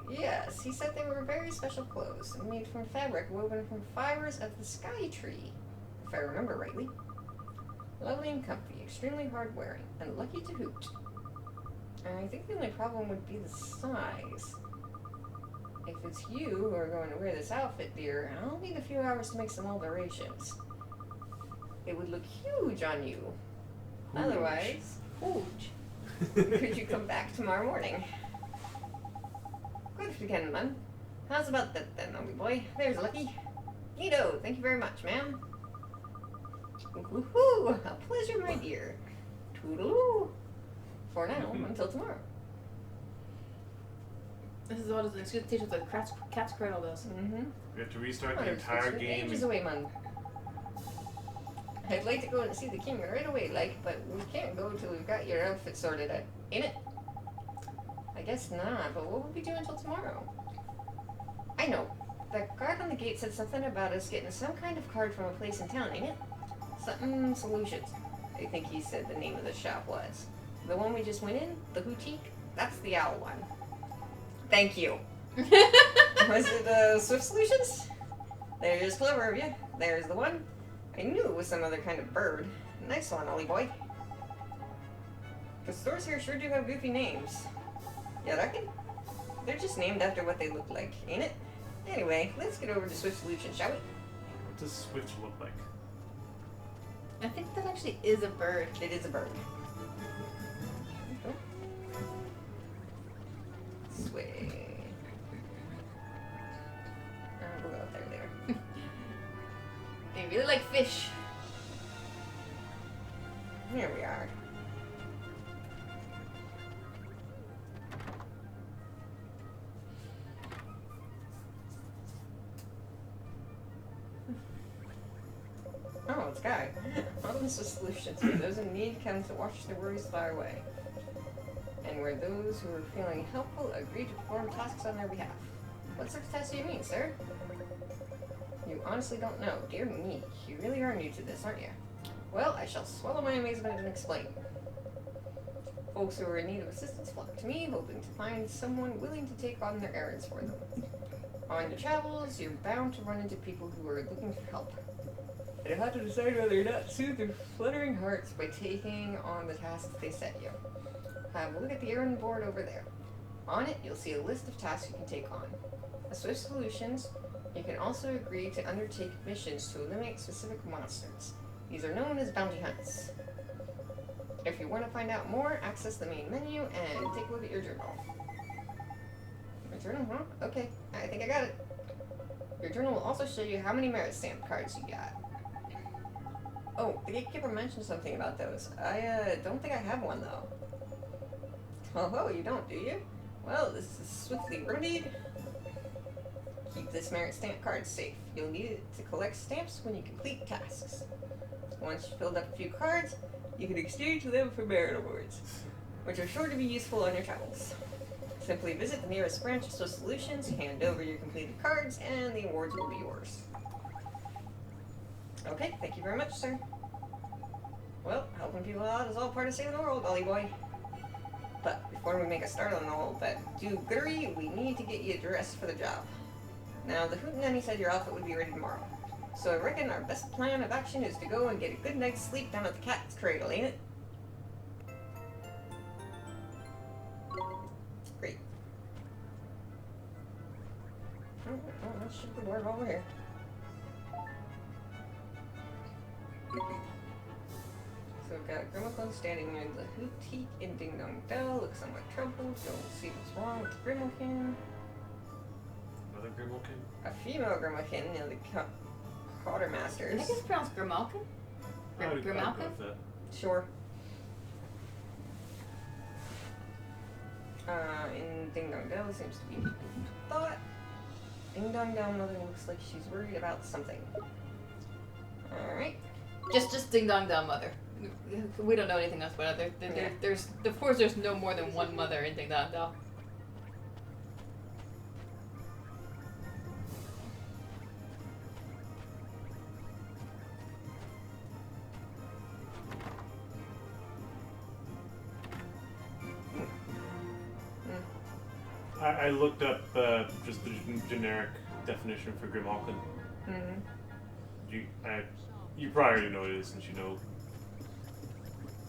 Yes, he said they were very special clothes, made from fabric woven from fibers of the sky tree, if I remember rightly. Lovely and comfy, extremely hard wearing, and lucky to hoot. I think the only problem would be the size. If it's you who are going to wear this outfit, dear, I'll need a few hours to make some alterations. It would look huge on you. Huge. Otherwise, huge. Could you come back tomorrow morning? Good if you can, man. How's about that then, lovely boy? There's lucky. Neato, thank you very much, ma'am. Woohoo! A pleasure, my dear. Toodaloo. For now, until tomorrow. This is what an excuse to teach us what cat's cradle does. Mm-hmm. We have to restart the entire game. Ages away, man. I'd like to go and see the king right away, but we can't go till we've got your outfit sorted out. Ain't it? I guess not, but what will we do until tomorrow? I know. The guard on the gate said something about us getting some kind of card from a place in town, ain't it? Something Solutions. I think he said the name of the shop was. The one we just went in? The boutique? That's the owl one. Thank you. Was it Swift Solutions? There's clever of you. There's the one. I knew it was some other kind of bird. Nice one, Ollie boy. The stores here sure do have goofy names. You reckon? They're just named after what they look like, ain't it? Anyway, let's get over to Swift Solution, shall we? What does Swift look like? I think that actually is a bird. It is a bird. Swift. We'll go up there later. They really like fish. Here we are. Oh, it's Guy. Wellness with solutions where those in need come to watch their worries fly away. And where those who are feeling helpful agree to perform tasks on their behalf. What sort of tasks do you mean, sir? You honestly don't know. Dear me, you really are new to this, aren't you? Well, I shall swallow my amazement and explain. Folks who are in need of assistance flock to me, hoping to find someone willing to take on their errands for them. On your travels, you're bound to run into people who are looking for help. And you have to decide whether or not to soothe their fluttering hearts by taking on the tasks they set you. Have a look at the errand board over there. On it, you'll see a list of tasks you can take on. As Swift Solutions, you can also agree to undertake missions to eliminate specific monsters. These are known as bounty hunts. If you want to find out more, access the main menu and take a look at your journal. My journal, huh? Okay, I think I got it. Your journal will also show you how many merit stamp cards you got. Oh, the gatekeeper mentioned something about those. I don't think I have one though. Oh, you don't, do you? Well, this is swiftly remedied. Keep this merit stamp card safe. You'll need it to collect stamps when you complete tasks. Once you've filled up a few cards, you can exchange them for merit awards, which are sure to be useful on your travels. Simply visit the nearest branch of Swift Solutions, hand over your completed cards, and the awards will be yours. Okay, thank you very much, sir. Well, helping people out is all part of saving the world, Ollie boy. But before we make a start on all that do-goodery, we need to get you dressed for the job. Now, the hootenanny said your outfit would be ready tomorrow. So I reckon our best plan of action is to go and get a good night's sleep down at the cat's cradle, ain't it? Great. Oh, that should work over here. So we've got Grimalkin standing near the Hootique and Ding Dong Dell, looks somewhat troubled. Go see what's wrong with Grimalkin. Another Grimalkin? A female Grimalkin near the Quartermasters. I think it's pronounced Grimalkin. Grimalkin? Sure. In Ding Dong Dell seems to be thought. Ding Dong Dell mother looks like she's worried about something. Alright. Just Ding Dong Dell mother. We don't know anything else about it. There's of course there's no more than one mother in Ding Dong Dell. I looked up just the generic definition for Grimalkin. Mm-hmm. You probably already know what it is since you know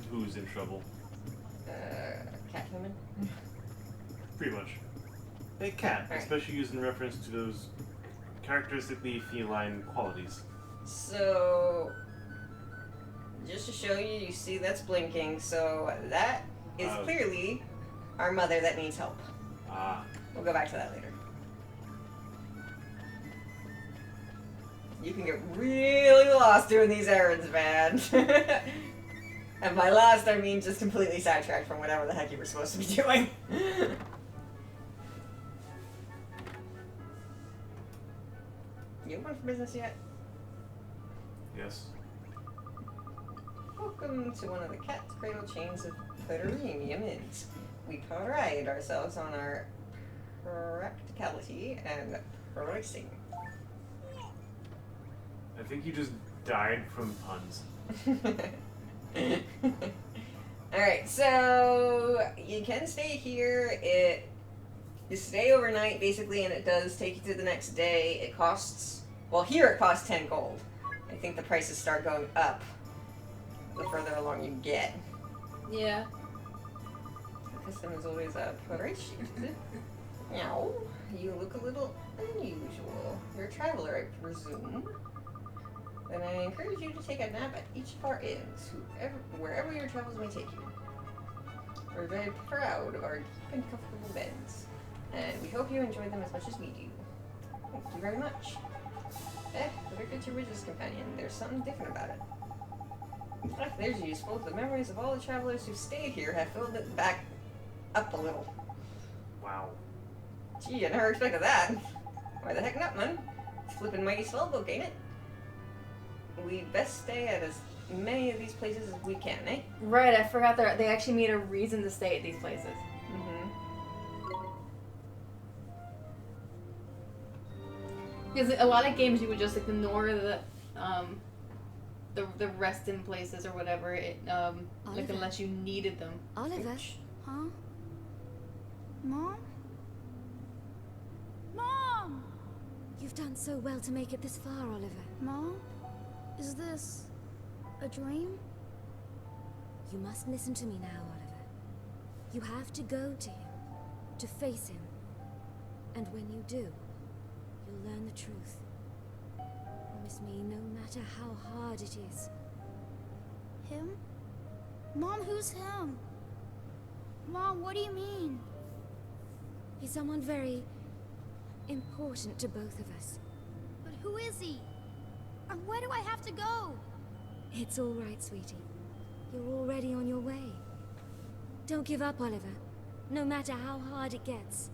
who's in trouble. Cat human? Pretty much. A cat, Right. especially used in reference to those characteristically feline qualities. So, just to show you, you see that's blinking, so that is clearly our mother that needs help. Ah. We'll go back to that later. You can get really lost doing these errands, man. And by lost, I mean just completely sidetracked from whatever the heck you were supposed to be doing. You open for business yet? Yes. Welcome to one of the Cat's Cradle chains of Poderanium Inns. We pride ourselves on our practicality and pricing. I think you just died from puns. Alright, so you can stay here. You stay overnight basically, and it does take you to the next day. It costs Well, here it costs 10 gold. I think the prices start going up the further along you get. Yeah. The custom is always a price sheet, is it? Meow. You look a little unusual. You're a traveler, I presume. Then I encourage you to take a nap at each of our inns, wherever your travels may take you. We're very proud of our deep and comfortable beds, and we hope you enjoy them as much as we do. Thank you very much. Better get your Ridge's companion. There's something different about it. There's useful. The memories of all the travelers who stayed here have filled it back up a little. Wow. Gee, I never expected that. Why the heck not, man? It's flippin' mighty spellbook, ain't it? We'd best stay at as many of these places as we can, eh? Right, I forgot they actually made a reason to stay at these places. Mm-hmm. Because a lot of games you would just ignore the rest-in places or whatever, like unless you needed them. Oliver? Huh? Mom? Mom! You've done so well to make it this far, Oliver. Mom? Is this a dream? You must listen to me now, Oliver. You have to go to him, to face him. And when you do, you'll learn the truth. Promise me, no matter how hard it is. Him? Mom, who's him? Mom, what do you mean? He's someone very important to both of us. But who is he? And where do I have to go? It's all right, sweetie. You're already on your way. Don't give up, Oliver. No matter how hard it gets.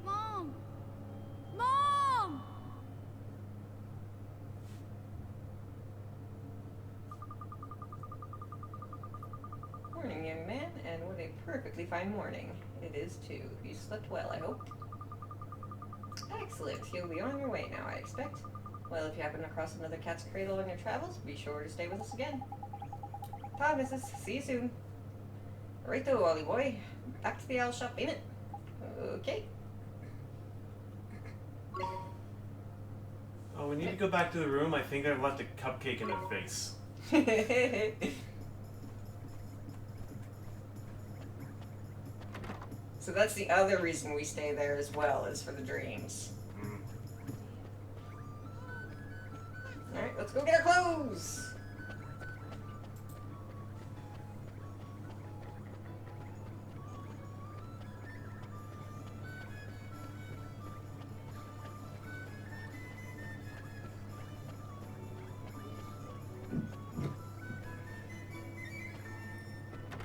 Mom? Mom! Morning, young man, and what a perfectly fine morning. It is, too. You slept well, I hope. Excellent. You'll be on your way now, I expect. Well, if you happen across another cat's cradle on your travels, be sure to stay with us again. Ta, missus. See you soon. Righto, Ollie boy. Back to the owl shop, ain't it? Okay. Oh, we need to go back to the room. I think I've left a cupcake in their face. So that's the other reason we stay there as well, is for the dreams. Alright, let's go get our clothes!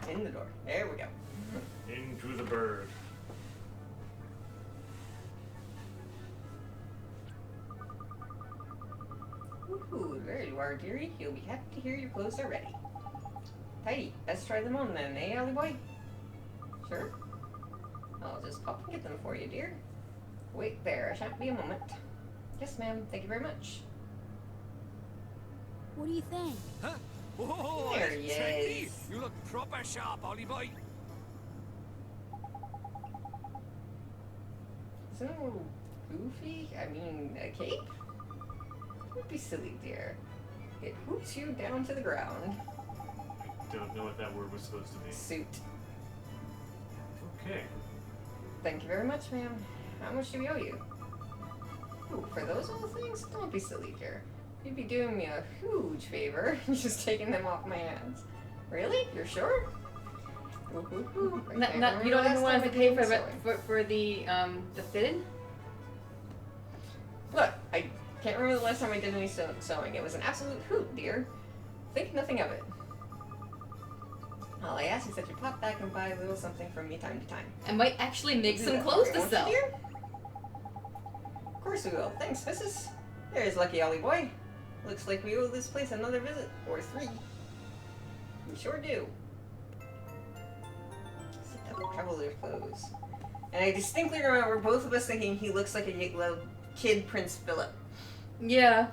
In the door. There we go. Into the bird. Ooh, there you are, dearie. You'll be happy to hear your clothes are ready. Tidy. Best try them on then, eh, Ollie boy? Sure. I'll just pop and get them for you, dear. Wait there, I shan't be a moment. Yes, ma'am. Thank you very much. What do you think? Huh? Oh, There he trendy. is. You look proper sharp, Ollie boy. Isn't it a little goofy? I mean, a cape? Don't be silly, dear. It hoops you down to the ground. I don't know what that word was supposed to be. Suit. Okay. Thank you very much, ma'am. How much do we owe you? Ooh, for those little things? Don't be silly, dear. You'd be doing me a huge favor just taking them off my hands. Really? You're sure? Ooh, ooh, ooh. I can't remember You don't the even last want time to I pay did for sewing. for the fitted? Look, I can't remember the last time I did any sewing. It was an absolute hoot, dear. Think nothing of it. All I ask is that you pop back and buy a little something from me time to time. I might actually make Do some that clothes for me, to won't you, sell. dear? Of course we will. Thanks, missus. There's lucky Ollie boy. Looks like we owe this place another visit. Or 3. We sure do. Set up traveler's clothes. And I distinctly remember both of us thinking he looks like a little kid Prince Philip. Yeah.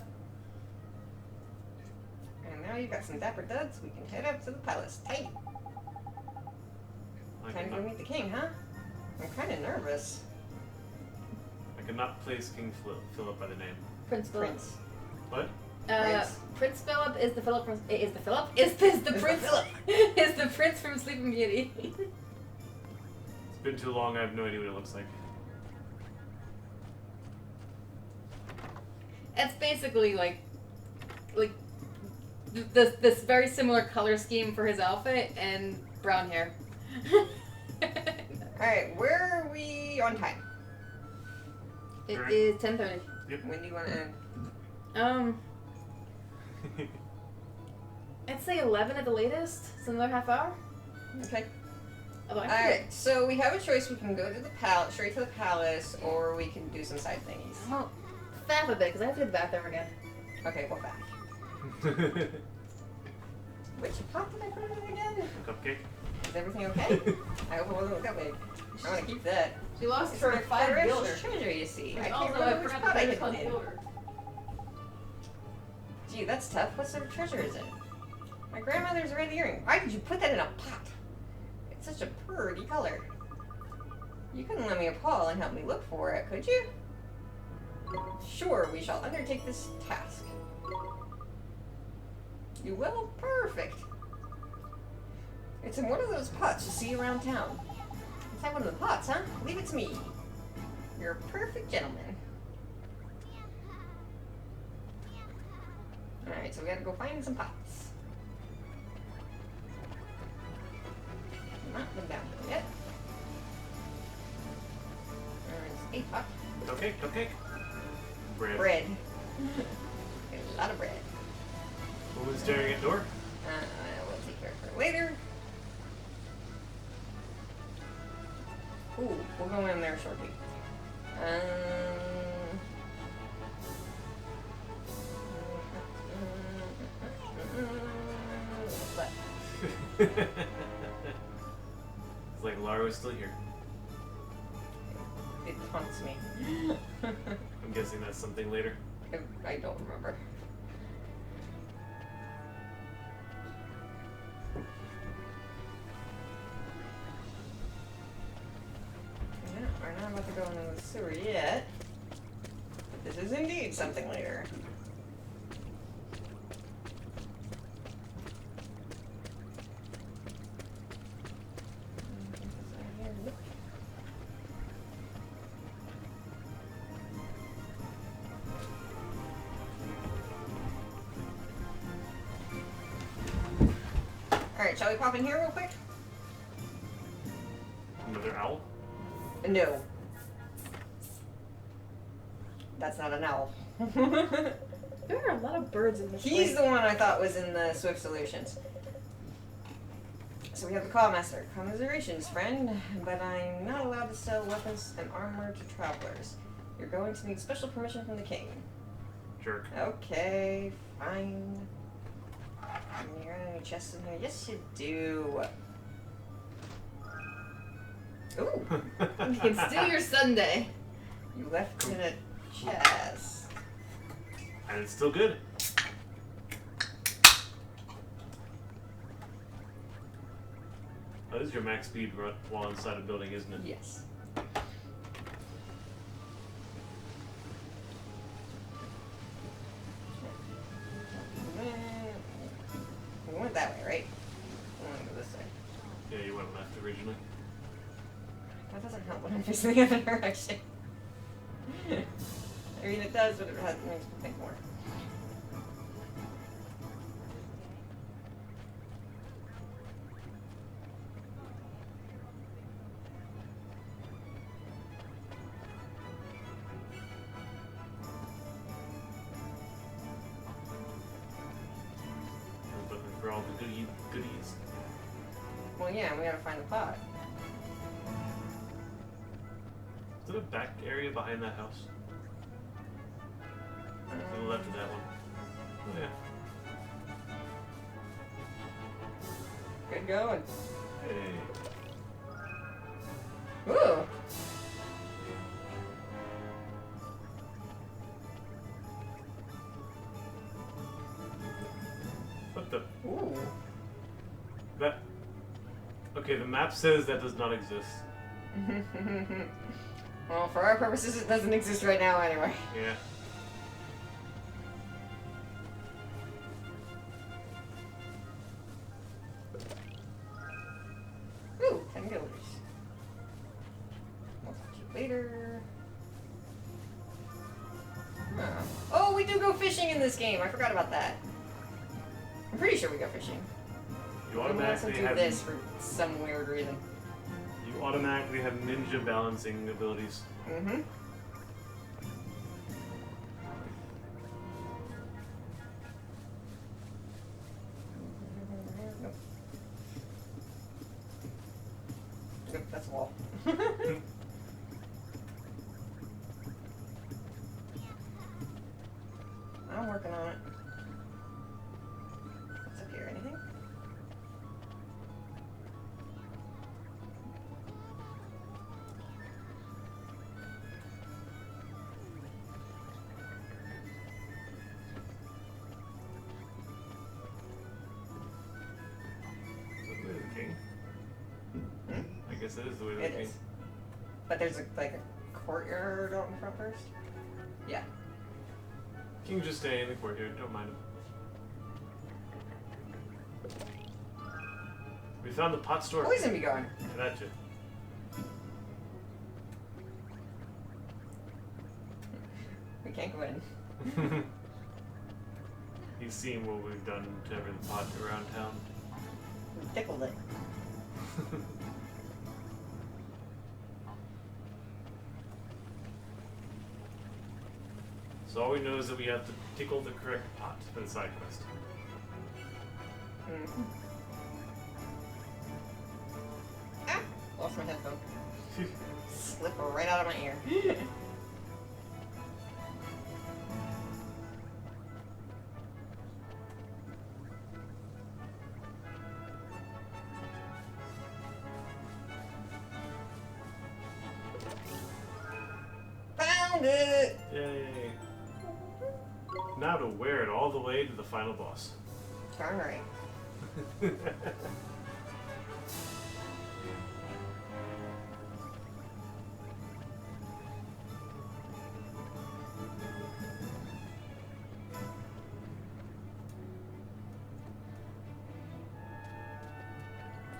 And now you've got some dapper duds, we can head up to the palace. Tight. Time to go meet the king, huh? I'm kind of nervous. cannot place King Philip by the name. Prince Philip. Prince. What? Prince Philip is the Philip from is the Philip is the Prince is the Prince from Sleeping Beauty. It's been too long. I have no idea what it looks like. It's basically like this very similar color scheme for his outfit and brown hair. Alright, where are we on time? It Alright. is 10:30. Yep. When do you want to end? I'd say 11 at the latest. It's another half hour. Okay. Although I Alright, so we have a choice. We can go to the palace, straight to the palace, or we can do some side thingies. well, faff a bit because I have to go to the bathroom again. Okay, what back? Which pot did I put it in again? Cupcake. Is everything okay? I hope it wasn't a cupcake. I want to keep that. She lost It's her my 5 precious builder. treasure, you see. I Also, can't remember which forgot pot I to hid put it it in. on builder. Gee, that's tough. What sort of treasure is it? My grandmother's red earring. Why did you put that in a pot? It's such a pretty color. You couldn't lend me a paw and help me look for it, could you? Sure, we shall undertake this task. You will? Perfect. It's in one of those pots you see around town. Inside one of the pots, huh? Leave it to me. You're a perfect gentleman. Alright, so we gotta go find some pots. Not been down there yet. There's a pot. Cupcake. Bread. Bread. A lot of bread. Woman staring at door. We'll take care of her later. Ooh, we'll go in there shortly. But It's like Lara was still here. it haunts me. I'm guessing that's something later. I don't remember. Yeah, we're not about to go into the sewer yet. But this is indeed something later. Alright, shall we pop in here real quick? Another owl? No. That's not an owl. There are a lot of birds in this He's place. the one I thought was in the Swift Solutions. So we have the Callmaster. Commiserations, friend, but I'm not allowed to sell weapons and armor to travelers. You're going to need special permission from the king. Jerk. Okay, fine. You got any chests in here? Yes, you do. Ooh, You can steal your Sunday. you left in a chest. And it's still good. Oh, this is your max speed while inside a building, isn't it? Yes. We went that way, right? We want to go this way. Yeah, you went left originally. That doesn't help when I'm facing the other direction. I mean, it does, but it makes me think more. I was looking for all the goodies. Well, yeah, we gotta find the pot. Is there a back area behind that house? To the left of that one. Oh, yeah. Good going. Hey. Ooh. What the? Ooh. That. Okay, the map says that does not exist. Well, for our purposes, it doesn't exist right now anyway. Yeah. Ooh, 10 guilders. We'll talk to you later. Huh. Oh, we do go fishing in this game. I forgot about that. I'm pretty sure we go fishing. You We also automatically do have this for some weird reason. you automatically have ninja balancing abilities. Mm-hmm. Nope, that's a wall. I'm working on it. What's up here? Anything? Is that the way of the king? Hmm? I guess it is the way of the It king. is. But there's like a courtyard out in front first? Yeah. King just stay in the courtyard, don't mind him. We found the pot store. Oh, he's gonna be going. That too. We can't go in. He's seen what we've done to every pot around town. We tickled it. So all we know is that we have to tickle the correct pot for the side quest. Mm-hmm. Ah! Lost my headphone. Slip right out of my ear. Found it! Yay. Now to wear it all the way to the final boss. Darn right.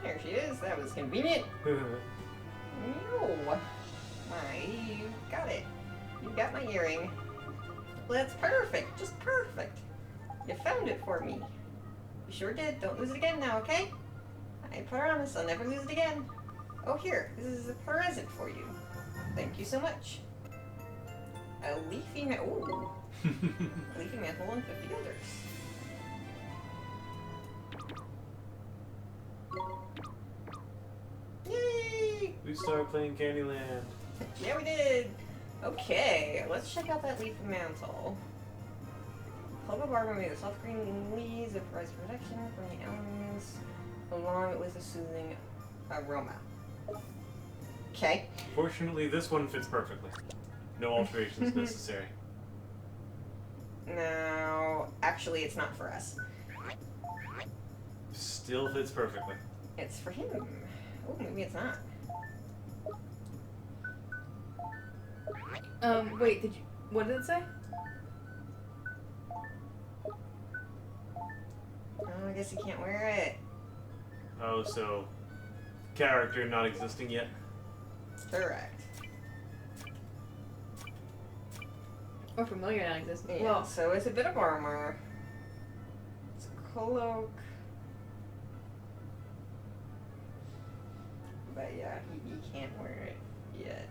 There she is. That was convenient. No. You got it. You got my earring. Well, that's perfect. Just perfect. You found it for me. You sure did. Don't lose it again now, okay? I promise I'll never lose it again. Oh, here. This is a present for you. Thank you so much. A leafy Ooh. A leafy mantle and 50 guilders. Yay! We started playing Candyland. Yeah, we did. Okay, let's check out that leaf mantle. Club of Arbor made of soft green leaves that provides protection from the elements, along with a soothing aroma. Okay. Fortunately, this one fits perfectly. No alterations necessary. Now, actually, it's not for us. Still fits perfectly. It's for him. Oh, maybe it's not. Wait, did you... What did it say? Oh, I guess he can't wear it. Oh, so character not existing yet. Correct. Or familiar non-existent. Yeah, Well, so it's a bit of armor. It's a cloak. But yeah, he can't wear it yet.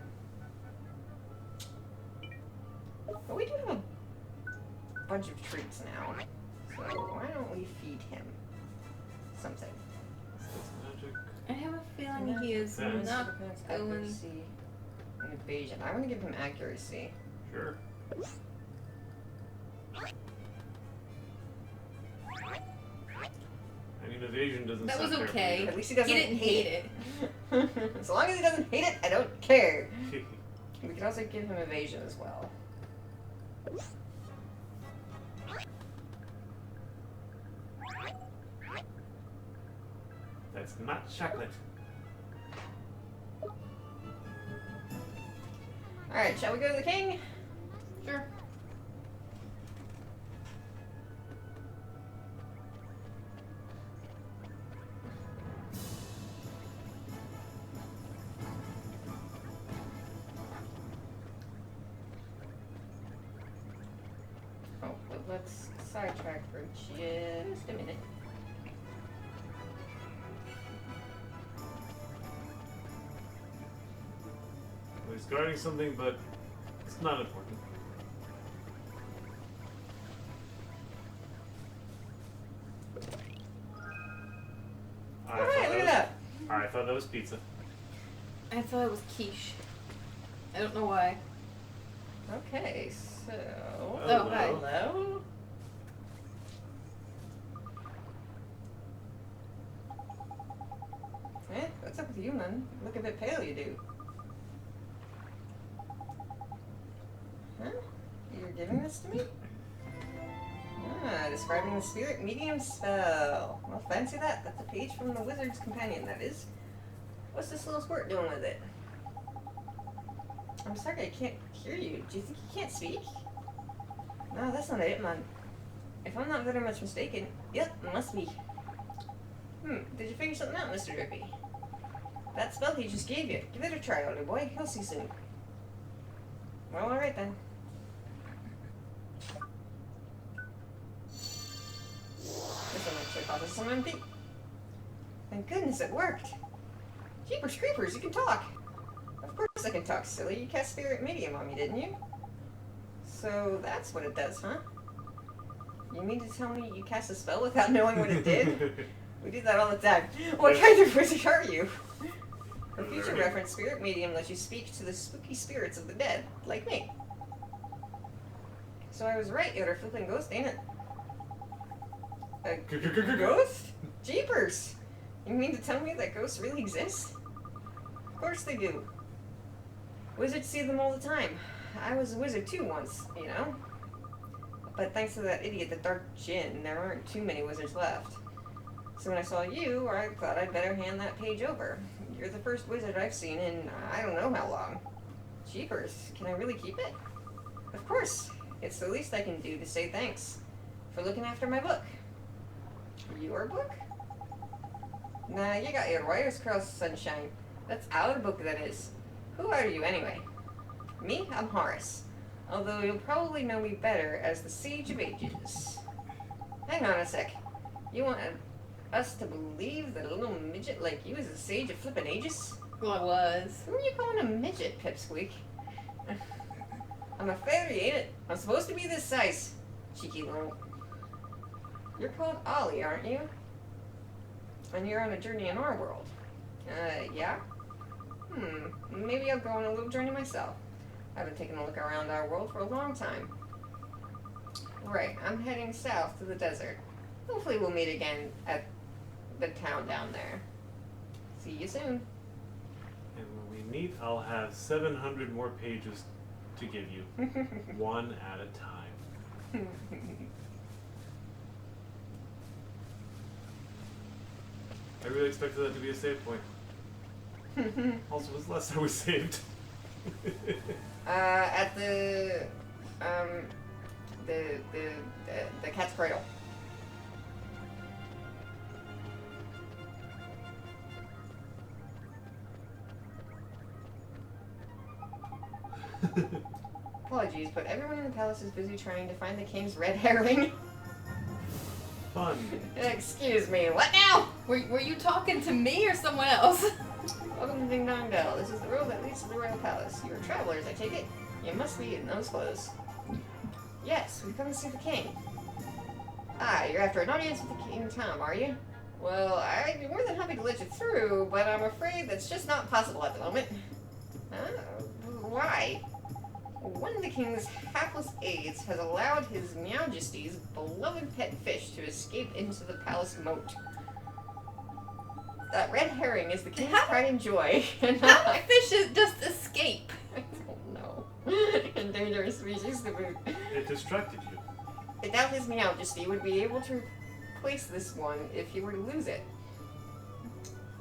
But we do have a bunch of treats now. So why don't we feed him something? Magic. I have a feeling he is Defense. not Defense, going... accuracy, and evasion. I want to give him accuracy. Sure. I mean, evasion doesn't That sound was terribly okay. At least he doesn't He didn't hate it. As long as he doesn't hate it, I don't care. good. We can also give him evasion as well. That's not chocolate. Alright, shall we go to the king? Sure. Oh, but let's sidetrack for just a minute. Well, he's guarding something, but it's not important. Alright, look at that. I thought that was pizza. I thought it was quiche. I don't know why. Okay, so... Oh, hi. Hello? Eh, what's up with you, man? Look a bit pale, you do. Huh? You're giving this to me? Ah, describing the spirit medium spell. Well, fancy that. That's a page from the wizard's companion, that is. What's this little squirt doing with it? I'm sorry, I can't hear you. Do you think you can't speak? No, that's not it, man. If I'm not very much mistaken, yep, it must be. Did you figure something out, Mr. Drippy? That spell he just gave you. Give it a try, older boy. You'll see soon. Well, alright then. This one actually causes some empty. Thank goodness it worked. Jeepers creepers, you can talk. Of course I can talk, silly. You cast Spirit Medium on me, didn't you? So that's what it does, huh? You mean to tell me you cast a spell without knowing what it did? We do that all the time. What kind of wizard are you? For future reference, Spirit Medium lets you speak to the spooky spirits of the dead, like me. So I was right, you're a flipping ghost, ain't it? A ghost? Jeepers! You mean to tell me that ghosts really exist? Of course they do. Wizards see them all the time. I was a wizard too once, you know? But thanks to that idiot, the Dark Djinn, there aren't too many wizards left. So when I saw you, I thought I'd better hand that page over. You're the first wizard I've seen in I don't know how long. Jeepers, can I really keep it? Of course. It's the least I can do to say thanks for looking after my book. Your book? Nah, you got your wires crossed, sunshine. That's our book, that is. Who are you, anyway? Me? I'm Horace. Although you'll probably know me better as the Sage of Ages. Hang on a sec. You want us to believe that a little midget like you is the Sage of Flippin' Ages? Well, I was. Who are you calling a midget, Pipsqueak? I'm a fairy, ain't it? I'm supposed to be this size. Cheeky little... You're called Ollie, aren't you? And you're on a journey in our world. Yeah? Maybe I'll go on a little journey myself. I've been taking a look around our world for a long time. Right, I'm heading south to the desert. Hopefully we'll meet again at the town down there. See you soon. And when we meet, I'll have 700 more pages to give you. One at a time. I really expected that to be a save point. Also, when's the last time we saved? At the cat's cradle. Apologies, but everyone in the palace is busy trying to find the king's red herring. Fun. Excuse me, what now? Were you talking to me or someone else? Welcome to Ding Dong Dell. This is the road that leads to the royal palace. You are travelers, I take it? You must be in those clothes. Yes, we've come to see the king. Ah, you're after an audience with the King Tom, are you? Well, I'd be more than happy to let you through, but I'm afraid that's just not possible at the moment. Why? One of the king's hapless aides has allowed his Majesty's beloved pet fish to escape into the palace moat. That red herring is the king's pride and joy. And how do fishes just escape? I don't know. Endangered species to boot. It distracted you. I doubt his Majesty would be able to replace this one if he were to lose it.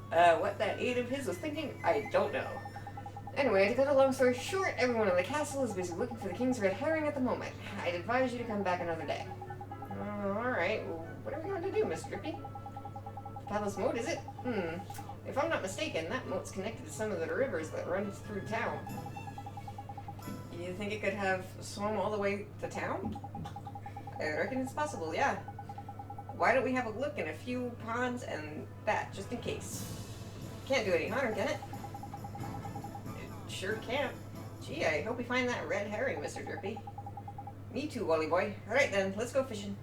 What that aide of his was thinking, I don't know. Anyway, to cut a long story short, everyone in the castle is busy looking for the king's red herring at the moment. I'd advise you to come back another day. Alright, well, what are we going to do, Mr. Drippy? Palace moat, is it? If I'm not mistaken, that moat's connected to some of the rivers that run through town. You think it could have swum all the way to town? I reckon it's possible, yeah. Why don't we have a look in a few ponds and that, just in case? Can't do any harm, can it? It sure can't. Gee, I hope we find that red herring, Mr. Drippy. Me too, Wally boy. Alright then, let's go fishing.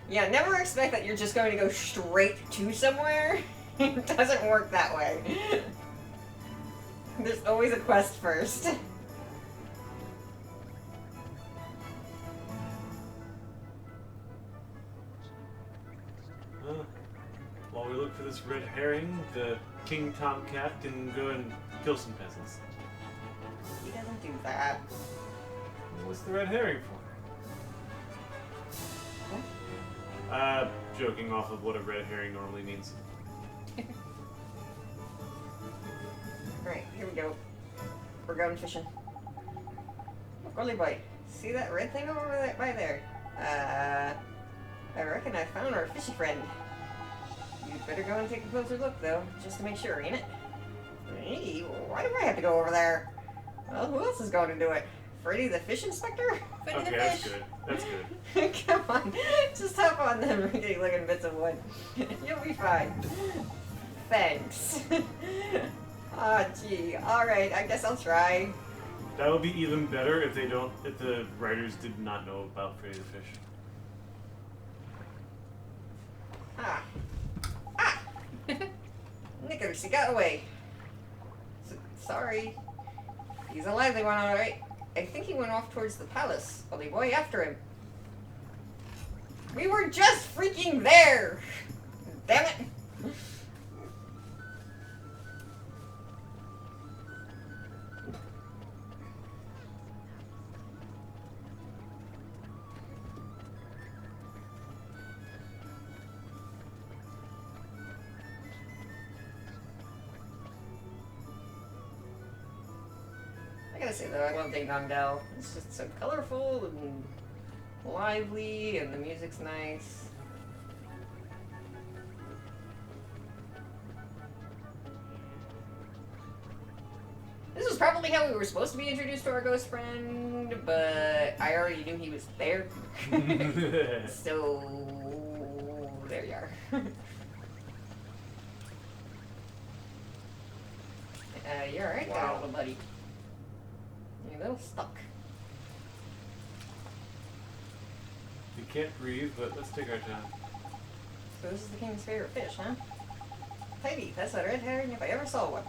Yeah, never expect that you're just going to go straight to somewhere. It doesn't work that way. There's always a quest first. While we look for this red herring, the King Tomcat can go and kill some peasants. He doesn't do that. What's the red herring for? Joking off of what a red herring normally means. Alright, here we go. We're going fishing. Golly boy, see that red thing over there, by there? I reckon I found our fishy friend. You'd better go and take a closer look, though, just to make sure, ain't it? Hey, why do I have to go over there? Well, who else is going to do it? Freddy the Fish Inspector? Okay, that's good. That's good. Come on, just hop on them rickety looking bits of wood. You'll be fine. Thanks. Ah, gee. Alright, I guess I'll try. That would be even better if the writers did not know about Freddy the Fish. Nickers, he got away. Sorry. He's a lively one, alright. I think he went off towards the palace. Bully boy, after him. We were just freaking there! Damn it! I gotta say though, I love Ding Dong Dell. It's just so colorful and lively, and the music's nice. This is probably how we were supposed to be introduced to our ghost friend, but I already knew he was there. So, there you are. You're alright there, little buddy. You're a little stuck. We can't breathe, but let's take our time. So this is the king's favorite fish, huh? Tidy, that's a red herring if I ever saw one.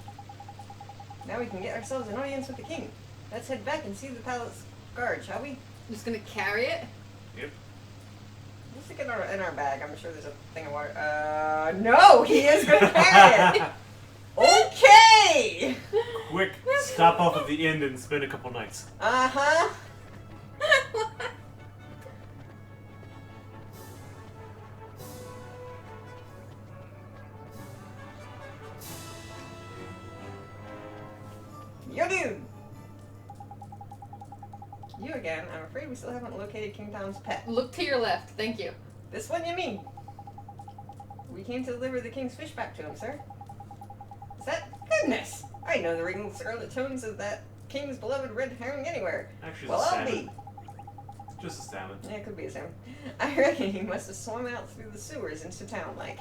Now we can get ourselves an audience with the king. Let's head back and see the palace guard, shall we? Just gonna carry it? Yep. Let's stick it in our bag. I'm sure there's a thing of water. No! He is gonna carry it! Okay! Quick, stop off at the inn and spend a couple nights. Uh-huh. Yo, dude! You again. I'm afraid we still haven't located King Tom's pet. Look to your left, thank you. This one, you mean? We came to deliver the king's fish back to him, sir. Is that goodness? I know the ringing scarlet tones of that king's beloved red herring anywhere. Actually, Well, it's a I'll salmon. be. Just a salmon. Yeah, it could be a salmon. I reckon he must have swum out through the sewers into town, like.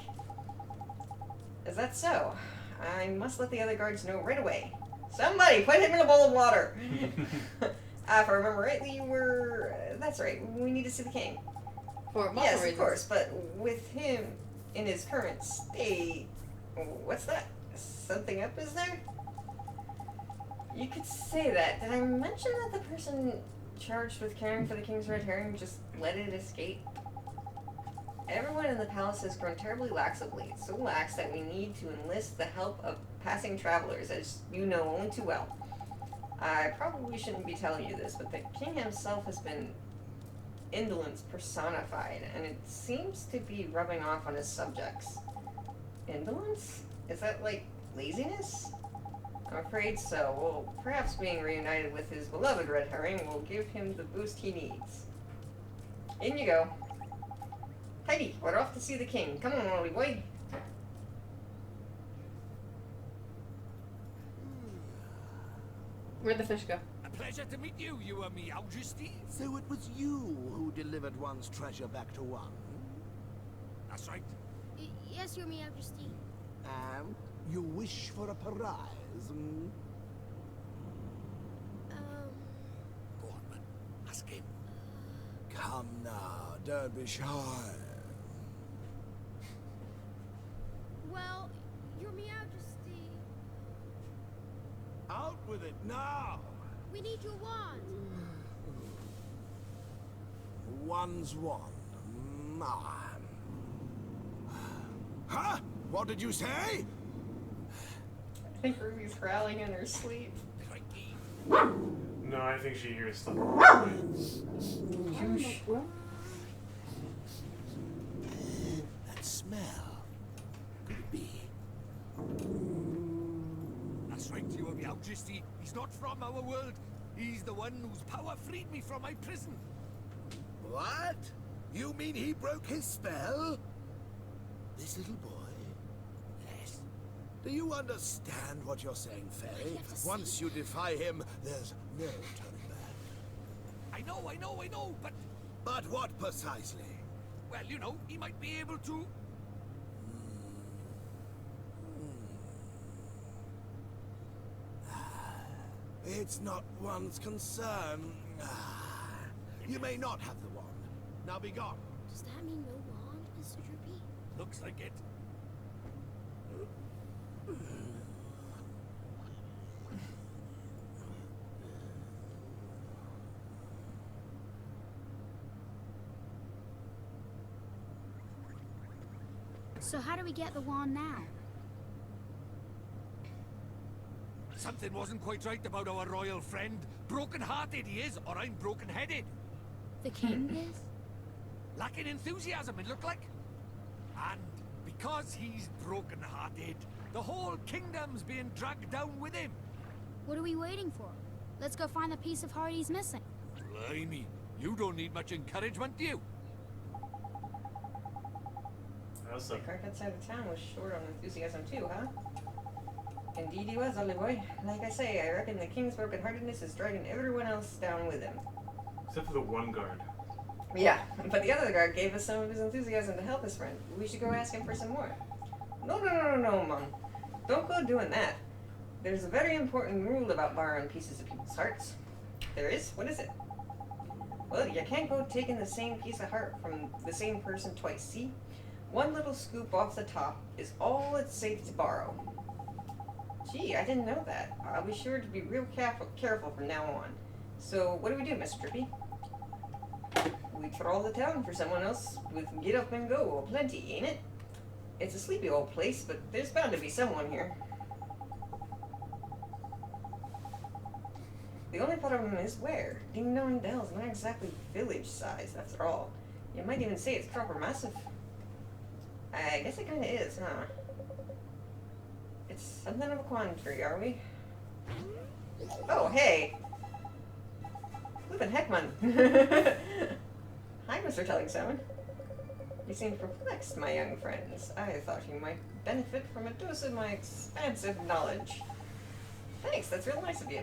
Is that so? I must let the other guards know right away. Somebody put him in a bowl of water! If I remember rightly, you were... that's right, we need to see the king. For multiple Yes, reasons. of course, but with him in his current state... What's that? Something up, is there? You could say that. Did I mention that the person charged with caring for the king's red herring just let it escape? Everyone in the palace has grown terribly lax of late, so lax that we need to enlist the help of passing travelers, as you know only too well. I probably shouldn't be telling you this, but the king himself has been indolence personified, and it seems to be rubbing off on his subjects. Indolence? Is that like Laziness? I'm afraid so. Well, perhaps being reunited with his beloved red herring will give him the boost he needs. In you go. Heidi, we're off to see the king. Come on, Ollie boy. Where'd the fish go? A pleasure to meet you, Your Majesty. So it was you who delivered one's treasure back to one? That's right. Yes, Your Majesty. And you wish for a prize, hmm? Go on, man. Ask him. Come now, don't be shy. Well, Your Majesty, Out with it now! we need your wand. One's one. Ah. Huh? What did you say? I think Ruby's growling in her sleep. No, I think she hears something. That smell. Could it be? That's right, Your Majesty. He's not from our world. He's the one whose power freed me from my prison. What? You mean he broke his spell? This little boy? Yes. Do you understand what you're saying, Fairy? Once you defy him, there's no turning back. I know, but... But what precisely? Well, you know, he might be able to... It's not one's concern. You may not have the wand. Now be gone. Does that mean no wand, Mr. Drippy? Looks like it. So how do we get the wand now? Something wasn't quite right about our royal friend. Broken-hearted he is, or I'm broken-headed. The king is? Lacking enthusiasm, it looked like. And because he's broken-hearted, the whole kingdom's being dragged down with him. What are we waiting for? Let's go find the piece of heart he's missing. Blimey, you don't need much encouragement, do you? Also, The clerk outside the town was short on enthusiasm too, huh? Indeed he was, Ollie boy. Like I say, I reckon the king's brokenheartedness is dragging everyone else down with him. except for the one guard. Yeah, but the other guard gave us some of his enthusiasm to help his friend. We should go ask him for some more. No, Mom. Don't go doing that. There's a very important rule about borrowing pieces of people's hearts. There is? What is it? Well, you can't go taking the same piece of heart from the same person twice, see? One little scoop off the top is all it's safe to borrow. Gee, I didn't know that. I'll be sure to be real careful from now on. So, what do we do, Miss Drippy? We trawl the town for someone else with get up and go plenty, ain't it? It's a sleepy old place, but there's bound to be someone here. The only problem is where. Ding Dong Dell's not exactly village size, after all. You might even say it's proper massive. I guess it kinda is, huh? It's something of a quandary, are we? Oh, hey! Flippin' Heckman! Hi, Mr. Telling Salmon. You seem perplexed, my young friends. I thought you might benefit from a dose of my expansive knowledge. Thanks, that's real nice of you.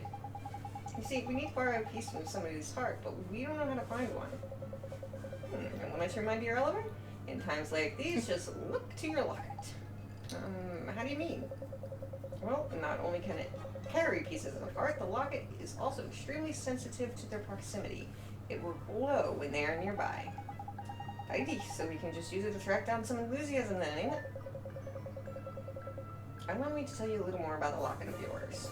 You see, we need to borrow a piece from somebody's heart, but we don't know how to find one. And when I turn my dear Oliver, in times like these, just look to your locket. How do you mean? Well, not only can it carry pieces of heart, the locket is also extremely sensitive to their proximity. It will glow when they are nearby. Tidy, so we can just use it to track down some enthusiasm then, ain't it? Allow me to tell you a little more about the locket of yours.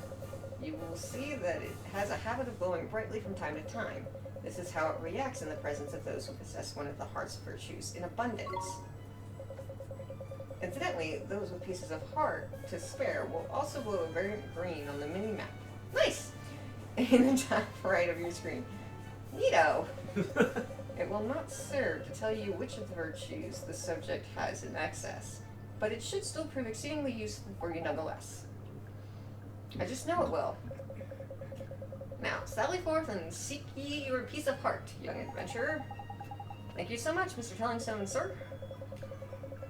You will see that it has a habit of glowing brightly from time to time. This is how it reacts in the presence of those who possess one of the heart's virtues in abundance. Incidentally, those with pieces of heart to spare will also glow a variant green on the mini-map. Nice! In the top right of your screen. Neato! It will not serve to tell you which of the virtues the subject has in excess, but it should still prove exceedingly useful for you nonetheless. I just know it will. Now, sally forth and seek ye your piece of heart, young adventurer. Thank you so much, Mr. Tellingstone, sir.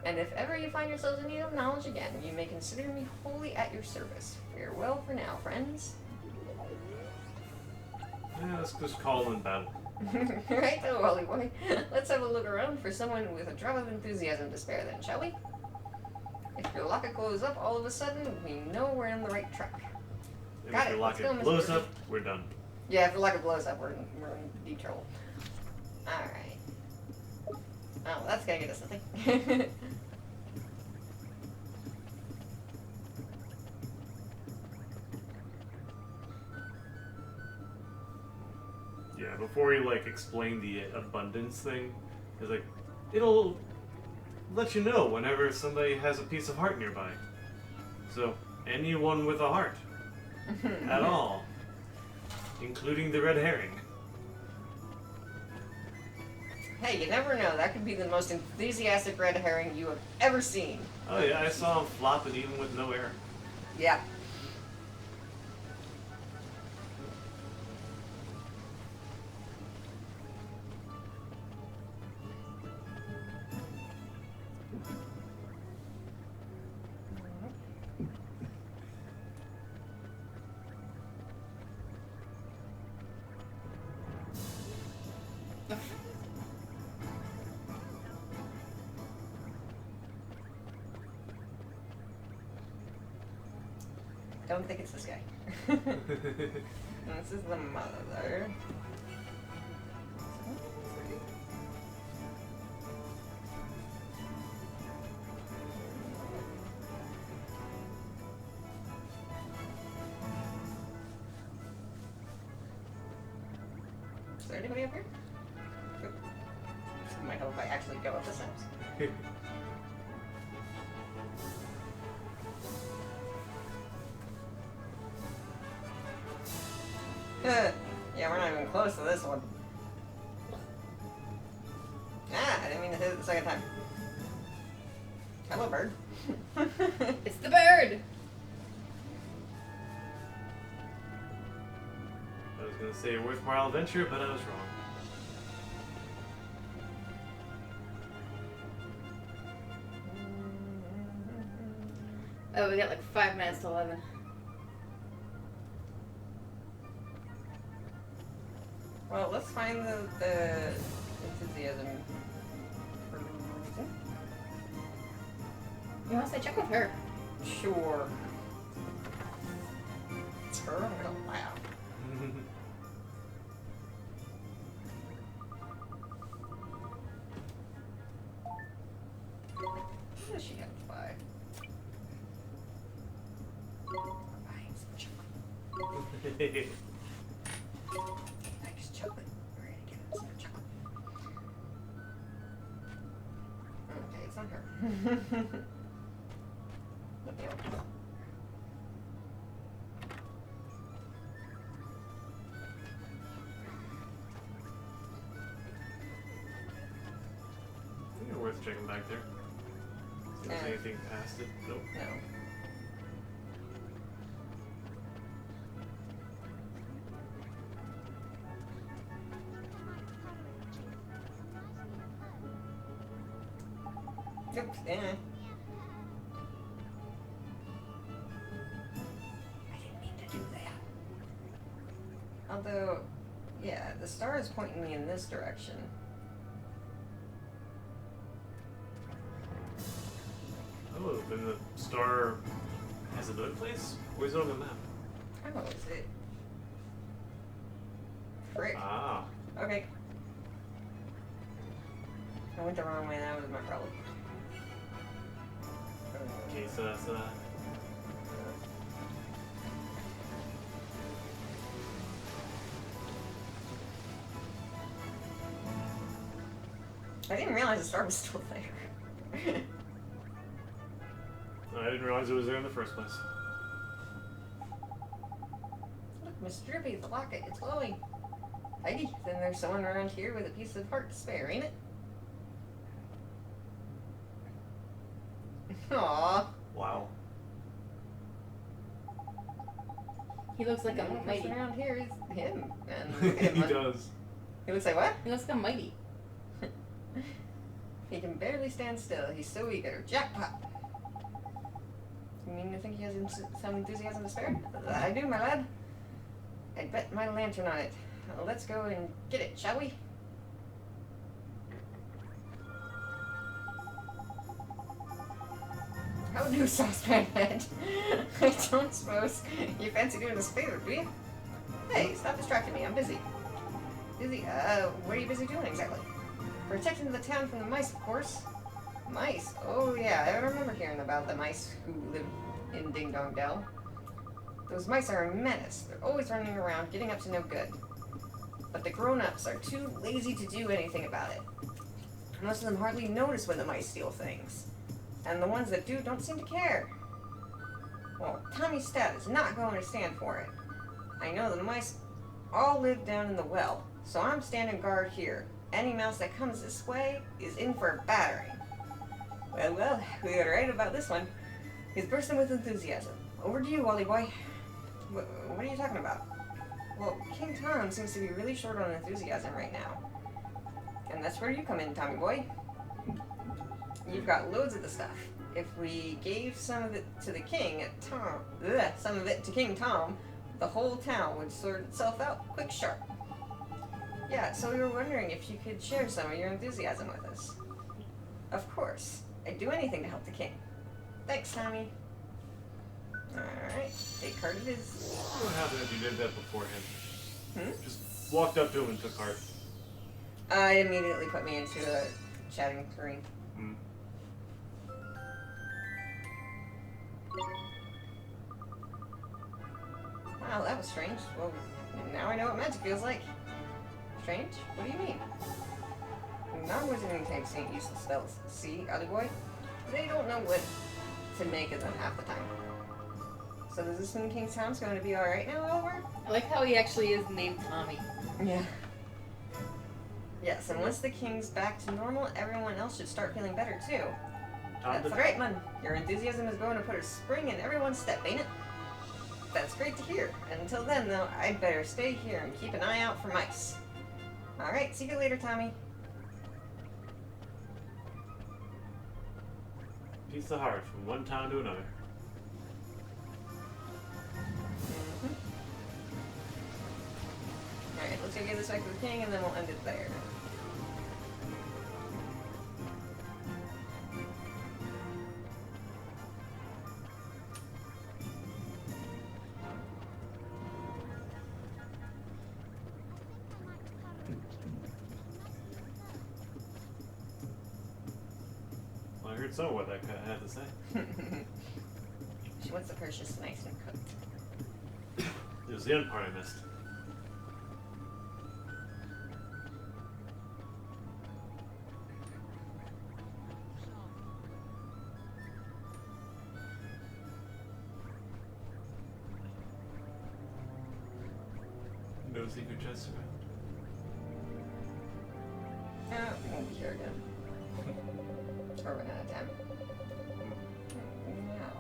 And if ever you find yourselves in need of knowledge again, you may consider me wholly at your service. Farewell for now, friends. Yeah, let's just call in battle. Right though, Wally boy. Let's have a look around for someone with a drop of enthusiasm to spare then, shall we? If your locket glows up all of a sudden, we know we're on the right track. And Got if it. the Let's go, locket Mr. blows Murphy. up, we're done. Yeah, if the locket blows up, we're in deep trouble. Alright. Oh, that's gonna get us something. Yeah, before you like explain the abundance thing, it's like it'll let you know whenever somebody has a piece of heart nearby. So anyone with a heart at all, including the red herring. Hey, you never know. That could be the most enthusiastic red herring you have ever seen. Oh yeah, I saw him flopping even with no air. Yeah. Don't think it's this guy. This is the mother. Is there anybody up here? Oop. This might help if I actually go up the steps. Yeah, we're not even close to this one. Ah, I didn't mean to hit it the second time. Hello, bird. It's the bird! I was gonna say a worthwhile adventure, but I was wrong. Oh, we got like 5 minutes to 11. Well, let's find the enthusiasm. You want to say check with her? Sure. It's her, I'm gonna laugh. What does she have to buy? Buying some chocolate. Nice chocolate. We're gonna get him some chocolate. Okay, it's not her. Let me open it. I think it's worth checking back there. See if there's anything past it. Nope. No. Oops, I didn't mean to do that. Although, yeah, the star is pointing me in this direction. Oh, then the star has another place? Where's it on the map? Oh, is it? Frick. Ah. Okay. I went the wrong way, that was my problem. Okay, so that's I didn't realize the star was still there. I didn't realize it was there in the first place. Look, Miss Drippy, the locket, it's glowing. Heidi, then there's someone around here with a piece of heart to spare, ain't it? Aww. Wow. He looks like The a only mighty. person around here is him. And look at him. He does. He looks like what? He looks like a mighty. He can barely stand still. He's so eager. Jackpot! You mean you think he has some enthusiasm to spare? I do, my lad. I'd bet my lantern on it. Let's go and get it, shall we? How do, Saucepan Head? I don't suppose you fancy doing us a favor, do you? Hey, stop distracting me. I'm busy. Busy? What are you busy doing exactly? Protecting the town from the mice, of course. Mice? Oh, yeah, I remember hearing about the mice who live in Ding Dong Dell. Those mice are a menace. They're always running around, getting up to no good. But the grown-ups are too lazy to do anything about it. Most of them hardly notice when the mice steal things. And the ones that do don't seem to care. Well, Tommy Stout is not going to stand for it. I know the mice all live down in the well, so I'm standing guard here. Any mouse that comes this way is in for a battering. Well, we got right about this one. He's bursting with enthusiasm. Over to you, Wally boy. What are you talking about? Well, King Tom seems to be really short on enthusiasm right now. And that's where you come in, Tommy boy. You've got loads of the stuff. If we gave some of it to the king at some of it to King Tom, the whole town would sort itself out quick sharp. Yeah, so we were wondering if you could share some of your enthusiasm with us. Of course. I'd do anything to help the king. Thanks, Tommy. Alright, take heart it is. What happened if you did that beforehand? Just walked up to him and took heart. I immediately put me into a chatting screen. Wow, that was strange. Well, now I know what magic feels like. Strange? What do you mean? Non-wizarding types ain't useless spells. See, Ollie boy? They don't know what to make of them half the time. So does this mean King Tom's going to be alright now, Oliver? I like how he actually is named Tommy. Yeah. Yes, and once the king's back to normal, everyone else should start feeling better too. That's right, man. Your enthusiasm is going to put a spring in everyone's step, ain't it? That's great to hear. And until then, though, I'd better stay here and keep an eye out for mice. Alright, see you later, Tommy. Piece of heart from one town to another. Alright, let's go give this back to the king and then we'll end it there. Well, I heard some of what that cat had to say. She wants the purchase nice and cooked. It was the end part I missed. No secret chests around. We won't be here again. Or run out of time. Now,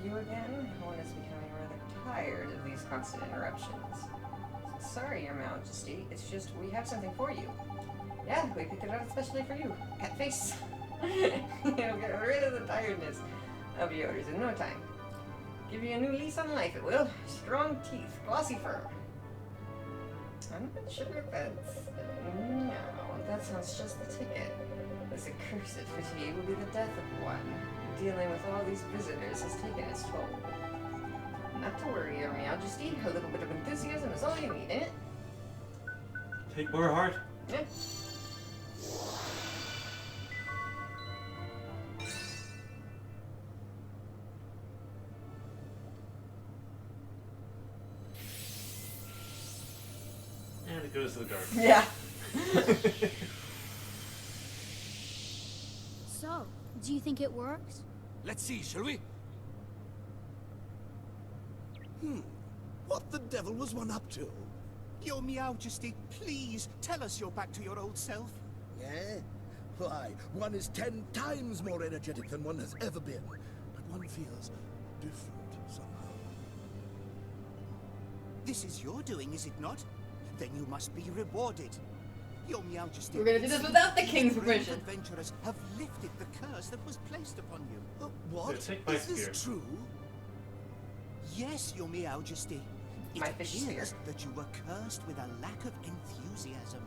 you again? One is becoming rather tired of these constant interruptions. Sorry, Your Majesty. It's just we have something for you. Yeah, we picked it up especially for you. Cat face. You'll get rid of the tiredness of yours in no time. Give you a new lease on life, it will. Strong teeth, glossy fur. I'm not sure if that's... No, that sounds just the ticket. This accursed fatigue will be the death of one. Dealing with all these visitors has taken its toll. Not to worry, Your Majesty. A little bit of enthusiasm is all you need, ain't it? Take more heart. Yeah. And it goes to the garbage. Yeah. So, do you think it works? Let's see, shall we? What the devil was one up to? Your Majesty, please tell us you're back to your old self. Yeah? Why, one is 10 times more energetic than one has ever been. But one feels different somehow. This is your doing, is it not? Then you must be rewarded. Your Majesty. We're gonna do this without the king's brave permission. Adventurers have lifted the curse that was placed upon you. What? Yeah, take my Is this spear. true? Yes, Your Majesty. It My fish spear. appears that you were cursed with a lack of enthusiasm.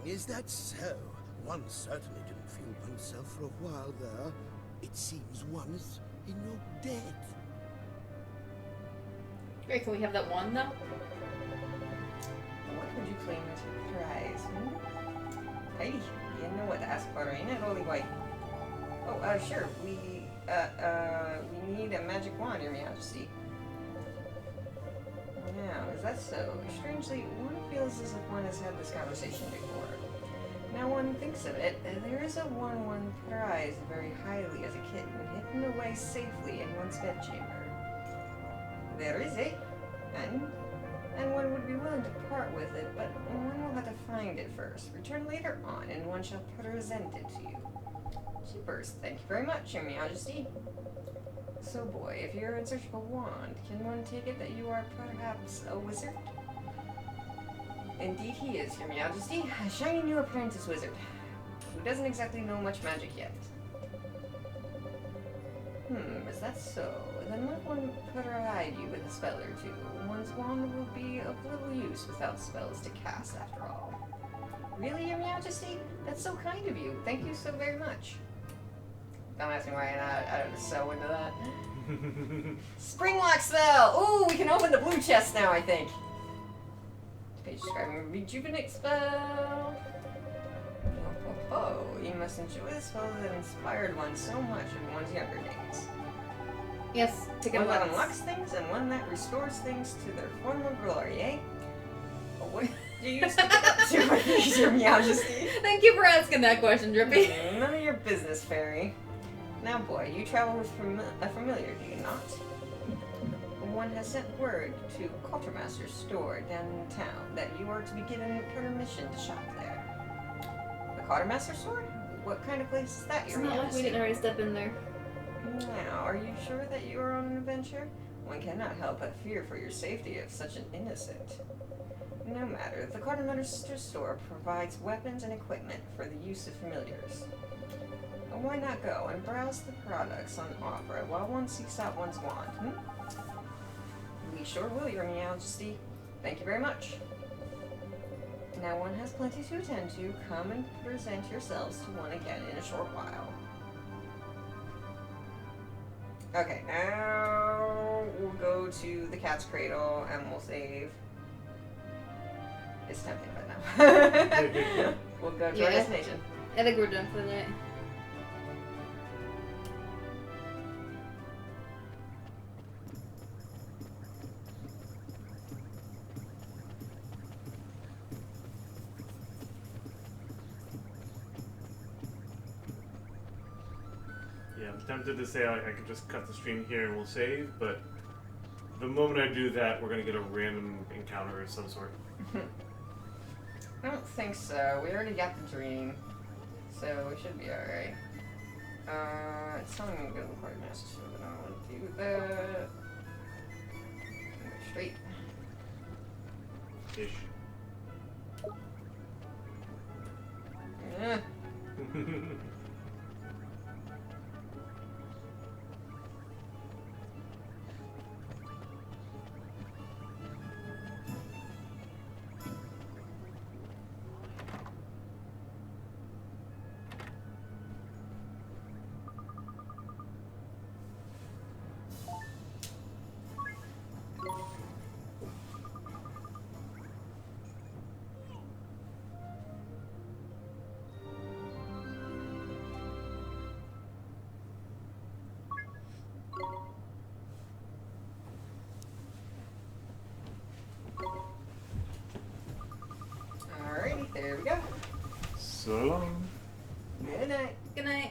Is that so? One certainly didn't feel oneself for a while there. It seems one is in your debt. Great, can we have that one now? What would you claim as your prize? Hey, you know what to ask for, ain't it, Holy White? Oh, sure. We need a magic wand, Your Majesty. Now, is that so? Strangely, one feels as if one has had this conversation before. Now one thinks of it, there is a one prized very highly as a kitten, hidden away safely in one's bedchamber. There is, eh? And one would be willing to part with it, but one will have to find it first. Return later on, and one shall present it to you. Jeepers, thank you very much, Your Majesty. So, boy, if you're in search of a wand, can one take it that you are perhaps a wizard? Indeed he is, Your Majesty. A shiny new apprentice wizard, who doesn't exactly know much magic yet. Is that so? Then let one provide you with a spell or two. One's wand will be of little use without spells to cast, after all. Really, Your Majesty? That's so kind of you. Thank you so very much. Don't ask me why I don't just so into that. Springlock spell! Ooh, we can open the blue chest now, I think. Page describing rejuvenate spell. Oh, you must enjoy the spell that inspired one so much in one's younger days. Yes, take it One that once. unlocks things and one that restores things to their former glory, eh? Oh, what do you used to get up to, Your Majesty? Thank you for asking that question, Drippy. None of your business, Fairy. Now, boy, you travel with a familiar, do you not? One has sent word to Quartermaster's store downtown that you are to be given permission to shop there. The Quartermaster's store? What kind of place is that, It's Your not like we Majesty? didn't already step in there. Now, are you sure that you are on an adventure? One cannot help but fear for your safety of such an innocent. No matter, the Quartermaster's store provides weapons and equipment for the use of familiars. Why not go and browse the products on offer while one seeks out one's wand, We sure will, Your Majesty. Thank you very much. Now one has plenty to attend to. Come and present yourselves to one again in a short while. Okay, now we'll go to the cat's cradle and we'll save. It's tempting, but no. We'll go to our destination. I think we're done for the night. Yeah, I'm tempted to say I could just cut the stream here and we'll save, but the moment I do that, we're gonna get a random encounter of some sort. I don't think so. We already got the dream, so we should be alright. It's telling me to go to the Quartermaster, so I don't want to do that. Go straight. Ish. Yeah. Alrighty, there we go. So long. Good night. Good night.